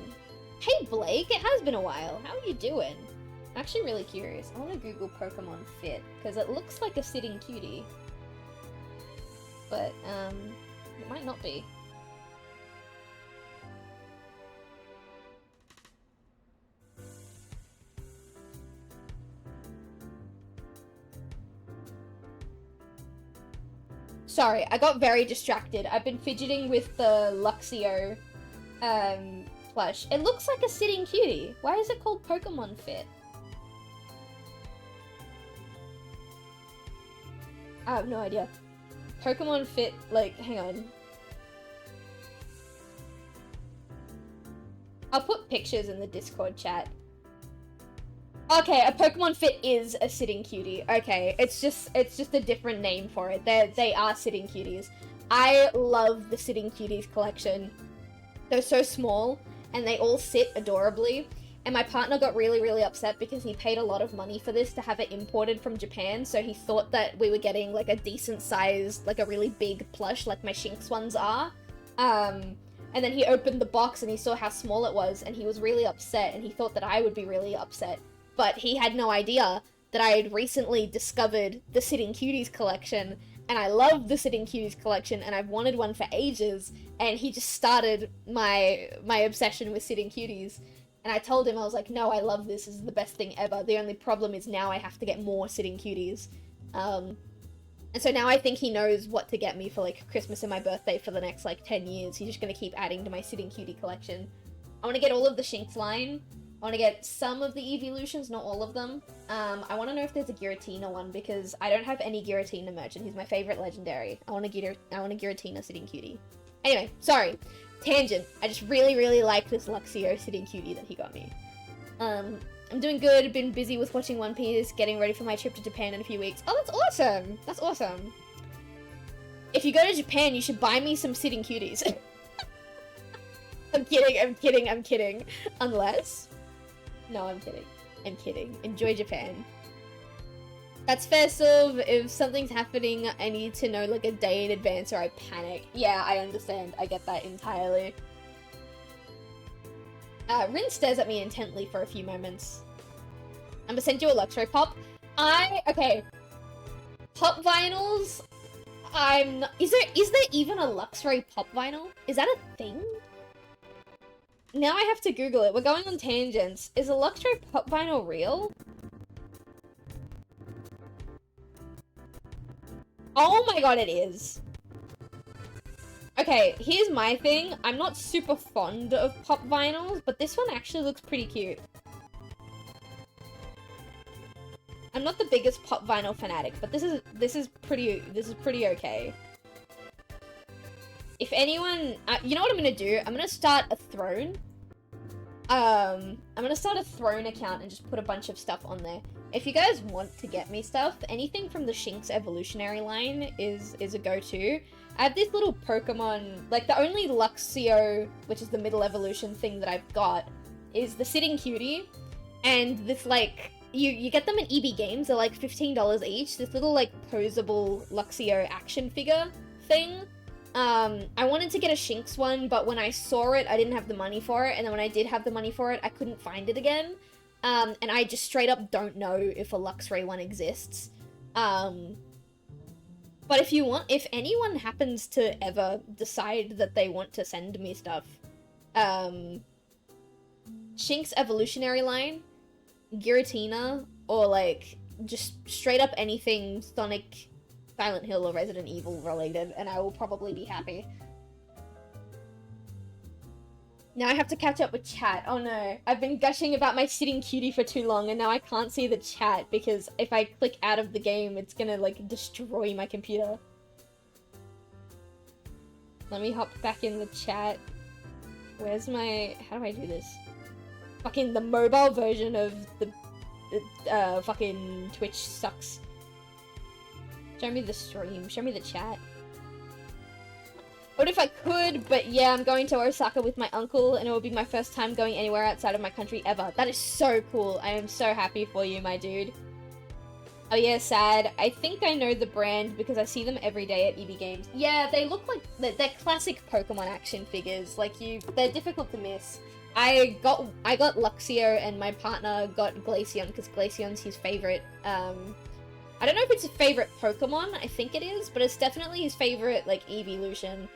Hey Blake, it has been a while. How are you doing? I'm actually really curious. I want to Google Pokemon Fit, because it looks like a sitting cutie. But, it might not be. Sorry, I got very distracted. I've been fidgeting with the Luxio plush. It looks like a sitting cutie. Why is it called Pokemon Fit? I have no idea. Pokemon Fit, like, hang on. I'll put pictures in the Discord chat. Okay, a Pokemon Fit is a sitting cutie. Okay, it's just a different name for it. They are sitting cuties. I love the sitting cuties collection. They're so small, and they all sit adorably. And my partner got really, really upset because he paid a lot of money for this to have it imported from Japan, so he thought that we were getting, like, a decent size, like, a really big plush, like my Shinx ones are. And then he opened the box and he saw how small it was, and he was really upset, and he thought that I would be really upset. But he had no idea that I had recently discovered the Sitting Cuties collection, and I love the Sitting Cuties collection, and I've wanted one for ages, and he just started my obsession with Sitting Cuties. And I told him, I was like, no, I love this. This is the best thing ever. The only problem is now I have to get more Sitting Cuties. And so now I think he knows what to get me for, like, Christmas and my birthday for the next, like, 10 years. He's just gonna keep adding to my Sitting Cutie collection. I want to get all of the Shinx line. I want to get some of the Evolutions, not all of them. I want to know if there's a Giratina one, because I don't have any Giratina merch, and he's my favorite legendary. I want a Giratina Sitting Cutie. Anyway, sorry. Tangent. I just really, really like this Luxio Sitting Cutie that he got me. I'm doing good. Been busy with watching One Piece, getting ready for my trip to Japan in a few weeks. Oh, that's awesome! That's awesome. If you go to Japan, you should buy me some Sitting Cuties. I'm kidding, I'm kidding, I'm kidding. Unless... No, I'm kidding. I'm kidding. Enjoy Japan. That's fair, Sylv. If something's happening, I need to know, like, a day in advance or I panic. Yeah, I understand. I get that entirely. Rin stares at me intently for a few moments. I'm gonna send you a Luxray Pop. Okay. Pop vinyls? Is there even a Luxray Pop vinyl? Is that a thing? Now I have to Google it. We're going on tangents. Is a Luxray Pop vinyl real? Oh my god, it is. Okay, here's my thing. I'm not super fond of pop vinyls, but this one actually looks pretty cute. I'm not the biggest pop vinyl fanatic, but this is pretty okay. If anyone, you know what I'm gonna do? I'm gonna start a Throne. I'm gonna start a Throne account and just put a bunch of stuff on there. If you guys want to get me stuff, anything from the Shinx evolutionary line is a go-to. I have this little Pokemon, like the only Luxio, which is the middle evolution thing that I've got, is the Sitting Cutie, and this like, you get them in EB Games, they're like $15 each, this little like posable Luxio action figure thing. I wanted to get a Shinx one, but when I saw it, I didn't have the money for it, and then when I did have the money for it, I couldn't find it again. And I just straight up don't know if a Luxray one exists. But if anyone happens to ever decide that they want to send me stuff, Shinx evolutionary line, Giratina, or like, just straight up anything Sonic, Silent Hill, or Resident Evil related, and I will probably be happy. Now I have to catch up with chat. Oh no. I've been gushing about my Sitting Cutie for too long, and now I can't see the chat, because if I click out of the game, it's gonna, like, destroy my computer. Let me hop back in the chat. Where's my... How do I do this? Fucking the mobile version of the fucking Twitch sucks. Show me the stream. Show me the chat. What if I could, but yeah, I'm going to Osaka with my uncle, and it will be my first time going anywhere outside of my country ever. That is so cool. I am so happy for you, my dude. Oh yeah, sad. I think I know the brand because I see them every day at EB Games. Yeah, they look like, they're classic Pokemon action figures. Like, they're difficult to miss. I got Luxio, and my partner got Glaceon, because Glaceon's his favorite, I don't know if it's his favorite Pokemon, I think it is, but it's definitely his favorite, like, evolution.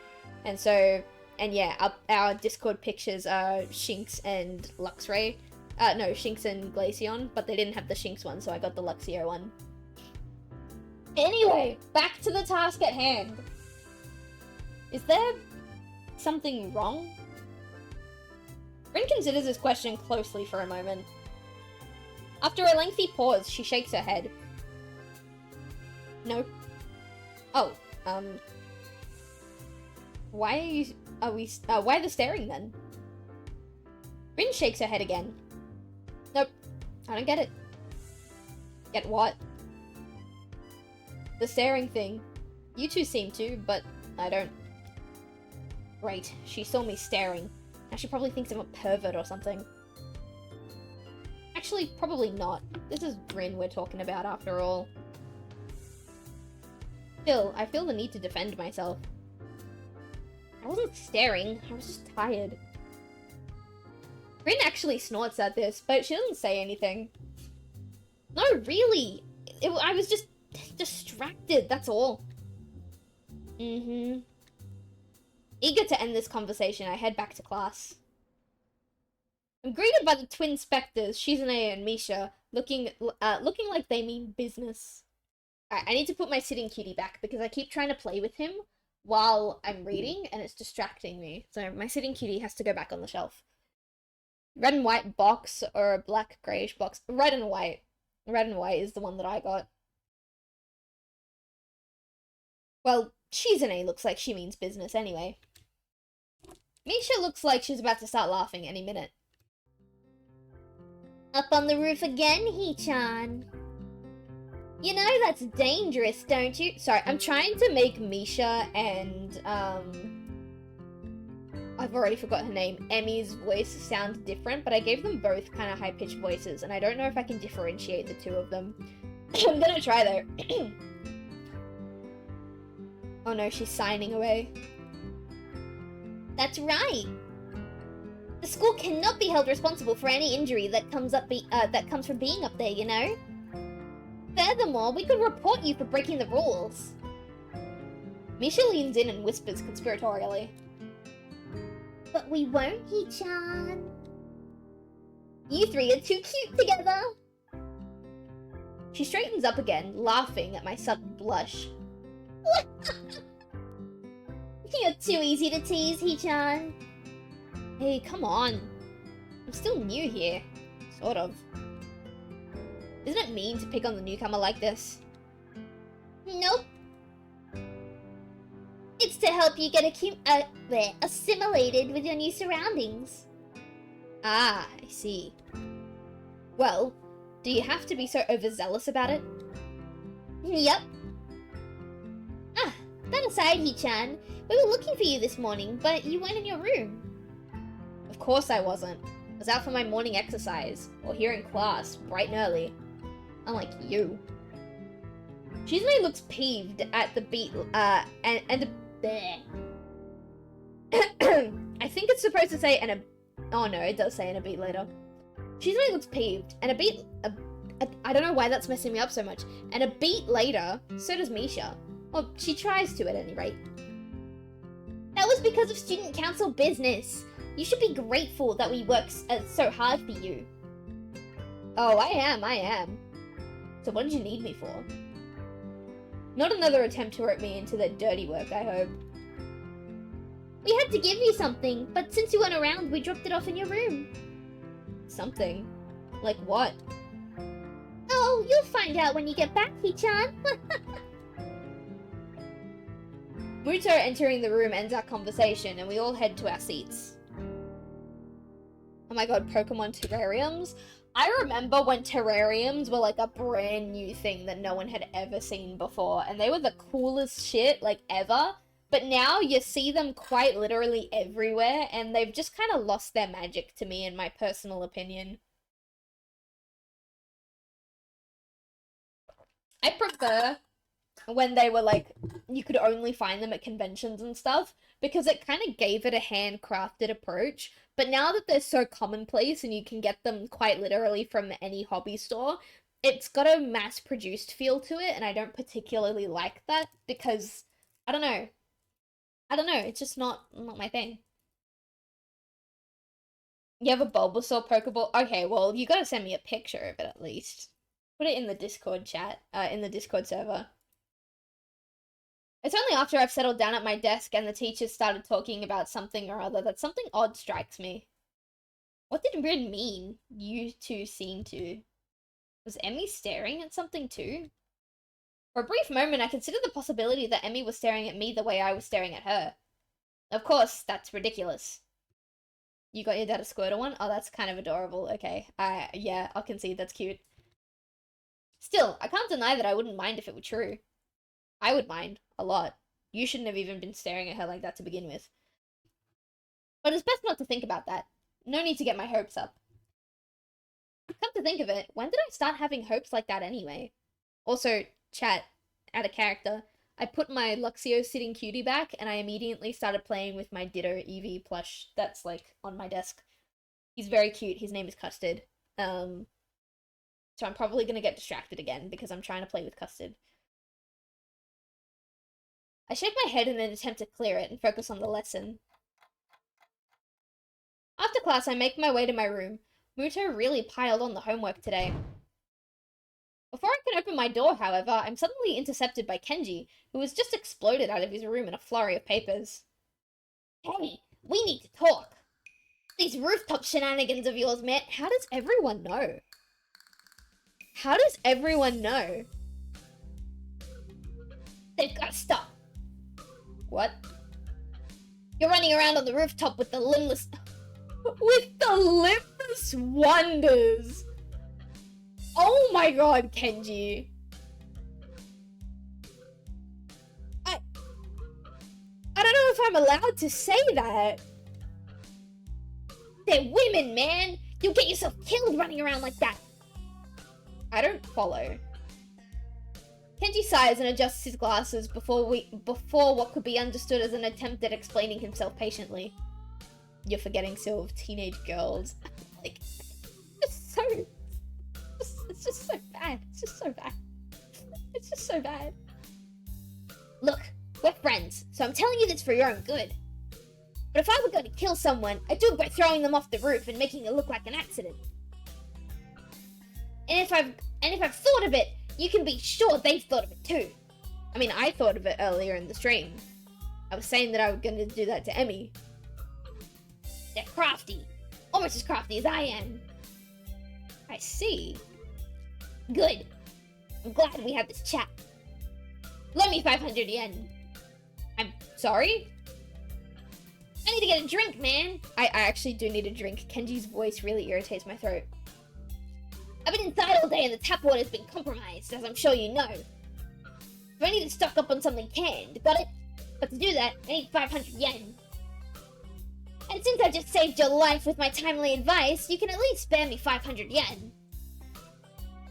And so, and yeah, our Discord pictures are Shinx and Luxray. No, Shinx and Glaceon, but they didn't have the Shinx one, so I got the Luxio one. Anyway, back to the task at hand. Is there something wrong? Rin considers this question closely for a moment. After a lengthy pause, she shakes her head. No. Oh, why why the staring then? Rin shakes her head again. Nope, I don't get it. Get what? The staring thing. You two seem to, but I don't. Great, she saw me staring. Now she probably thinks I'm a pervert or something. Actually, probably not. This is Rin we're talking about after all. Still, I feel the need to defend myself. I wasn't staring, I was just tired. Rin actually snorts at this, but she doesn't say anything. No, really! I was just distracted, that's all. Eager to end this conversation, I head back to class. I'm greeted by the twin specters, Shizune and Misha, looking like they mean business. Alright, I need to put my sitting cutie back because I keep trying to play with him while I'm reading and it's distracting me. So my sitting cutie has to go back on the shelf. Red and white box or a black greyish box? Red and white. Red and white is the one that I got. Well, Shizune looks like she means business anyway. Misha looks like she's about to start laughing any minute. Up on the roof again, Hee-chan. You know that's dangerous, don't you? Sorry, I'm trying to make Misha and, I've already forgot her name, Emmy's voice sound different, but I gave them both kind of high-pitched voices, and I don't know if I can differentiate the two of them. I'm gonna try, though. Oh no, she's signing away. That's right. The school cannot be held responsible for any injury that comes from being up there, you know? Furthermore, we could report you for breaking the rules. Misha leans in and whispers conspiratorially. But we won't, Hee-chan. You three are too cute together. She straightens up again, laughing at my sudden blush. You're too easy to tease, Hee-chan. Hey, come on. I'm still new here. Sort of. Isn't it mean to pick on the newcomer like this? Nope. It's to help you get assimilated with your new surroundings. Ah, I see. Well, do you have to be so overzealous about it? Yep. Ah, that aside, Hee-chan, we were looking for you this morning, but you weren't in your room. Of course I wasn't. I was out for my morning exercise, or here in class, bright and early. Unlike you. Shizune looks peeved at the beat, I think it's supposed to say oh no, it does say and a beat later. Shizune looks peeved, and I don't know why that's messing me up so much. And a beat later, so does Misha. Well, she tries to at any rate. That was because of student council business. You should be grateful that we work so hard for you. Oh, I am. So what did you need me for? Not another attempt to rope me into their dirty work, I hope. We had to give you something, but since you weren't around, we dropped it off in your room. Something? Like what? Oh, you'll find out when you get back, Hee-chan. Muto entering the room ends our conversation, and we all head to our seats. Oh my god, Pokemon terrariums? I remember when terrariums were like a brand new thing that no one had ever seen before, and they were the coolest shit, like, ever. But now you see them quite literally everywhere, and they've just kind of lost their magic to me, in my personal opinion. I prefer when they were like, you could only find them at conventions and stuff, because it kind of gave it a handcrafted approach. But now that they're so commonplace and you can get them quite literally from any hobby store, it's got a mass-produced feel to it, and I don't particularly like that because, I don't know, it's just not my thing. You have a Bulbasaur Pokeball? Okay, well, you gotta send me a picture of it at least. Put it in the Discord chat, in the Discord server. It's only after I've settled down at my desk and the teachers started talking about something or other that something odd strikes me. What did Rin mean, you two seem to? Was Emmy staring at something too? For a brief moment, I considered the possibility that Emmy was staring at me the way I was staring at her. Of course, that's ridiculous. You got your dad a Squirtle one? Oh, that's kind of adorable. Okay. Yeah, I'll concede that's cute. Still, I can't deny that I wouldn't mind if it were true. I would mind. A lot. You shouldn't have even been staring at her like that to begin with. But it's best not to think about that. No need to get my hopes up. Come to think of it, when did I start having hopes like that anyway? Also, chat, out of character, I put my Luxio sitting cutie back and I immediately started playing with my Ditto Eevee plush that's like on my desk. He's very cute. His name is Custard. So I'm probably gonna get distracted again because I'm trying to play with Custard. I shake my head in an attempt to clear it and focus on the lesson. After class, I make my way to my room. Muto really piled on the homework today. Before I can open my door, however, I'm suddenly intercepted by Kenji, who has just exploded out of his room in a flurry of papers. Hey, we need to talk. These rooftop shenanigans of yours, man. How does everyone know? How does everyone know? They've got to stop. What? You're running around on the rooftop with the limbless... with the limbless wonders! Oh my god, Kenji. I don't know if I'm allowed to say that. They're women, man! You'll get yourself killed running around like that! I don't follow. Kenji sighs and adjusts his glasses before what could be understood as an attempt at explaining himself patiently. You're forgetting sort of teenage girls. Like, it's just so bad. It's just so bad. It's just so bad. Look, we're friends, so I'm telling you this for your own good. But if I were going to kill someone, I'd do it by throwing them off the roof and making it look like an accident. And if I've thought of it, you can be sure they've thought of it too. I mean, I thought of it earlier in the stream. I was saying that I was going to do that to Emmy. They're crafty. Almost as crafty as I am. I see. Good. I'm glad we had this chat. Lend me 500 yen. I'm sorry? I need to get a drink, man. I actually do need a drink. Kenji's voice really irritates my throat. I've been inside all day and the tap water's been compromised, as I'm sure you know. So I need to stock up on something canned, got it? But to do that, I need 500 yen. And since I just saved your life with my timely advice, you can at least spare me 500 yen.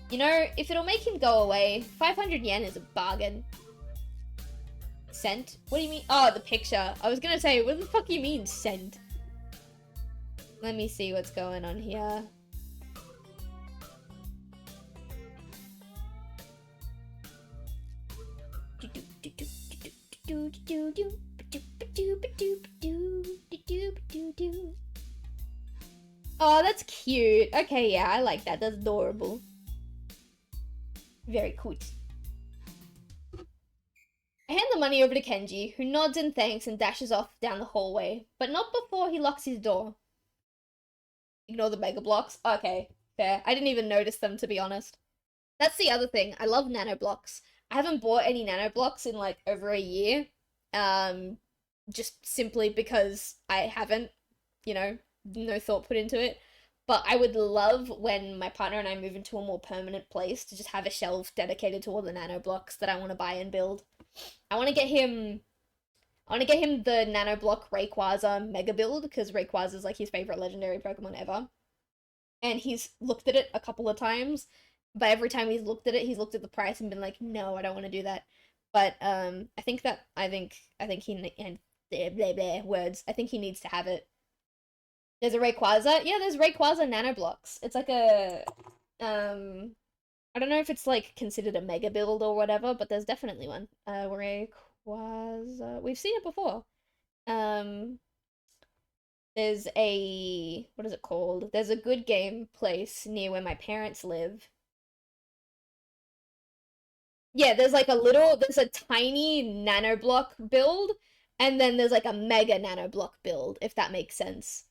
You know, if it'll make him go away, 500 yen is a bargain. Sent? What do you mean? Oh, the picture. I was gonna say, what the fuck do you mean, sent? Let me see what's going on here. Oh, that's cute. Okay, yeah, I like that. That's adorable. Very cute. I hand the money over to Kenji, who nods in thanks and dashes off down the hallway, but not before he locks his door. Ignore the mega blocks. Okay, fair. I didn't even notice them, to be honest. That's the other thing. I love nano blocks. I haven't bought any nano blocks in like over a year. Just simply because I haven't, you know, no thought put into it. But I would love when my partner and I move into a more permanent place to just have a shelf dedicated to all the nano blocks that I want to buy and build. I want to get him the nano block Rayquaza mega build because Rayquaza is like his favorite legendary Pokemon ever. And he's looked at it a couple of times, but every time he's looked at it, he's looked at the price and been like, "No, I don't want to do that." But I think he blah, blah, words. I think he needs to have it. There's a Rayquaza. Yeah, there's Rayquaza nano blocks. It's like a I don't know if it's like considered a mega build or whatever, but there's definitely one. Rayquaza. We've seen it before. There's a, what is it called? There's a good game place near where my parents live. Yeah, there's a tiny nano block build, and then there's like a mega nano block build, if that makes sense.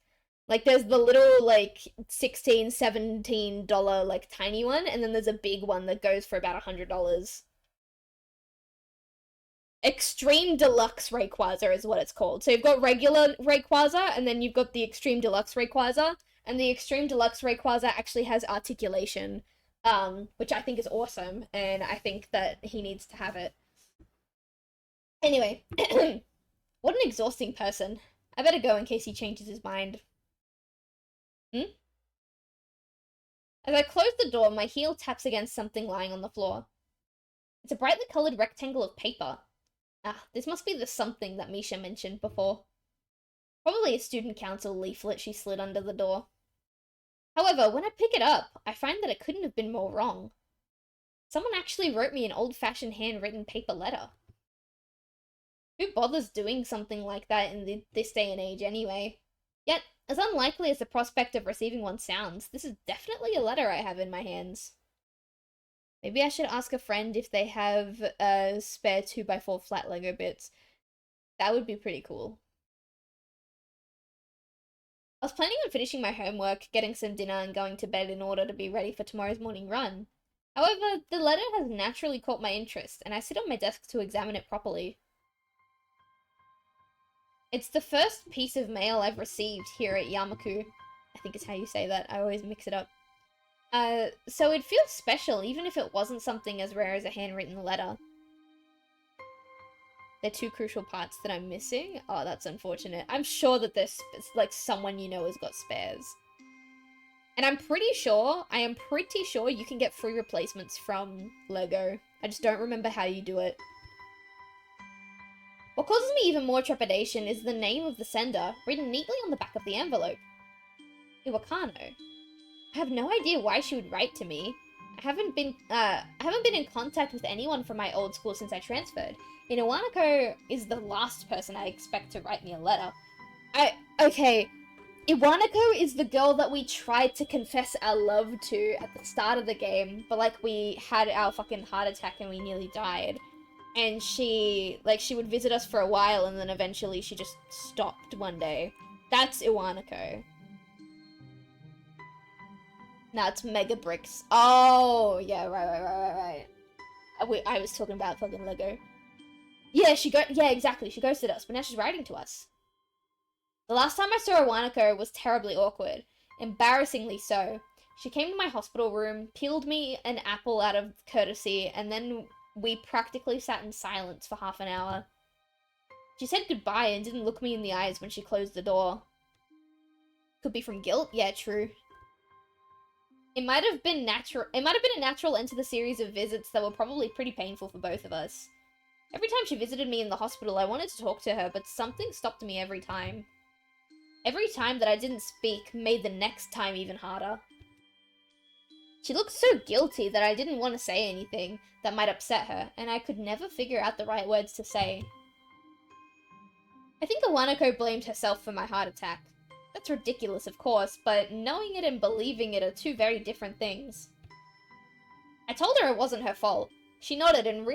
Like, there's the little, like, $16, $17, like, tiny one, and then there's a big one that goes for about $100. Extreme Deluxe Rayquaza is what it's called. So you've got regular Rayquaza, and then you've got the Extreme Deluxe Rayquaza, and the Extreme Deluxe Rayquaza actually has articulation, which I think is awesome, and I think that he needs to have it. Anyway, what an exhausting person. I better go in case he changes his mind. Hmm? As I close the door, my heel taps against something lying on the floor. It's a brightly colored rectangle of paper. Ah, this must be the something that Misha mentioned before. Probably a student council leaflet she slid under the door. However, when I pick it up, I find that it couldn't have been more wrong. Someone actually wrote me an old-fashioned handwritten paper letter. Who bothers doing something like that in this day and age anyway? Yet, as unlikely as the prospect of receiving one sounds, this is definitely a letter I have in my hands. Maybe I should ask a friend if they have spare 2x4 flat Lego bits. That would be pretty cool. I was planning on finishing my homework, getting some dinner, and going to bed in order to be ready for tomorrow's morning run. However, the letter has naturally caught my interest, and I sit on my desk to examine it properly. It's the first piece of mail I've received here at Yamaku. I think is how you say that. I always mix it up. So it feels special, even if it wasn't something as rare as a handwritten letter. They're two crucial parts that I'm missing. Oh, that's unfortunate. I'm sure that there's, like, someone you know has got spares. And I am pretty sure you can get free replacements from Lego. I just don't remember how you do it. What causes me even more trepidation is the name of the sender, written neatly on the back of the envelope. Iwakano. I have no idea why she would write to me. I haven't been in contact with anyone from my old school since I transferred. And Iwanako is the last person I expect to write me a letter. Okay. Iwanako is the girl that we tried to confess our love to at the start of the game, but, like, we had our fucking heart attack and we nearly died. And she would visit us for a while, and then eventually she just stopped one day. That's Iwanako. Nah, it's Mega Bricks. Oh, yeah, right. I was talking about fucking Lego. Yeah, exactly. She ghosted us, but now she's writing to us. The last time I saw Iwanako was terribly awkward. Embarrassingly so. She came to my hospital room, peeled me an apple out of courtesy, and then we practically sat in silence for half an hour. She said goodbye and didn't look me in the eyes when she closed the door. Could be from guilt? Yeah, true. It might have been a natural end to the series of visits that were probably pretty painful for both of us. Every time she visited me in the hospital, I wanted to talk to her, but something stopped me every time. Every time that I didn't speak made the next time even harder. She looked so guilty that I didn't want to say anything that might upset her, and I could never figure out the right words to say. I think Iwanako blamed herself for my heart attack. That's ridiculous, of course, but knowing it and believing it are two very different things. I told her it wasn't her fault. She nodded and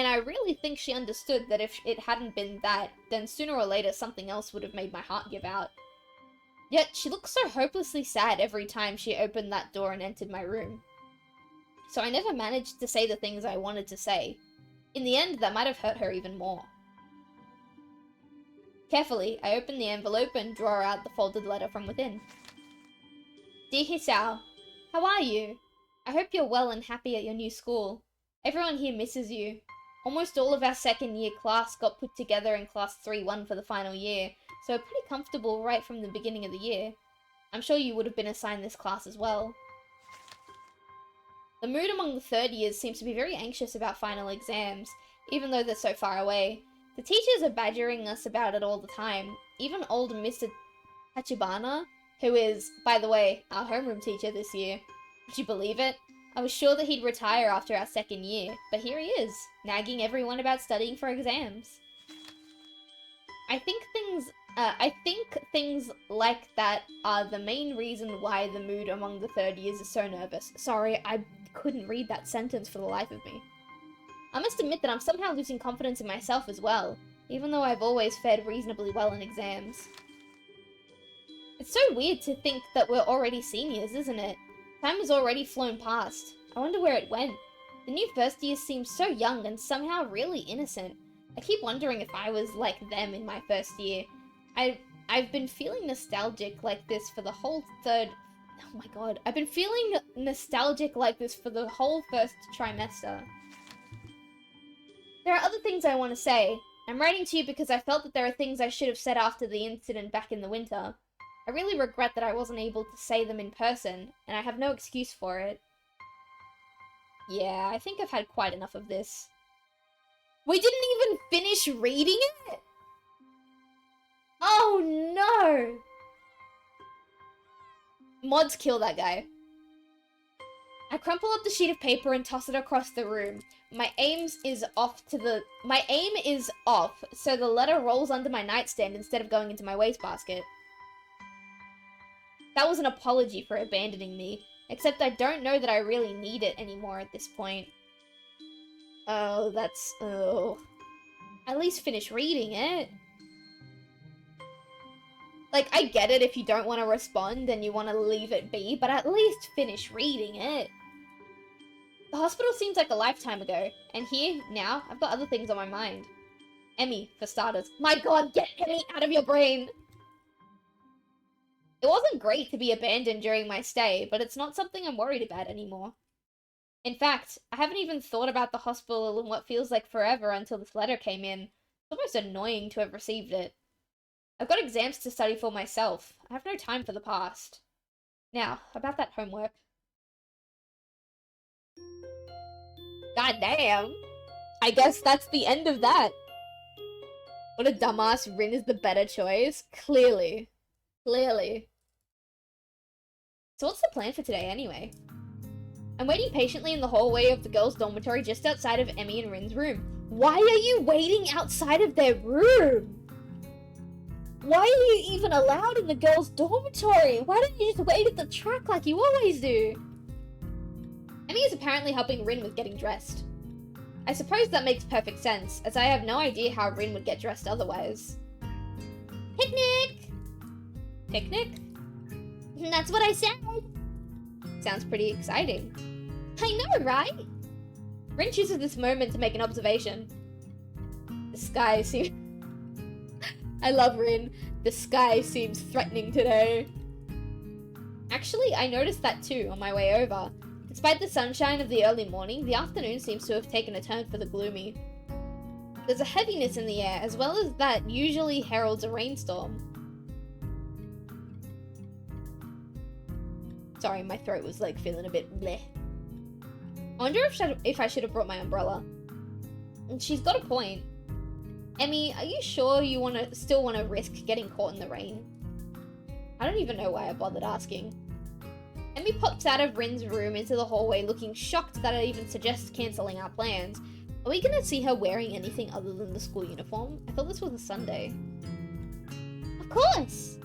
I really think she understood that if it hadn't been that, then sooner or later something else would have made my heart give out. Yet she looked so hopelessly sad every time she opened that door and entered my room. So I never managed to say the things I wanted to say. In the end, that might have hurt her even more. Carefully, I open the envelope and draw out the folded letter from within. Dear Hisao, how are you? I hope you're well and happy at your new school. Everyone here misses you. Almost all of our second year class got put together in class 3-1 for the final year, so we're pretty comfortable right from the beginning of the year. I'm sure you would have been assigned this class as well. The mood among the third years seems to be very anxious about final exams, even though they're so far away. The teachers are badgering us about it all the time. Even old Mr. Tachibana, who is, by the way, our homeroom teacher this year. Would you believe it? I was sure that he'd retire after our second year, but here he is, nagging everyone about studying for exams. I think things like that are the main reason why the mood among the third years is so nervous. Sorry, I couldn't read that sentence for the life of me. I must admit that I'm somehow losing confidence in myself as well, even though I've always fared reasonably well in exams. It's so weird to think that we're already seniors, isn't it? Time has already flown past. I wonder where it went. The new first years seem so young and somehow really innocent. I keep wondering if I was like them in my first year. I've been feeling nostalgic like this for the whole third... Oh my god. I've been feeling nostalgic like this for the whole first trimester. There are other things I want to say. I'm writing to you because I felt that there are things I should have said after the incident back in the winter. I really regret that I wasn't able to say them in person, and I have no excuse for it. Yeah, I think I've had quite enough of this. We didn't even finish reading it? Oh no! Mods kill that guy. I crumple up the sheet of paper and toss it across the room. My aim is off, so the letter rolls under my nightstand instead of going into my wastebasket. That was an apology for abandoning me, except I don't know that I really need it anymore at this point. Oh, that's... oh. At least finish reading it. Like, I get it if you don't want to respond and you want to leave it be, but at least finish reading it. The hospital seems like a lifetime ago, and here, now, I've got other things on my mind. Emmy, for starters. My god, get Emmy out of your brain! It wasn't great to be abandoned during my stay, but it's not something I'm worried about anymore. In fact, I haven't even thought about the hospital in what feels like forever until this letter came in. It's almost annoying to have received it. I've got exams to study for myself. I have no time for the past. Now, about that homework. God damn. I guess that's the end of that. What a dumbass. Rin is the better choice. Clearly. Clearly. So what's the plan for today anyway? I'm waiting patiently in the hallway of the girls' dormitory just outside of Emmy and Rin's room. Why are you waiting outside of their room? Why are you even allowed in the girls' dormitory? Why don't you just wait at the track like you always do? Emmy is apparently helping Rin with getting dressed. I suppose that makes perfect sense, as I have no idea how Rin would get dressed otherwise. Picnic! Picnic? That's what I said! Sounds pretty exciting. I know, right? Rin chooses this moment to make an observation. The sky seems... I love Rin. The sky seems threatening today. Actually, I noticed that too on my way over. Despite the sunshine of the early morning, the afternoon seems to have taken a turn for the gloomy. There's a heaviness in the air, as well as that usually heralds a rainstorm. Sorry, my throat was like feeling a bit bleh. I wonder if I should have brought my umbrella. And she's got a point. Emmy, are you sure you still want to risk getting caught in the rain? I don't even know why I bothered asking. Emmy pops out of Rin's room into the hallway looking shocked that I even suggest cancelling our plans. Are we gonna see her wearing anything other than the school uniform? I thought this was a Sunday. Of course!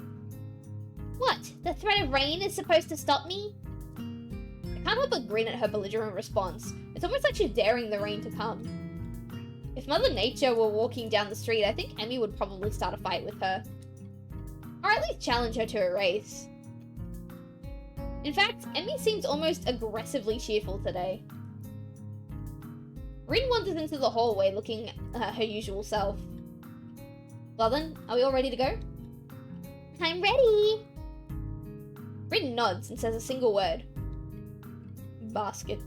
What? The threat of rain is supposed to stop me? I can't help but grin at her belligerent response. It's almost like she's daring the rain to come. If Mother Nature were walking down the street, I think Emmy would probably start a fight with her. Or at least challenge her to a race. In fact, Emmy seems almost aggressively cheerful today. Rin wanders into the hallway looking her usual self. Well then, are we all ready to go? I'm ready! Rin nods and says a single word. Basket.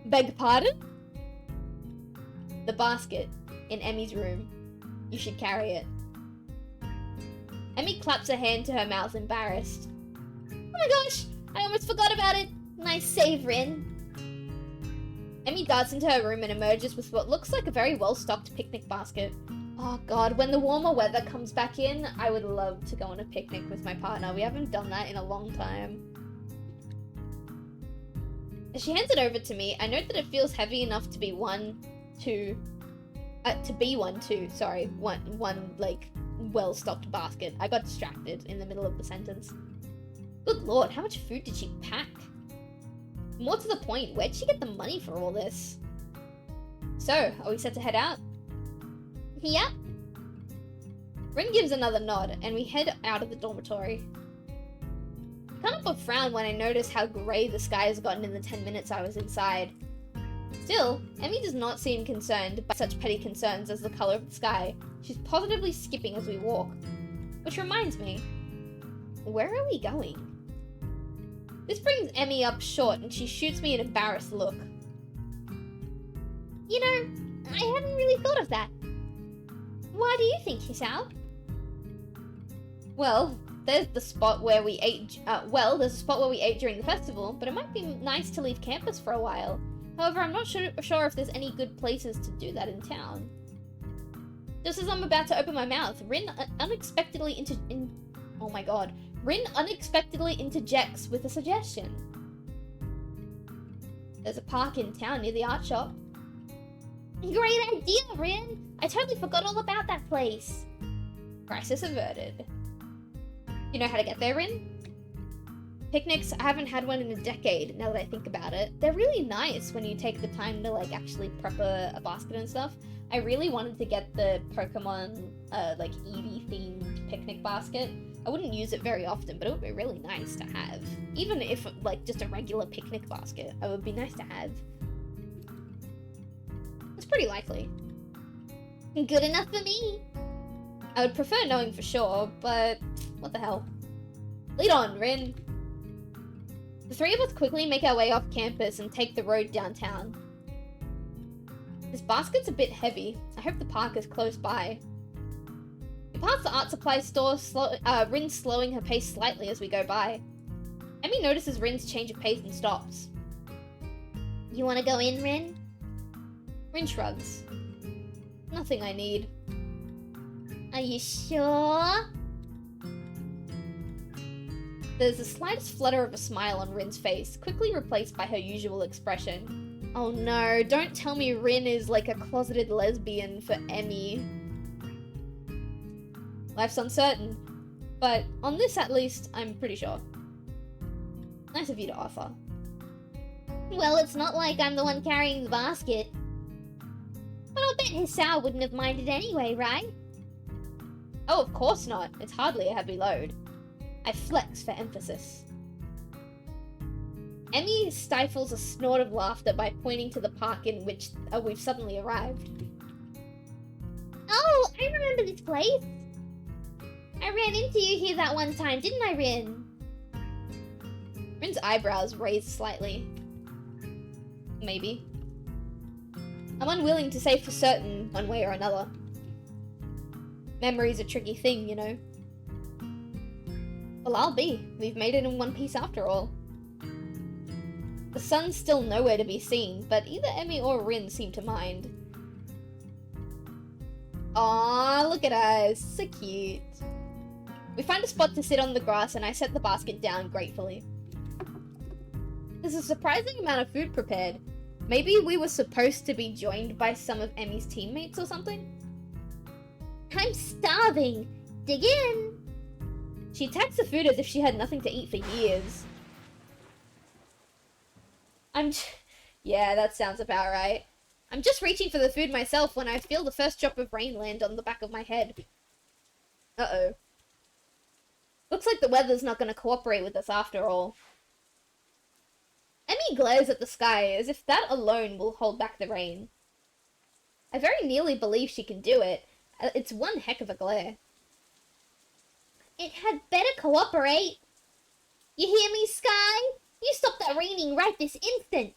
Beg pardon? The basket in Emmy's room. You should carry it. Emmy claps her hand to her mouth, embarrassed. Oh my gosh! I almost forgot about it! Nice save, Rin. Emmy darts into her room and emerges with what looks like a very well-stocked picnic basket. Oh god, when the warmer weather comes back in, I would love to go on a picnic with my partner. We haven't done that in a long time. As she hands it over to me, I note that it feels heavy enough to be one, like, well-stocked basket. I got distracted in the middle of the sentence. Good lord, how much food did she pack? More to the point, where'd she get the money for all this? So, are we set to head out? Yep. Rin gives another nod, and we head out of the dormitory. I can't help but frown when I notice how grey the sky has gotten in the 10 minutes I was inside. Still, Emmy does not seem concerned by such petty concerns as the color of the sky. She's positively skipping as we walk. Which reminds me, where are we going? This brings Emmy up short and she shoots me an embarrassed look. You know, I hadn't really thought of that. Why do you think, Hisao? Well, there's the spot where we ate, there's a spot where we ate during the festival, but it might be nice to leave campus for a while. However, I'm not sure if there's any good places to do that in town. Just as I'm about to open my mouth, Rin unexpectedly interjects with a suggestion. There's a park in town near the art shop. Great idea, Rin! I totally forgot all about that place. Crisis averted. You know how to get there, Rin? Picnics, I haven't had one in a decade, now that I think about it. They're really nice when you take the time to, like, actually prep a basket and stuff. I really wanted to get the Pokemon, Eevee-themed picnic basket. I wouldn't use it very often, but it would be really nice to have. Even if, like, just a regular picnic basket, it would be nice to have. It's pretty likely. Good enough for me! I would prefer knowing for sure, but what the hell. Lead on, Rin! The three of us quickly make our way off campus and take the road downtown. This basket's a bit heavy. I hope the park is close by. We pass the art supply store, Rin slowing her pace slightly as we go by. Emmy notices Rin's change of pace and stops. You wanna go in, Rin? Rin shrugs. Nothing I need. Are you sure? There's the slightest flutter of a smile on Rin's face, quickly replaced by her usual expression. Oh no, don't tell me Rin is like a closeted lesbian for Emmy. Life's uncertain, but on this at least, I'm pretty sure. Nice of you to offer. Well, it's not like I'm the one carrying the basket. But I'll bet Hisao wouldn't have minded anyway, right? Oh, of course not. It's hardly a heavy load. I flex for emphasis. Emmy stifles a snort of laughter by pointing to the park in which we've suddenly arrived. Oh, I remember this place. I ran into you here that one time, didn't I, Rin? Rin's eyebrows raised slightly. Maybe. I'm unwilling to say for certain one way or another. Memory's a tricky thing, you know. Well, I'll be. We've made it in one piece after all. The sun's still nowhere to be seen, but either Emmy or Rin seem to mind. Aww, look at us. So cute. We find a spot to sit on the grass and I set the basket down gratefully. There's a surprising amount of food prepared. Maybe we were supposed to be joined by some of Emmy's teammates or something? I'm starving. Dig in. She attacks the food as if she had nothing to eat for years. Yeah, that sounds about right. I'm just reaching for the food myself when I feel the first drop of rain land on the back of my head. Uh-oh. Looks like the weather's not going to cooperate with us after all. Emmy glares at the sky as if that alone will hold back the rain. I very nearly believe she can do it. It's one heck of a glare. It had better cooperate. You hear me, Sky? You stop that raining right this instant.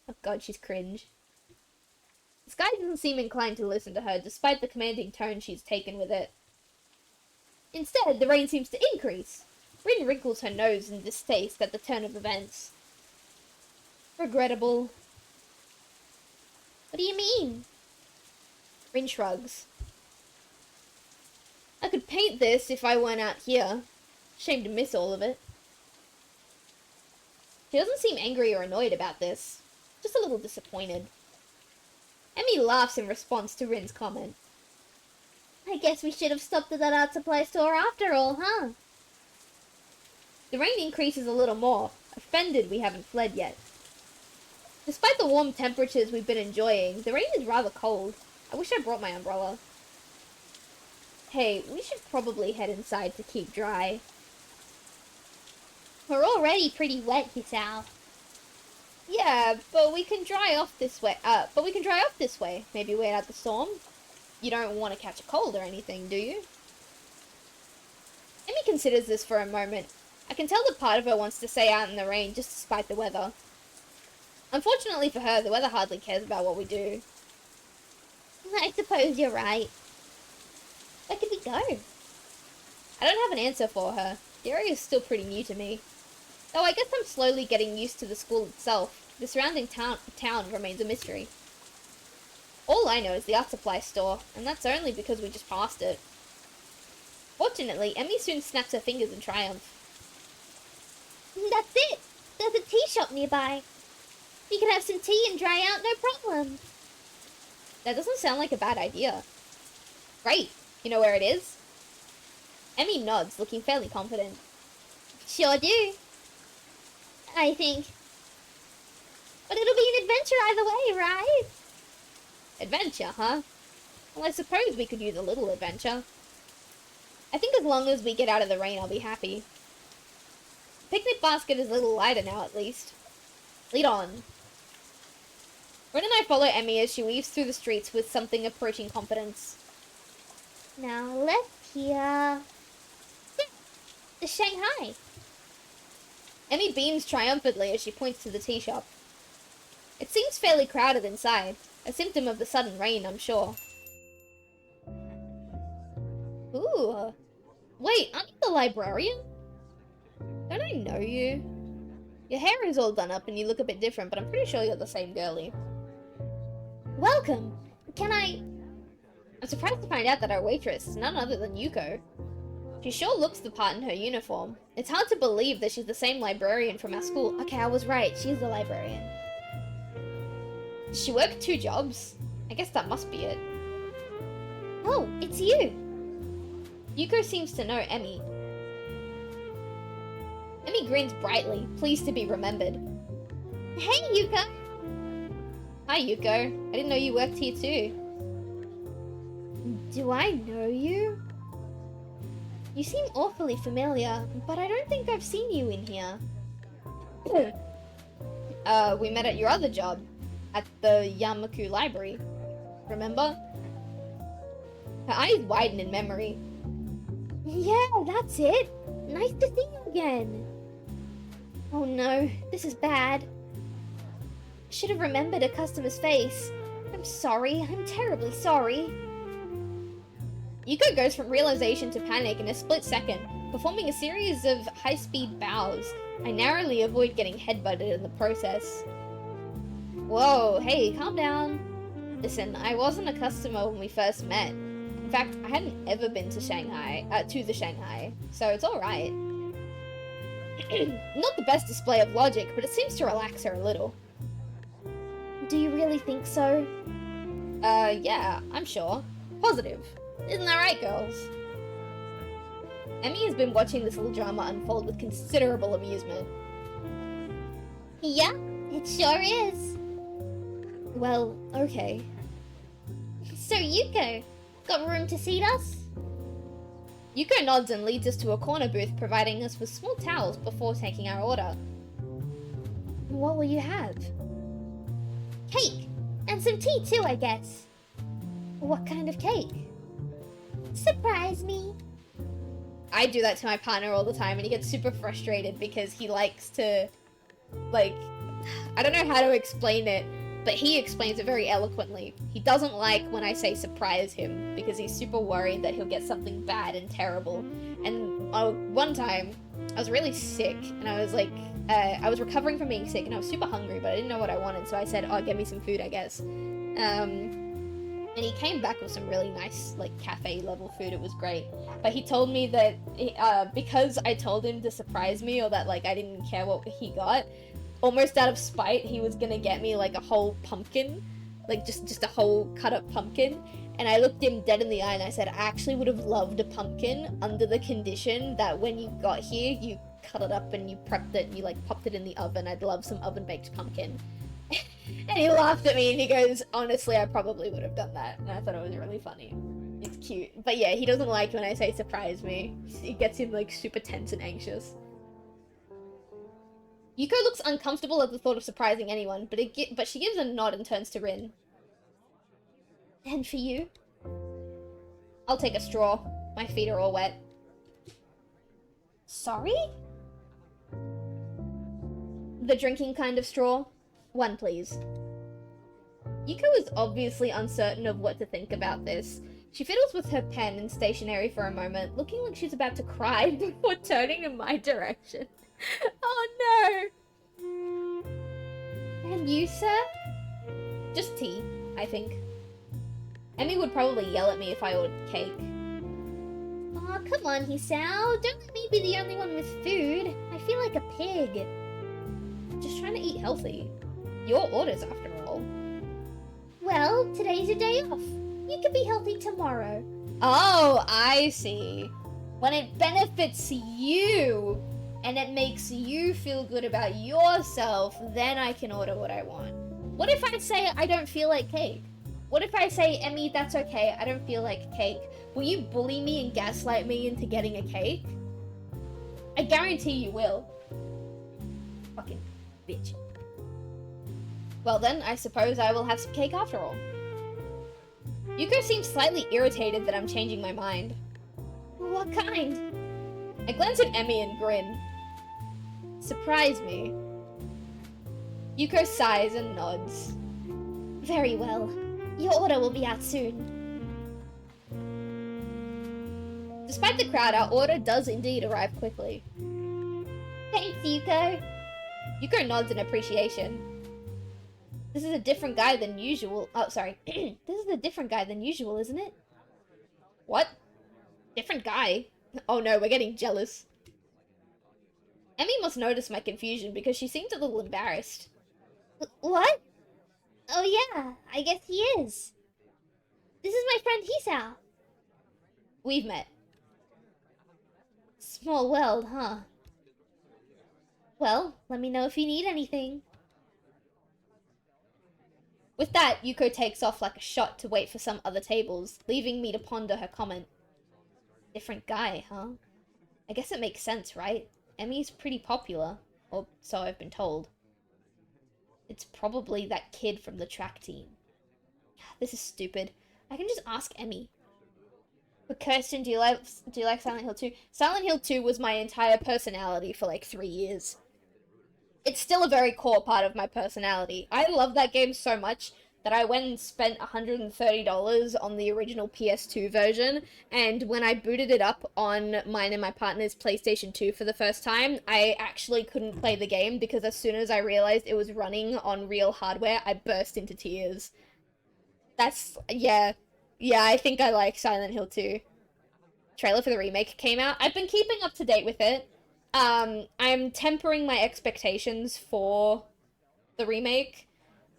Oh god, she's cringe. Sky doesn't seem inclined to listen to her, despite the commanding tone she's taken with it. Instead, the rain seems to increase. Rin wrinkles her nose in distaste at the turn of events. Regrettable. What do you mean? Rin shrugs. I could paint this if I weren't out here. Shame to miss all of it. She doesn't seem angry or annoyed about this. Just a little disappointed. Emmy laughs in response to Rin's comment. I guess we should have stopped at that art supply store after all, huh? The rain increases a little more, offended we haven't fled yet. Despite the warm temperatures we've been enjoying, the rain is rather cold. I wish I brought my umbrella. Hey, we should probably head inside to keep dry. We're already pretty wet, Hisao. Yeah, but we can dry off this way. Maybe wait out the storm. You don't want to catch a cold or anything, do you? Emmy considers this for a moment. I can tell that part of her wants to stay out in the rain just despite the weather. Unfortunately for her, the weather hardly cares about what we do. I suppose you're right. Where could we go? I don't have an answer for her. The area is still pretty new to me. Though I guess I'm slowly getting used to the school itself. The surrounding town remains a mystery. All I know is the art supply store, and that's only because we just passed it. Fortunately, Emmy soon snaps her fingers in triumph. That's it! There's a tea shop nearby. You can have some tea and dry out, no problem. That doesn't sound like a bad idea. Great. You know where it is? Emmy nods, looking fairly confident. Sure do. I think. But it'll be an adventure either way, right? Adventure, huh? Well, I suppose we could use a little adventure. I think as long as we get out of the rain, I'll be happy. The picnic basket is a little lighter now, at least. Lead on. Ren and I follow Emmy as she weaves through the streets with something approaching confidence. Now left here. The Shanghai. Emmy beams triumphantly as she points to the tea shop. It seems fairly crowded inside, a symptom of the sudden rain, I'm sure. Ooh. Wait, aren't you the librarian? Don't I know you? Your hair is all done up and you look a bit different, but I'm pretty sure you're the same girlie. Welcome! I'm surprised to find out that our waitress is none other than Yuko. She sure looks the part in her uniform. It's hard to believe that she's the same librarian from our school. Okay, I was right. She's the librarian. Does she work 2 jobs? I guess that must be it. Oh, it's you! Yuko seems to know Emmy. Emmy grins brightly, pleased to be remembered. Hey, Yuko! Hi, Yuko. I didn't know you worked here too. Do I know you? You seem awfully familiar, but I don't think I've seen you in here. We met at your other job, at the Yamaku Library. Remember? Her eyes widen in memory. Yeah, that's it. Nice to see you again. Oh no, this is bad. I should have remembered a customer's face. I'm sorry, I'm terribly sorry. Yuko goes from realization to panic in a split second, performing a series of high-speed bows. I narrowly avoid getting headbutted in the process. Whoa, hey, calm down. Listen, I wasn't a customer when we first met. In fact, I hadn't ever been to the Shanghai, so it's alright. Not the best display of logic, but it seems to relax her a little. Do you really think so? Yeah, I'm sure. Positive. Isn't that right, girls? Emmy has been watching this little drama unfold with considerable amusement. Yeah, it sure is. Well, okay. So Yuko, got room to seat us? Yuko nods and leads us to a corner booth, providing us with small towels before taking our order. What will you have? Cake! And some tea too, I guess. What kind of cake? Surprise me. I do that to my partner all the time and he gets super frustrated because he likes to, like, I don't know how to explain it, but he explains it very eloquently. He doesn't like when I say surprise him because he's super worried that he'll get something bad and terrible. And one time, I was really sick and I was like, I was recovering from being sick and I was super hungry, but I didn't know what I wanted, so I said, oh, get me some food, I guess. And he came back with some really nice, like, cafe-level food. It was great. But he told me that because I told him to surprise me, or that, like, I didn't care what he got, almost out of spite, he was gonna get me, like, a whole pumpkin. Like, just a whole cut-up pumpkin. And I looked him dead in the eye and I said, I actually would have loved a pumpkin under the condition that when you got here, you cut it up and you prepped it and you, like, popped it in the oven. I'd love some oven-baked pumpkin. And he laughed at me and he goes, honestly, I probably would have done that. And I thought it was really funny. It's cute. But yeah, he doesn't like when I say surprise me. It gets him, like, super tense and anxious. Yuko looks uncomfortable at the thought of surprising anyone, but she gives a nod and turns to Rin. And for you? I'll take a straw. My feet are all wet. Sorry? The drinking kind of straw? One, please. Yuko is obviously uncertain of what to think about this. She fiddles with her pen and stationery for a moment, looking like she's about to cry before turning in my direction. Oh no! And you, sir? Just tea, I think. Emmy would probably yell at me if I ordered cake. Aw, come on, Hisao. Don't let me be the only one with food. I feel like a pig. Just trying to eat healthy. Your orders, after all. Well, today's your day off. You can be healthy tomorrow. Oh, I see. When it benefits you, and it makes you feel good about yourself, then I can order what I want. What if I say I don't feel like cake? What if I say, Emmy, that's okay, I don't feel like cake. Will you bully me and gaslight me into getting a cake? I guarantee you will. Fucking bitch. Well then, I suppose I will have some cake after all. Yuko seems slightly irritated that I'm changing my mind. What kind? I glance at Emmy and grin. Surprise me. Yuko sighs and nods. Very well. Your order will be out soon. Despite the crowd, our order does indeed arrive quickly. Thanks, Yuko. Yuko nods in appreciation. This is a different guy than usual. Oh, sorry. This is a different guy than usual, isn't it? What? Different guy? Oh no, we're getting jealous. Emmy must notice my confusion because she seems a little embarrassed. What? Oh yeah, I guess he is. This is my friend Hisao. We've met. Small world, huh? Well, let me know if you need anything. With that, Yuko takes off like a shot to wait for some other tables, leaving me to ponder her comment. Different guy, huh? I guess it makes sense, right? Emmy's pretty popular, or so I've been told. It's probably that kid from the track team. This is stupid. I can just ask Emmy. But Kirsten, do you like Silent Hill 2? Silent Hill 2 was my entire personality for like 3 years. It's still a very core part of my personality. I love that game so much that I went and spent $130 on the original PS2 version, and when I booted it up on mine and my partner's PlayStation 2 for the first time, I actually couldn't play the game because as soon as I realized it was running on real hardware, I burst into tears. That's, yeah, I think I like Silent Hill 2. Trailer for the remake came out. I've been keeping up to date with it. I'm tempering my expectations for the remake,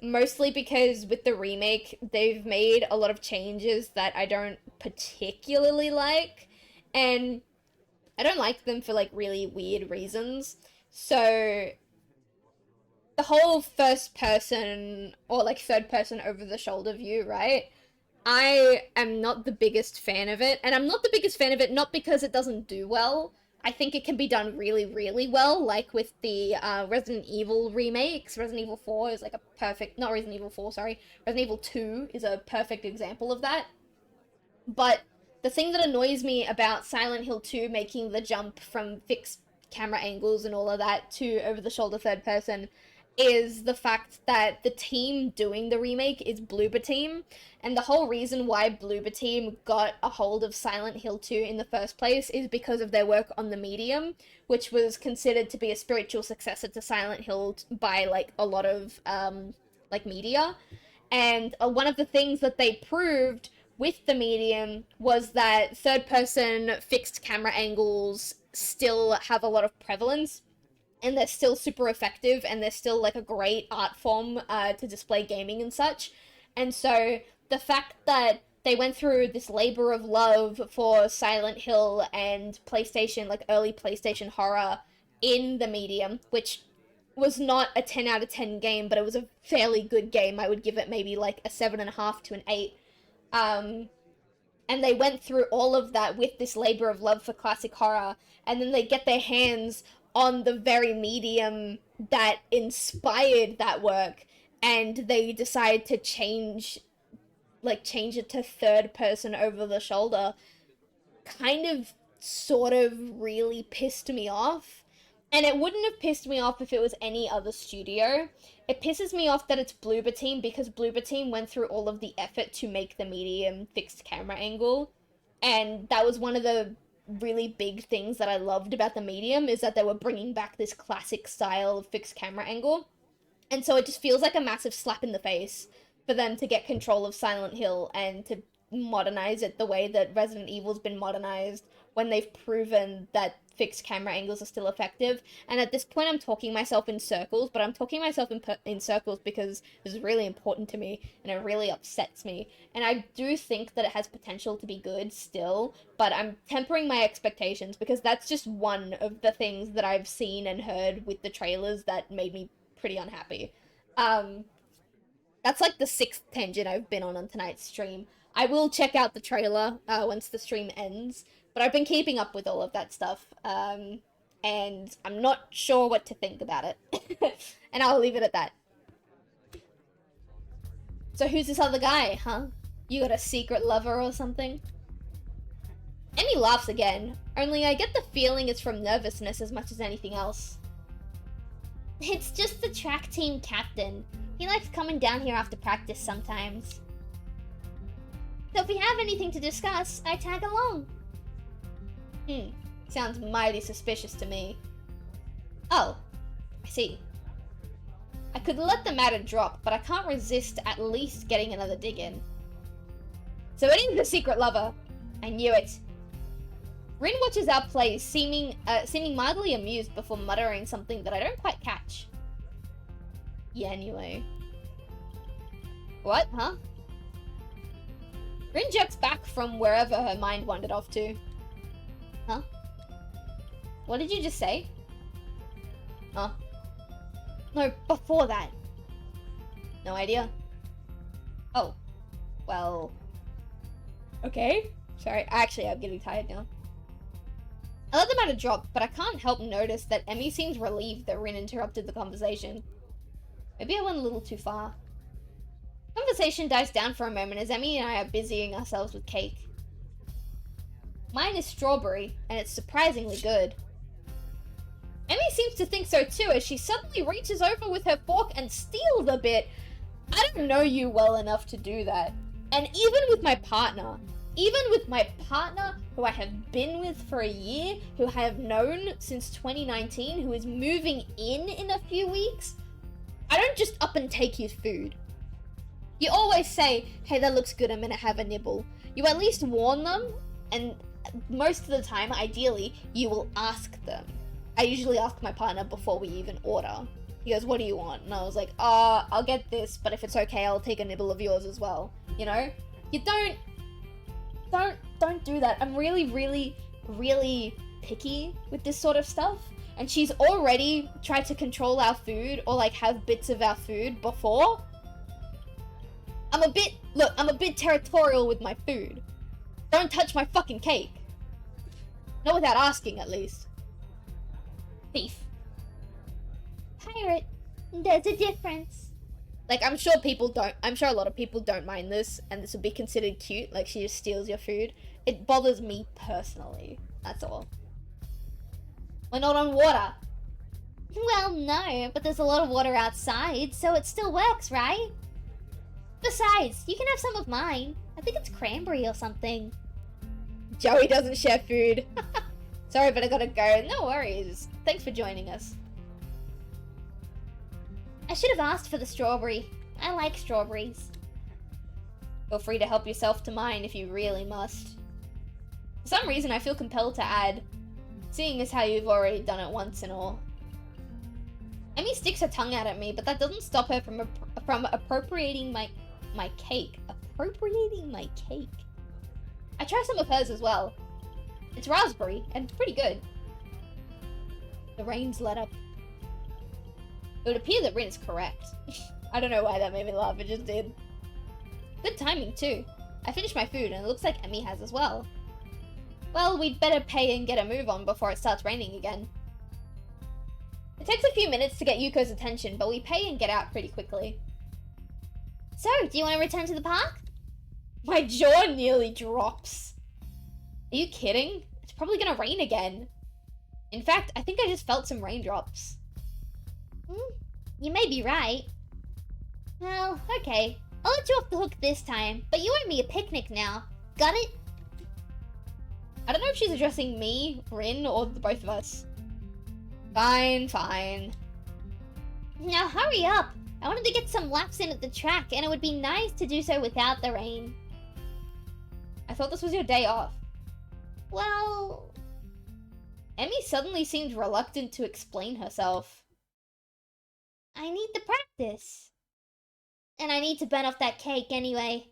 mostly because with the remake, they've made a lot of changes that I don't particularly like, and I don't like them for, like, really weird reasons. So, the whole first person, or, like, third person over-the-shoulder view, right? I am not the biggest fan of it, and I'm not the biggest fan of it not because it doesn't do well. I think it can be done really, really well, like with the Resident Evil remakes. Resident Evil 4 is like a perfect, not Resident Evil 4, sorry. Resident Evil 2 is a perfect example of that. But the thing that annoys me about Silent Hill 2 making the jump from fixed camera angles and all of that to over-the-shoulder third person is the fact that the team doing the remake is Bloober Team, and the whole reason why Bloober Team got a hold of Silent Hill 2 in the first place is because of their work on The Medium, which was considered to be a spiritual successor to Silent Hill by, like, a lot of, like, media. And one of the things that they proved with The Medium was that third-person fixed camera angles still have a lot of prevalence, and they're still super effective, and they're still, like, a great art form to display gaming and such. And so the fact that they went through this labor of love for Silent Hill and PlayStation, like, early PlayStation horror in The Medium, which was not a 10 out of 10 game, but it was a fairly good game. I would give it maybe, like, a 7.5 to an 8. And they went through all of that with this labor of love for classic horror, and then they get their hands on the very medium that inspired that work, and they decide to change it to third person over the shoulder, kind of sort of really pissed me off. And it wouldn't have pissed me off if it was any other studio. It pisses me off that it's Bloober Team, because Bloober Team went through all of the effort to make the medium fixed camera angle. And that was one of the really big things that I loved about the medium, is that they were bringing back this classic style of fixed camera angle. And so it just feels like a massive slap in the face for them to get control of Silent Hill and to modernize it the way that Resident Evil's been modernized, when they've proven that fixed camera angles are still effective. And at this point I'm talking myself in circles, but I'm talking myself in circles because this is really important to me and it really upsets me. And I do think that it has potential to be good still, but I'm tempering my expectations because that's just one of the things that I've seen and heard with the trailers that made me pretty unhappy. That's like the 6th tangent I've been on tonight's stream. I will check out the trailer once the stream ends, but I've been keeping up with all of that stuff, and I'm not sure what to think about it. And I'll leave it at that. So who's this other guy, huh? You got a secret lover or something? Emmy laughs again, only I get the feeling it's from nervousness as much as anything else. It's just the track team captain. He likes coming down here after practice sometimes. So if we have anything to discuss, I tag along. Sounds mighty suspicious to me. Oh, I see. I could let the matter drop, but I can't resist at least getting another dig in. So it is the secret lover. I knew it. Rin watches our plays, seeming mildly amused before muttering something that I don't quite catch. Yeah, anyway. What, huh? Rin jerks back from wherever her mind wandered off to. Huh? What did you just say? Huh? No, before that. No idea. Oh. Well... Okay. Sorry, actually I'm getting tired now. I let the matter drop, but I can't help notice that Emmy seems relieved that Rin interrupted the conversation. Maybe I went a little too far. Conversation dies down for a moment as Emmy and I are busying ourselves with cake. Mine is strawberry, and it's surprisingly good. Emmy seems to think so too, as she suddenly reaches over with her fork and steals a bit. I don't know you well enough to do that. And even with my partner who I have been with for a year, who I have known since 2019, who is moving in a few weeks, I don't just up and take his food. You always say, hey, that looks good, I'm gonna have a nibble. You at least warn them, and most of the time, ideally, you will ask them. I usually ask my partner before we even order. He goes, what do you want? And I was like, I'll get this, but if it's okay, I'll take a nibble of yours as well. You know? You don't do that. I'm really, really, really picky with this sort of stuff. And she's already tried to control our food or like have bits of our food before. I'm a bit territorial with my food. Don't touch my fucking cake. Not without asking, at least. Thief. Pirate. There's a difference. Like, I'm sure a lot of people don't mind this, and this would be considered cute, like she just steals your food. It bothers me personally, that's all. We're not on water. Well, no, but there's a lot of water outside, so it still works, right? Besides, you can have some of mine. I think it's cranberry or something. Joey doesn't share food. Sorry, but I gotta go. No worries. Thanks for joining us. I should have asked for the strawberry. I like strawberries. Feel free to help yourself to mine if you really must. For some reason, I feel compelled to add, seeing as how you've already done it once and all. Emmy sticks her tongue out at me, but that doesn't stop her from appropriating my cake. Appropriating my cake. I try some of hers as well. It's raspberry, and pretty good. The rain's let up. It would appear that Rin is correct. I don't know why that made me laugh, it just did. Good timing, too. I finished my food, and it looks like Emmy has as well. Well, we'd better pay and get a move on before it starts raining again. It takes a few minutes to get Yuko's attention, but we pay and get out pretty quickly. So, do you want to return to the park? My jaw nearly drops. Are you kidding? It's probably gonna rain again. In fact, I think I just felt some raindrops. You may be right. Well, okay. I'll let you off the hook this time, but you owe me a picnic now. Got it? I don't know if she's addressing me, Rin, or the both of us. Fine, fine. Now hurry up. I wanted to get some laps in at the track, and it would be nice to do so without the rain. I thought this was your day off. Well... Emmy suddenly seemed reluctant to explain herself. I need to practice. And I need to burn off that cake anyway.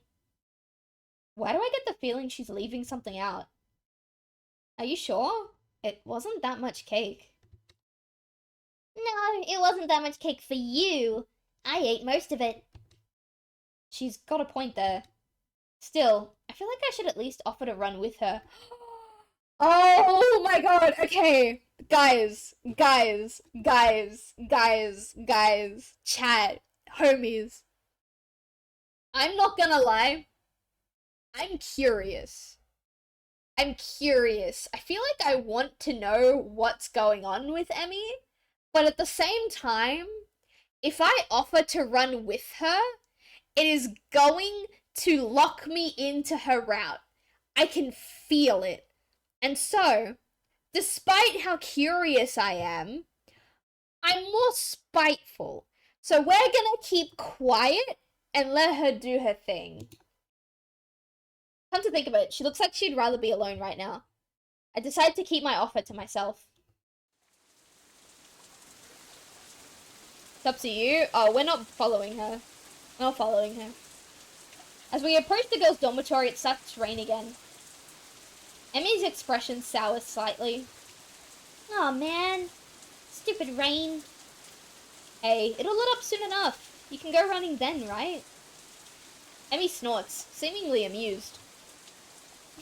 Why do I get the feeling she's leaving something out? Are you sure? It wasn't that much cake. No, it wasn't that much cake for you. I ate most of it. She's got a point there. Still, I feel like I should at least offer to run with her. Oh my god, okay. Guys, chat, homies. I'm not gonna lie. I'm curious. I feel like I want to know what's going on with Emmy, but at the same time, if I offer to run with her, it is going to lock me into her route. I can feel it. And so, despite how curious I am, I'm more spiteful. So we're gonna keep quiet and let her do her thing. Come to think of it, she looks like she'd rather be alone right now. I decide to keep my offer to myself. It's up to you. Oh, we're not following her. We're not following her. As we approach the girls' dormitory, it starts to rain again. Emmy's expression sours slightly. Aw, man. Stupid rain. Hey, it'll let up soon enough. You can go running then, right? Emmy snorts, seemingly amused.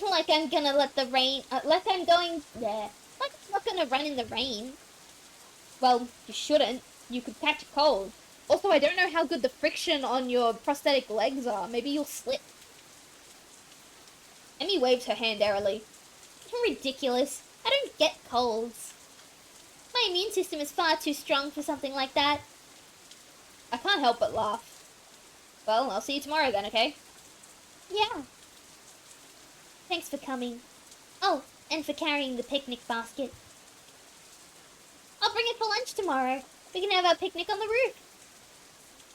Like I'm gonna let the rain... like I'm going... there. Like I'm not gonna run in the rain. Well, you shouldn't. You could catch a cold. Also, I don't know how good the friction on your prosthetic legs are. Maybe you'll slip. Emmy waves her hand airily. Ridiculous. I don't get colds. My immune system is far too strong for something like that. I can't help but laugh. Well, I'll see you tomorrow then, okay? Yeah. Thanks for coming. Oh, and for carrying the picnic basket. I'll bring it for lunch tomorrow. We can have our picnic on the roof.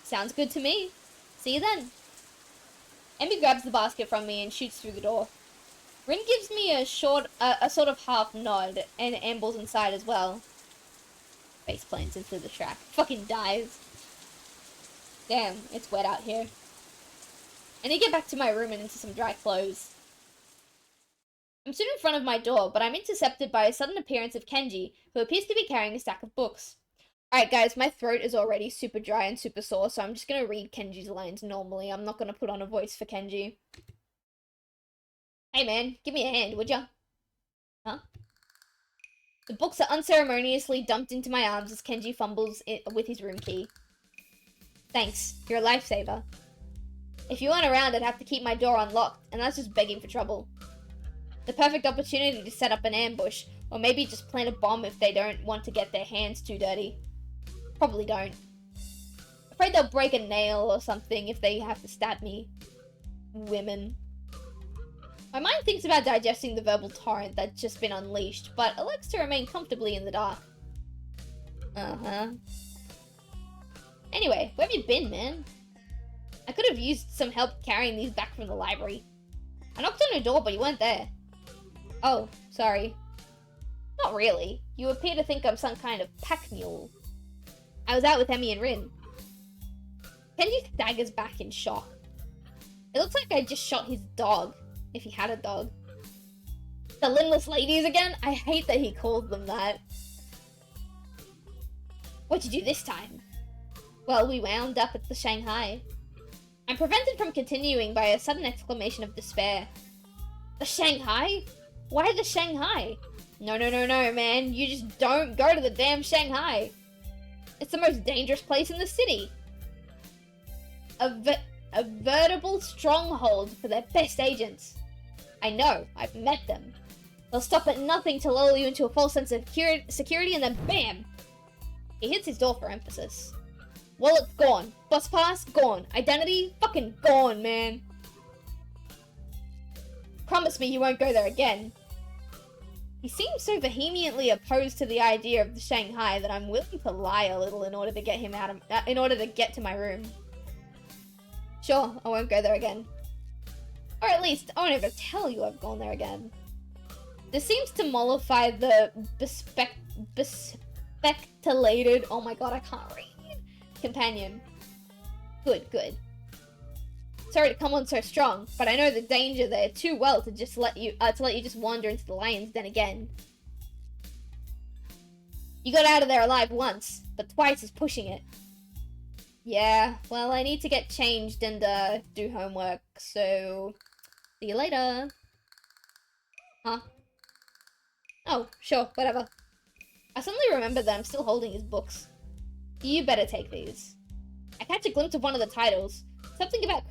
Sounds good to me. See you then. Emmy grabs the basket from me and shoots through the door. Rin gives me a sort of half nod and ambles inside as well. Face plants into the track. Fucking dies. Damn, it's wet out here. I need to get back to my room and into some dry clothes. I'm stood in front of my door, but I'm intercepted by a sudden appearance of Kenji, who appears to be carrying a stack of books. Alright guys, my throat is already super dry and super sore, so I'm just gonna read Kenji's lines normally. I'm not gonna put on a voice for Kenji. Hey man, give me a hand, would ya? Huh? The books are unceremoniously dumped into my arms as Kenji fumbles with his room key. Thanks, you're a lifesaver. If you weren't around, I'd have to keep my door unlocked, and that's just begging for trouble. The perfect opportunity to set up an ambush, or maybe just plant a bomb if they don't want to get their hands too dirty. Probably don't. Afraid they'll break a nail or something if they have to stab me. Women. My mind thinks about digesting the verbal torrent that's just been unleashed, but elects to remain comfortably in the dark. Uh-huh. Anyway, where have you been, man? I could have used some help carrying these back from the library. I knocked on your door, but you weren't there. Oh, sorry. Not really. You appear to think I'm some kind of pack mule. I was out with Emmy and Rin. Kenji staggers back in shock. It looks like I just shot his dog, if he had a dog. The limbless ladies again? I hate that he called them that. What'd you do this time? Well, we wound up at the Shanghai. I'm prevented from continuing by a sudden exclamation of despair. The Shanghai? Why the Shanghai? No, man. You just don't go to the damn Shanghai. It's the most dangerous place in the city. A veritable stronghold for their best agents. I know, I've met them. They'll stop at nothing to lull you into a false sense of security and then BAM! He hits his door for emphasis. Wallet's gone. Bus pass, gone. Identity, fucking gone, man. Promise me you won't go there again. He seems so vehemently opposed to the idea of the Shanghai that I'm willing to lie a little in order to get him out of, in order to get to my room. Sure, I won't go there again. Or at least, I won't ever tell you I've gone there again. This seems to mollify the bespectaculated, oh my god, I can't read, companion. Good, good. Sorry to come on so strong, but I know the danger there too well to just let you just wander into the lion's den again. You got out of there alive once, but twice is pushing it. Yeah, well, I need to get changed and do homework, so see you later. Huh? Oh, sure, whatever. I suddenly remembered that I'm still holding his books. You better take these. I catch a glimpse of one of the titles. Something about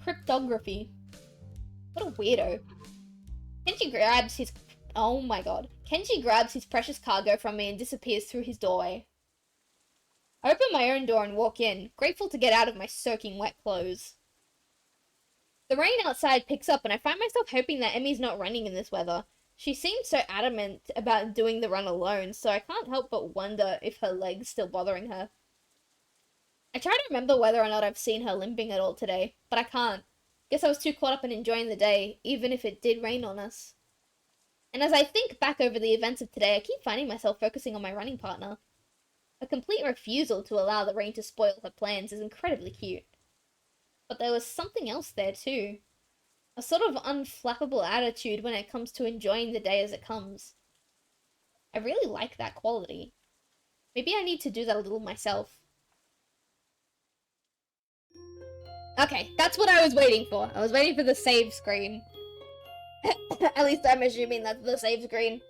cryptography. What a weirdo. Kenji grabs his... Oh my god. Kenji grabs his precious cargo from me and disappears through his doorway. I open my own door and walk in, grateful to get out of my soaking wet clothes. The rain outside picks up and I find myself hoping that Emmy's not running in this weather. She seems so adamant about doing the run alone, so I can't help but wonder if her leg's still bothering her. I try to remember whether or not I've seen her limping at all today, but I can't. Guess I was too caught up in enjoying the day, even if it did rain on us. And as I think back over the events of today, I keep finding myself focusing on my running partner. Her complete refusal to allow the rain to spoil her plans is incredibly cute. But there was something else there too. A sort of unflappable attitude when it comes to enjoying the day as it comes. I really like that quality. Maybe I need to do that a little myself. Okay, that's what I was waiting for. I was waiting for the save screen. At least I'm assuming that's the save screen.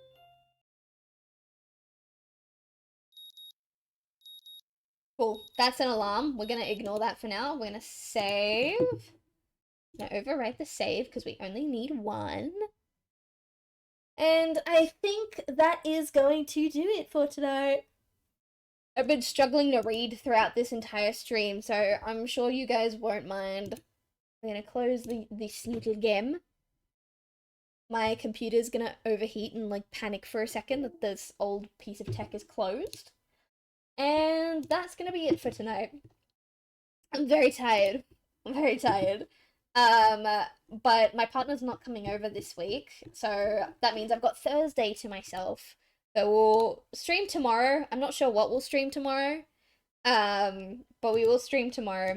Cool, that's an alarm. We're gonna ignore that for now. We're gonna save. Now overwrite the save because we only need one. And I think that is going to do it for tonight. I've been struggling to read throughout this entire stream, so I'm sure you guys won't mind. I'm gonna close this little game. My computer's gonna overheat and like panic for a second that this old piece of tech is closed. And that's gonna be it for tonight. I'm very tired. I'm very tired. But my partner's not coming over this week, so that means I've got Thursday to myself. So we'll stream tomorrow. I'm not sure what we'll stream tomorrow. But we will stream tomorrow.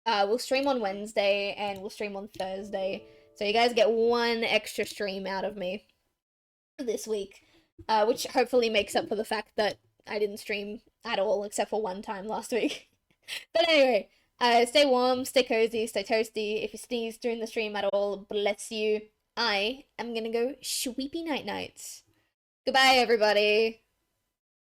We'll stream on Wednesday and we'll stream on Thursday. So you guys get one extra stream out of me this week. Which hopefully makes up for the fact that I didn't stream at all except for one time last week. But anyway, stay warm, stay cozy, stay toasty. If you sneeze during the stream at all, bless you. I am gonna go sweepy night nights. Goodbye, everybody.